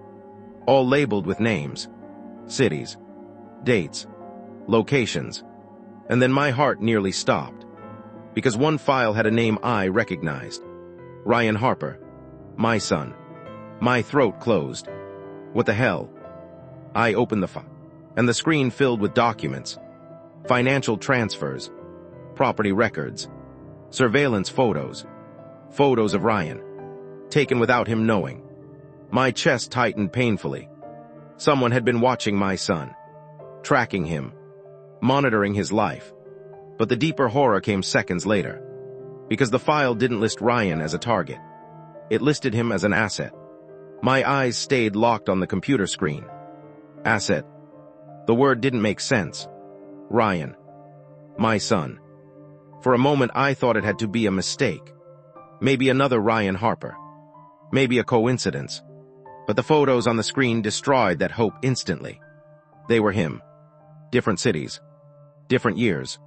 All labeled with names, cities, dates, locations. And then my heart nearly stopped. Because one file had a name I recognized. Ryan Harper. My son. My throat closed. What the hell? I opened the file, and the screen filled with documents. Financial transfers. property records, surveillance photos, photos of Ryan, taken without him knowing. My chest tightened painfully. Someone had been watching my son, tracking him, monitoring his life. But the deeper horror came seconds later, because the file didn't list Ryan as a target. It listed him as an asset. My eyes stayed locked on the computer screen. Asset. The word didn't make sense. Ryan. My son. For a moment, I thought it had to be a mistake. Maybe another Ryan Harper. Maybe a coincidence. But the photos on the screen destroyed that hope instantly. They were him. Different cities. Different years.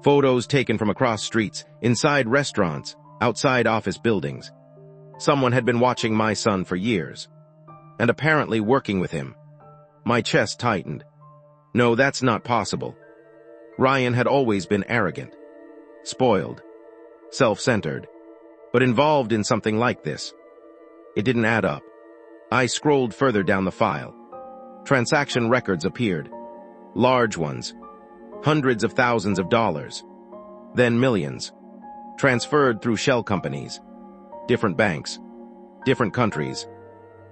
Photos taken from across streets, inside restaurants, outside office buildings. Someone had been watching my son for years, and apparently working with him. My chest tightened. No, that's not possible. Ryan had always been arrogant, spoiled, self-centered, but involved in something like this. It didn't add up. I scrolled further down the file. Transaction records appeared. Large ones. Hundreds of thousands of dollars. Then millions. Transferred through shell companies. Different banks. Different countries.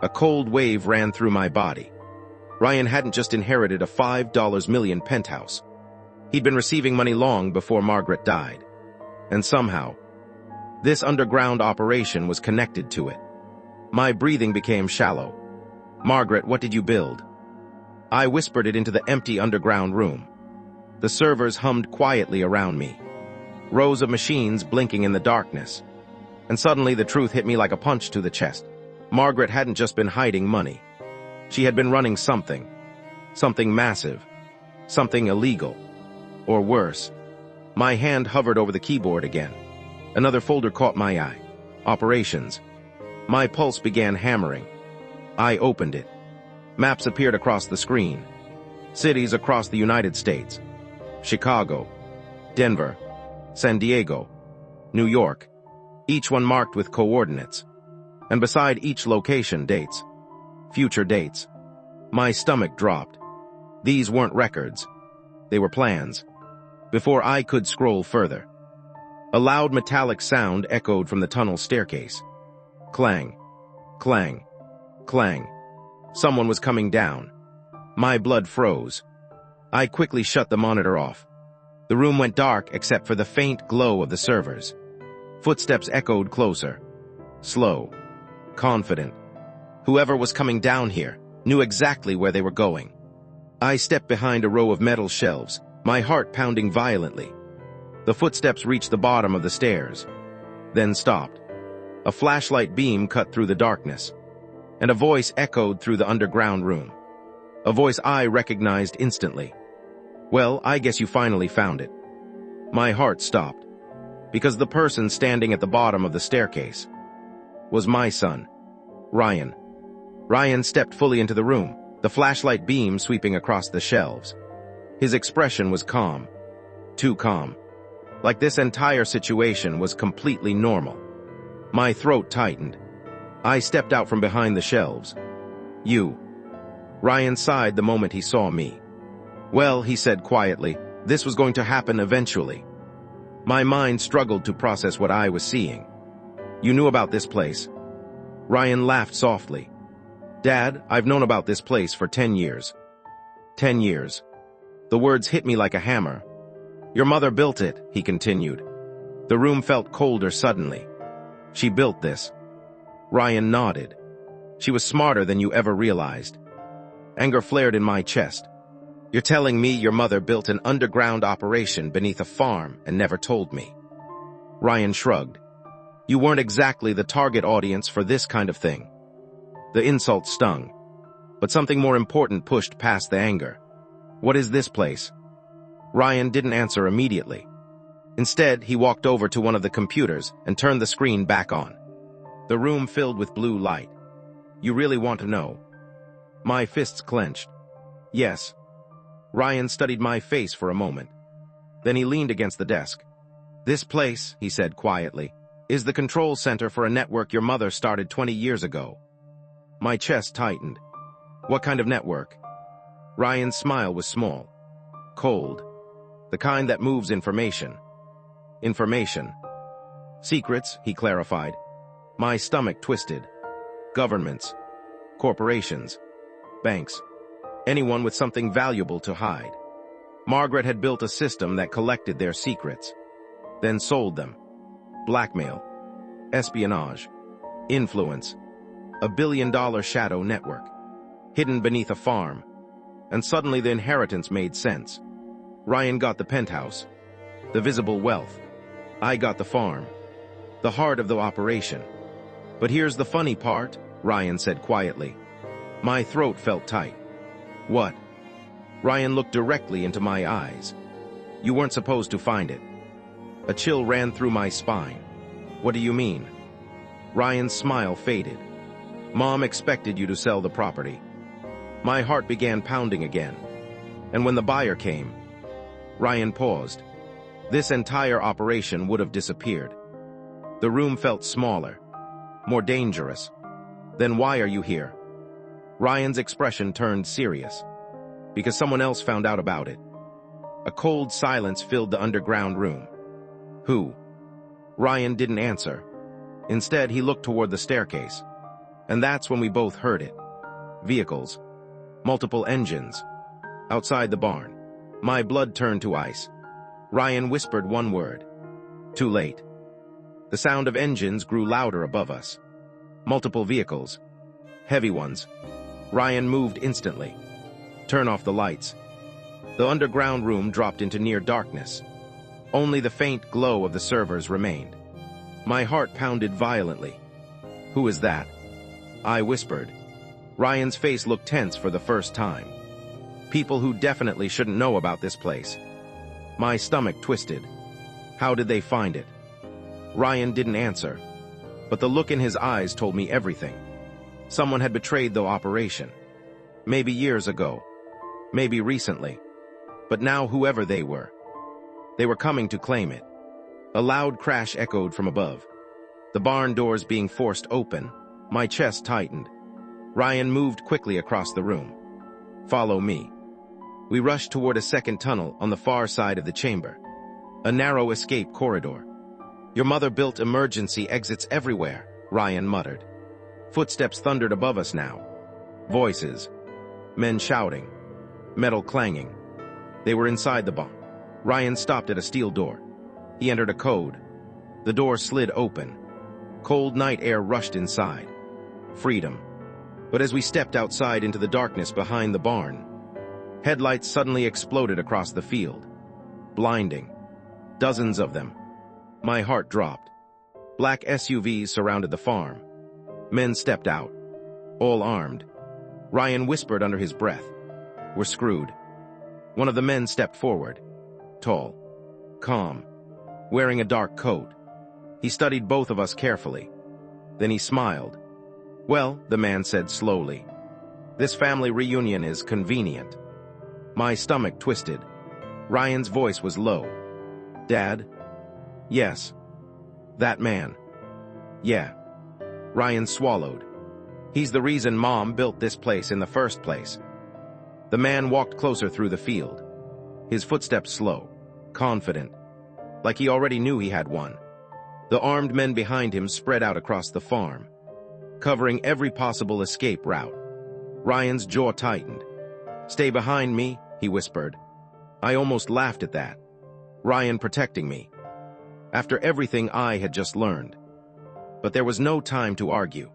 A cold wave ran through my body. Ryan hadn't just inherited a $5 million penthouse. He'd been receiving money long before Margaret died. And somehow, this underground operation was connected to it. My breathing became shallow. Margaret, what did you build? I whispered it into the empty underground room. The servers hummed quietly around me. Rows of machines blinking in the darkness. And suddenly the truth hit me like a punch to the chest. Margaret hadn't just been hiding money. She had been running something. Something massive. Something illegal. Or worse. My hand hovered over the keyboard again. Another folder caught my eye. Operations. My pulse began hammering. I opened it. Maps appeared across the screen. Cities across the United States. Chicago, Denver, San Diego, New York. Each one marked with coordinates. And beside each location, dates. Future dates. My stomach dropped. These weren't records. They were plans. Before I could scroll further, a loud metallic sound echoed from the tunnel staircase. Clang, clang, clang. Someone was coming down. My blood froze. I quickly shut the monitor off. The room went dark except for the faint glow of the servers. Footsteps echoed closer. Slow. Confident. Whoever was coming down here knew exactly where they were going. I stepped behind a row of metal shelves, my heart pounding violently. The footsteps reached the bottom of the stairs, then stopped. A flashlight beam cut through the darkness, and a voice echoed through the underground room. A voice I recognized instantly. Well, I guess you finally found it. My heart stopped, because the person standing at the bottom of the staircase was my son, Ryan. Ryan stepped fully into the room, the flashlight beam sweeping across the shelves. His expression was calm. Too calm. Like this entire situation was completely normal. My throat tightened. I stepped out from behind the shelves. You. Ryan sighed the moment he saw me. Well, he said quietly, this was going to happen eventually. My mind struggled to process what I was seeing. You knew about this place. Ryan laughed softly. Dad, I've known about this place for 10 years. 10 years. The words hit me like a hammer. Your mother built it, he continued. The room felt colder suddenly. She built this. Ryan nodded. She was smarter than you ever realized. Anger flared in my chest. You're telling me your mother built an underground operation beneath a farm and never told me. Ryan shrugged. You weren't exactly the target audience for this kind of thing. The insult stung, but something more important pushed past the anger. What is this place? Ryan didn't answer immediately. Instead, he walked over to one of the computers and turned the screen back on. The room filled with blue light. You really want to know? My fists clenched. Yes. Ryan studied my face for a moment. Then he leaned against the desk. This place, he said quietly, is the control center for a network your mother started 20 years ago. My chest tightened. What kind of network? Ryan's smile was small. Cold. The kind that moves information. Information. Secrets, he clarified. My stomach twisted. Governments. Corporations. Banks. Anyone with something valuable to hide. Margaret had built a system that collected their secrets, then sold them. Blackmail. Espionage. Influence. A billion-dollar shadow network. Hidden beneath a farm. And suddenly the inheritance made sense. Ryan got the penthouse. The visible wealth. I got the farm. The heart of the operation. But here's the funny part, Ryan said quietly. My throat felt tight. What? Ryan looked directly into my eyes. You weren't supposed to find it. A chill ran through my spine. What do you mean? Ryan's smile faded. Mom expected you to sell the property. My heart began pounding again. And when the buyer came, Ryan paused. This entire operation would have disappeared. The room felt smaller, more dangerous. Then why are you here? Ryan's expression turned serious. Because someone else found out about it. A cold silence filled the underground room. Who? Ryan didn't answer. Instead, he looked toward the staircase. And that's when we both heard it. Vehicles. Multiple engines. Outside the barn. My blood turned to ice. Ryan whispered one word. Too late. The sound of engines grew louder above us. Multiple vehicles. Heavy ones. Ryan moved instantly. Turn off the lights. The underground room dropped into near darkness. Only the faint glow of the servers remained. My heart pounded violently. Who is that? I whispered. Ryan's face looked tense for the first time. People who definitely shouldn't know about this place. My stomach twisted. How did they find it? Ryan didn't answer, but the look in his eyes told me everything. Someone had betrayed the operation. Maybe years ago. Maybe recently. But now whoever they were coming to claim it. A loud crash echoed from above. The barn doors being forced open. My chest tightened. Ryan moved quickly across the room. Follow me. We rushed toward a second tunnel on the far side of the chamber. A narrow escape corridor. Your mother built emergency exits everywhere, Ryan muttered. Footsteps thundered above us now. Voices. Men shouting. Metal clanging. They were inside the barn. Ryan stopped at a steel door. He entered a code. The door slid open. Cold night air rushed inside. Freedom. But as we stepped outside into the darkness behind the barn, headlights suddenly exploded across the field. Blinding. Dozens of them. My heart dropped. Black SUVs surrounded the farm. Men stepped out. All armed. Ryan whispered under his breath. We're screwed. One of the men stepped forward. Tall. Calm. Wearing a dark coat. He studied both of us carefully. Then he smiled. Well, the man said slowly. This family reunion is convenient. My stomach twisted. Ryan's voice was low. Dad? Yes. That man? Yeah. Ryan swallowed. He's the reason Mom built this place in the first place. The man walked closer through the field. His footsteps slow, confident, like he already knew he had won. The armed men behind him spread out across the farm, covering every possible escape route. Ryan's jaw tightened. Stay behind me, he whispered. I almost laughed at that. Ryan protecting me. After everything I had just learned. But there was no time to argue.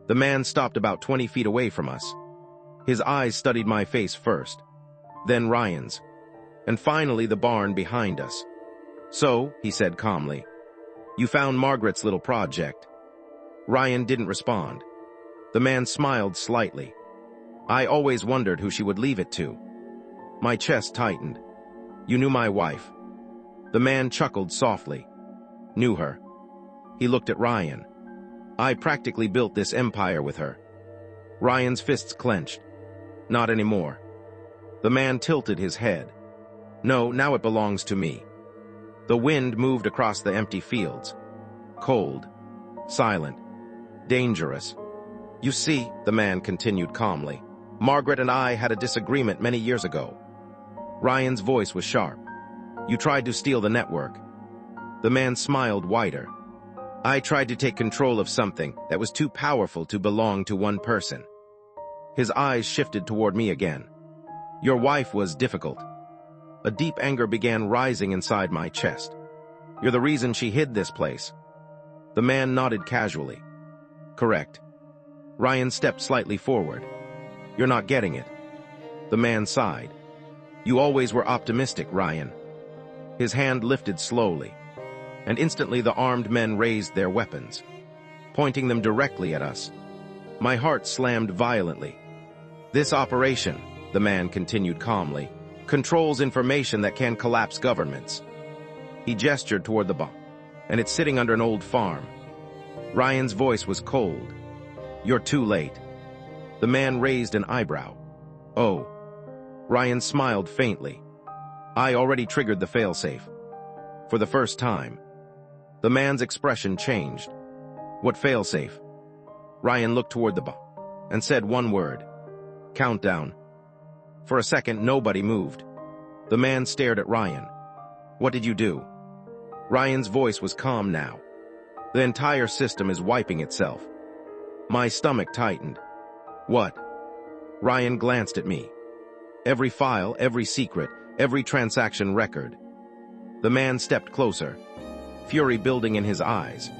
The man stopped about 20 feet away from us. His eyes studied my face first, then Ryan's, and finally the barn behind us. So, he said calmly, you found Margaret's little project. Ryan didn't respond. The man smiled slightly. I always wondered who she would leave it to. My chest tightened. You knew my wife. The man chuckled softly. Knew her. He looked at Ryan. I practically built this empire with her. Ryan's fists clenched. Not anymore. The man tilted his head. No, now it belongs to me. The wind moved across the empty fields. Cold. Silent. Dangerous. You see, the man continued calmly, Margaret and I had a disagreement many years ago. Ryan's voice was sharp. You tried to steal the network. The man smiled wider. I tried to take control of something that was too powerful to belong to one person. His eyes shifted toward me again. Your wife was difficult. A deep anger began rising inside my chest. You're the reason she hid this place. The man nodded casually. Correct. Ryan stepped slightly forward. You're not getting it. The man sighed. You always were optimistic, Ryan. His hand lifted slowly, and instantly the armed men raised their weapons, pointing them directly at us. My heart slammed violently. This operation, the man continued calmly, controls information that can collapse governments. He gestured toward the bomb, and it's sitting under an old farm. Ryan's voice was cold. You're too late. The man raised an eyebrow. Oh. Ryan smiled faintly. I already triggered the failsafe. For the first time. The man's expression changed. What failsafe? Ryan looked toward the bomb and said one word. Countdown. For a second, nobody moved. The man stared at Ryan. What did you do? Ryan's voice was calm now. The entire system is wiping itself. My stomach tightened. What? Ryan glanced at me. Every file, every secret, every transaction record. The man stepped closer, fury building in his eyes.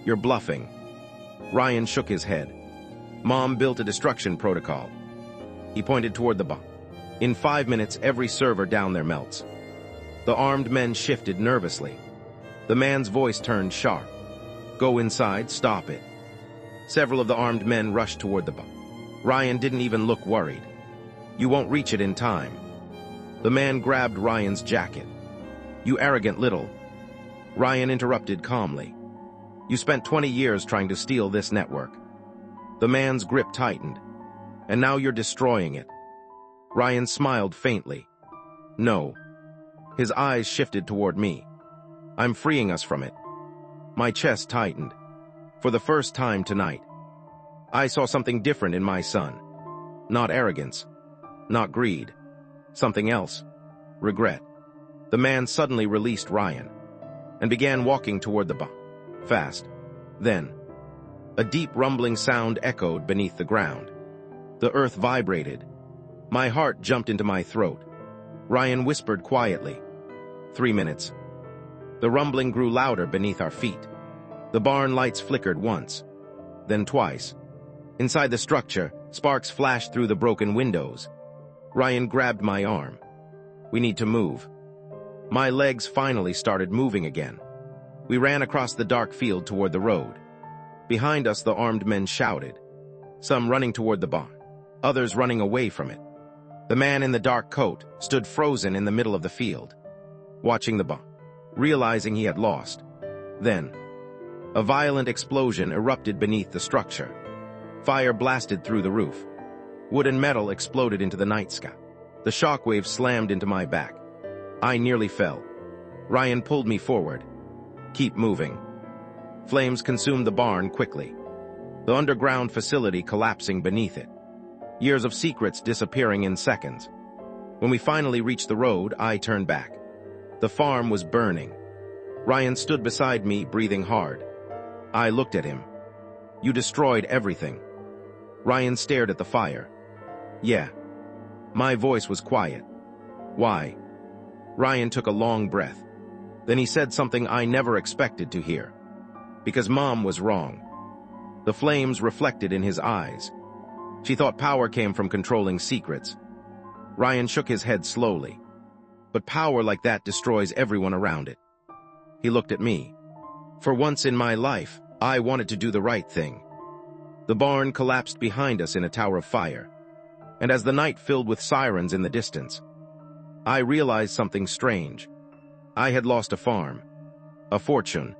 You're bluffing. Ryan shook his head. Mom built a destruction protocol. He pointed toward the bomb. In 5 minutes, every server down there melts. The armed men shifted nervously. The man's voice turned sharp. Go inside, stop it. Several of the armed men rushed toward the bomb. Ryan didn't even look worried. You won't reach it in time. The man grabbed Ryan's jacket. You arrogant little. Ryan interrupted calmly. You spent 20 years trying to steal this network. The man's grip tightened. And now you're destroying it. Ryan smiled faintly. No. His eyes shifted toward me. I'm freeing us from it. My chest tightened. For the first time tonight, I saw something different in my son. Not arrogance. Not greed. Something else. Regret. The man suddenly released Ryan and began walking toward the bomb. Fast. Then, a deep rumbling sound echoed beneath the ground. The earth vibrated. My heart jumped into my throat. Ryan whispered quietly. 3 minutes. The rumbling grew louder beneath our feet. The barn lights flickered once, then twice. Inside the structure, sparks flashed through the broken windows. Ryan grabbed my arm. We need to move. My legs finally started moving again. We ran across the dark field toward the road. Behind us, the armed men shouted, some running toward the barn, others running away from it. The man in the dark coat stood frozen in the middle of the field, watching the barn, realizing he had lost. Then, a violent explosion erupted beneath the structure. Fire blasted through the roof. Wood and metal exploded into the night sky. The shockwave slammed into my back. I nearly fell. Ryan pulled me forward. Keep moving. Flames consumed the barn quickly. The underground facility collapsing beneath it. Years of secrets disappearing in seconds. When we finally reached the road, I turned back. The farm was burning. Ryan stood beside me, breathing hard. I looked at him. You destroyed everything. Ryan stared at the fire. Yeah. My voice was quiet. Why? Ryan took a long breath. Then he said something I never expected to hear. Because Mom was wrong. The flames reflected in his eyes. She thought power came from controlling secrets. Ryan shook his head slowly. But power like that destroys everyone around it. He looked at me. For once in my life, I wanted to do the right thing. The barn collapsed behind us in a tower of fire. And as the night filled with sirens in the distance, I realized something strange. I had lost a farm, a fortune,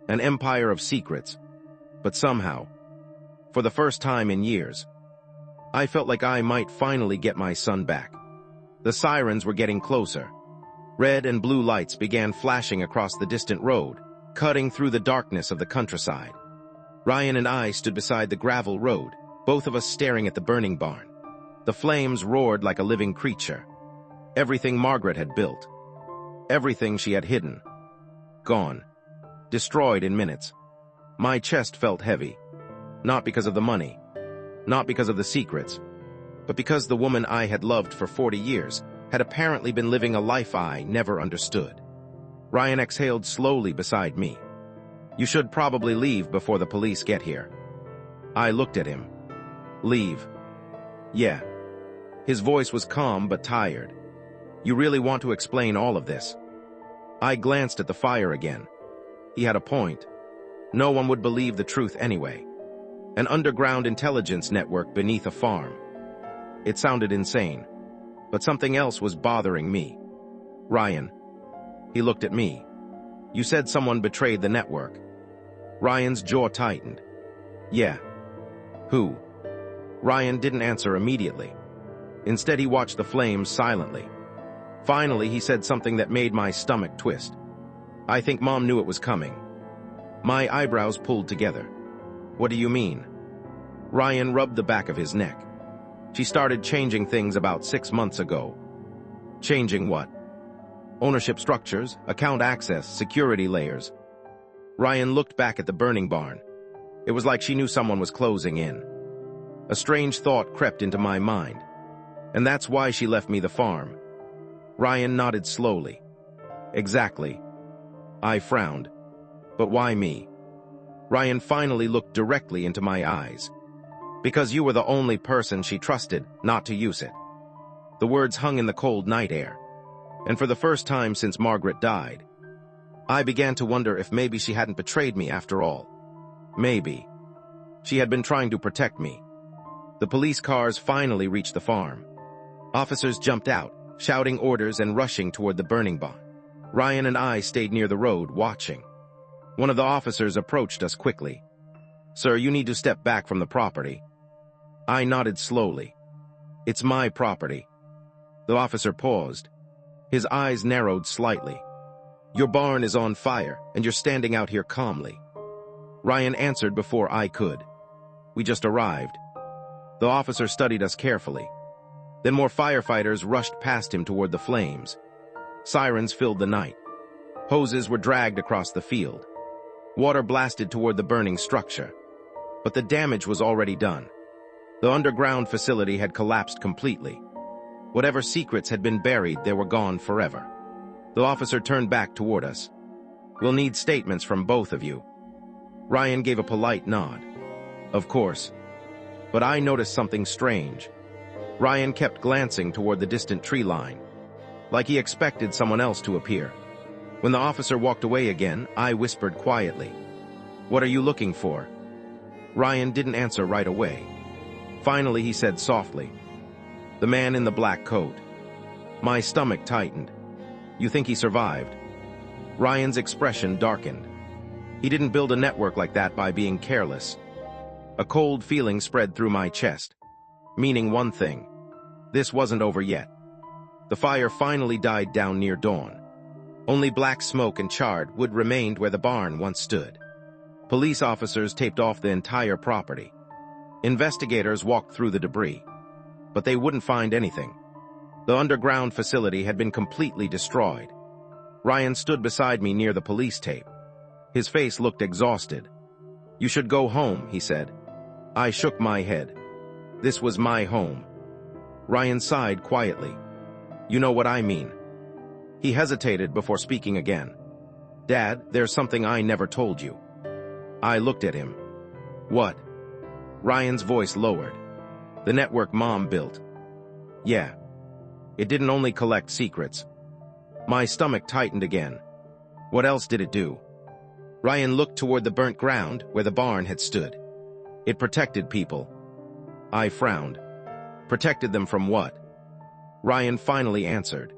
an empire of secrets. But somehow, for the first time in years, I felt like I might finally get my son back. The sirens were getting closer. Red and blue lights began flashing across the distant road, cutting through the darkness of the countryside. Ryan and I stood beside the gravel road, both of us staring at the burning barn. The flames roared like a living creature. Everything Margaret had built. Everything she had hidden. Gone. Destroyed in minutes. My chest felt heavy. Not because of the money. Not because of the secrets. But because the woman I had loved for 40 years had apparently been living a life I never understood. Ryan exhaled slowly beside me. You should probably leave before the police get here. I looked at him. Leave. Yeah. His voice was calm but tired. You really want to explain all of this? I glanced at the fire again. He had a point. No one would believe the truth anyway. An underground intelligence network beneath a farm. It sounded insane, but something else was bothering me. Ryan. He looked at me. You said someone betrayed the network. Ryan's jaw tightened. Yeah. Who? Ryan didn't answer immediately. Instead, he watched the flames silently. Finally, he said something that made my stomach twist. I think Mom knew it was coming. My eyebrows pulled together. What do you mean? Ryan rubbed the back of his neck. She started changing things about 6 months ago. Changing what? Ownership structures, account access, security layers. Ryan looked back at the burning barn. It was like she knew someone was closing in. A strange thought crept into my mind. And that's why she left me the farm. Ryan nodded slowly. Exactly. I frowned. But why me? Ryan finally looked directly into my eyes. Because you were the only person she trusted not to use it. The words hung in the cold night air. And for the first time since Margaret died, I began to wonder if maybe she hadn't betrayed me after all. Maybe. She had been trying to protect me. The police cars finally reached the farm. Officers jumped out, shouting orders and rushing toward the burning barn. Ryan and I stayed near the road, watching. One of the officers approached us quickly. Sir, you need to step back from the property. I nodded slowly. It's my property. The officer paused. His eyes narrowed slightly. Your barn is on fire, and you're standing out here calmly. Ryan answered before I could. We just arrived. The officer studied us carefully. Then more firefighters rushed past him toward the flames. Sirens filled the night. Hoses were dragged across the field. Water blasted toward the burning structure. But the damage was already done. The underground facility had collapsed completely. Whatever secrets had been buried, they were gone forever. The officer turned back toward us. We'll need statements from both of you. Ryan gave a polite nod. Of course. But I noticed something strange. Ryan kept glancing toward the distant tree line, like he expected someone else to appear. When the officer walked away again, I whispered quietly, What are you looking for? Ryan didn't answer right away. Finally, he said softly, The man in the black coat. My stomach tightened. You think he survived? Ryan's expression darkened. He didn't build a network like that by being careless. A cold feeling spread through my chest, meaning one thing. This wasn't over yet. The fire finally died down near dawn. Only black smoke and charred wood remained where the barn once stood. Police officers taped off the entire property. Investigators walked through the debris, but they wouldn't find anything. The underground facility had been completely destroyed. Ryan stood beside me near the police tape. His face looked exhausted. You should go home, he said. I shook my head. This was my home. Ryan sighed quietly. You know what I mean. He hesitated before speaking again. Dad, there's something I never told you. I looked at him. What? Ryan's voice lowered. The network Mom built. Yeah. It didn't only collect secrets. My stomach tightened again. What else did it do? Ryan looked toward the burnt ground where the barn had stood. It protected people. I frowned. Protected them from what? Ryan finally answered.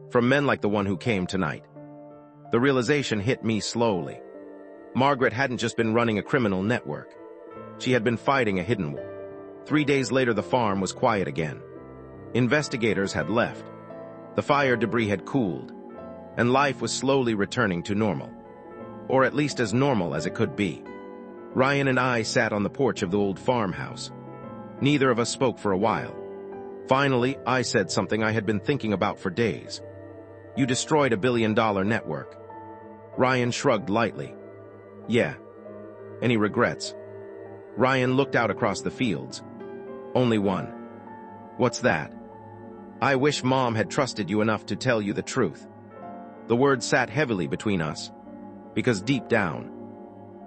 From men like the one who came tonight. The realization hit me slowly. Margaret hadn't just been running a criminal network. She had been fighting a hidden war. 3 days later, the farm was quiet again. Investigators had left. The fire debris had cooled, and life was slowly returning to normal. Or at least as normal as it could be. Ryan and I sat on the porch of the old farmhouse. Neither of us spoke for a while. Finally, I said something I had been thinking about for days. You destroyed $1 billion network. Ryan shrugged lightly. Yeah. Any regrets? Ryan looked out across the fields. Only one. What's that? I wish Mom had trusted you enough to tell you the truth. The word sat heavily between us, because deep down,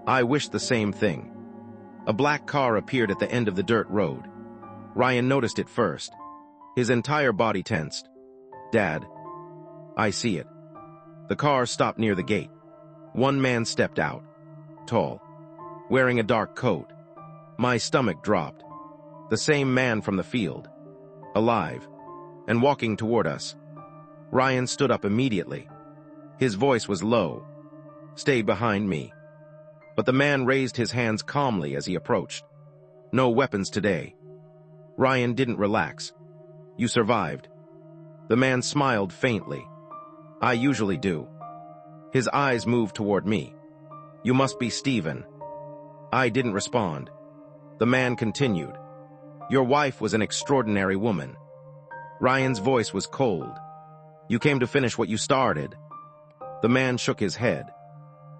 I wished the same thing. A black car appeared at the end of the dirt road. Ryan noticed it first. His entire body tensed. Dad, I see it. The car stopped near the gate. One man stepped out, tall, wearing a dark coat. My stomach dropped. The same man from the field, alive, and walking toward us. Ryan stood up immediately. His voice was low. Stay behind me. But the man raised his hands calmly as he approached. No weapons today. Ryan didn't relax. You survived. The man smiled faintly. I usually do. His eyes moved toward me. You must be Stephen. I didn't respond. The man continued. Your wife was an extraordinary woman. Ryan's voice was cold. You came to finish what you started. The man shook his head.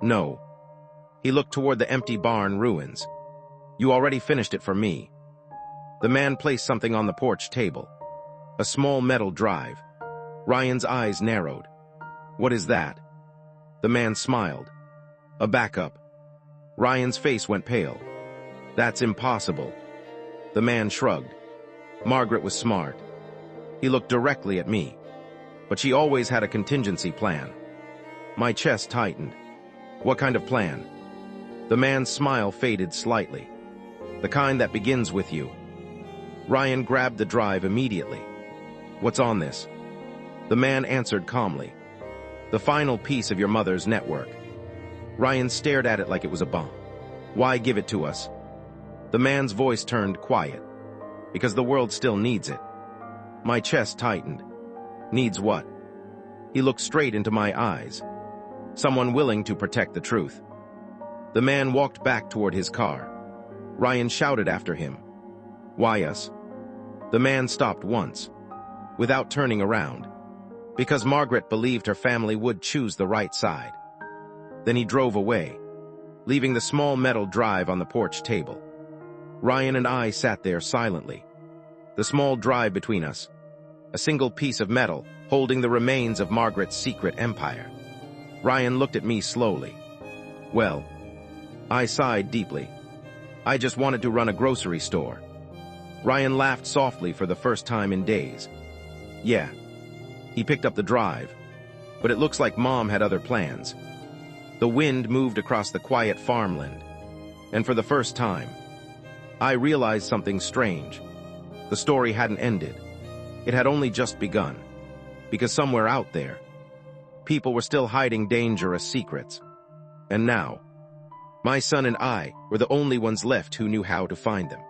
No. He looked toward the empty barn ruins. You already finished it for me. The man placed something on the porch table. A small metal drive. Ryan's eyes narrowed. What is that? The man smiled. A backup. Ryan's face went pale. That's impossible. The man shrugged. Margaret was smart. He looked directly at me. But she always had a contingency plan. My chest tightened. What kind of plan? The man's smile faded slightly. The kind that begins with you. Ryan grabbed the drive immediately. What's on this? The man answered calmly. The final piece of your mother's network. Ryan stared at it like it was a bomb. Why give it to us? The man's voice turned quiet. Because the world still needs it. My chest tightened. Needs what? He looked straight into my eyes. Someone willing to protect the truth. The man walked back toward his car. Ryan shouted after him. Why us? The man stopped once, without turning around, because Margaret believed her family would choose the right side. Then he drove away, leaving the small metal drive on the porch table. Ryan and I sat there silently. The small drive between us, a single piece of metal holding the remains of Margaret's secret empire. Ryan looked at me slowly. Well, I sighed deeply. I just wanted to run a grocery store. Ryan laughed softly for the first time in days. Yeah. He picked up the drive, but it looks like Mom had other plans. The wind moved across the quiet farmland, and for the first time, I realized something strange. The story hadn't ended. It had only just begun, because somewhere out there, people were still hiding dangerous secrets. And now, my son and I were the only ones left who knew how to find them.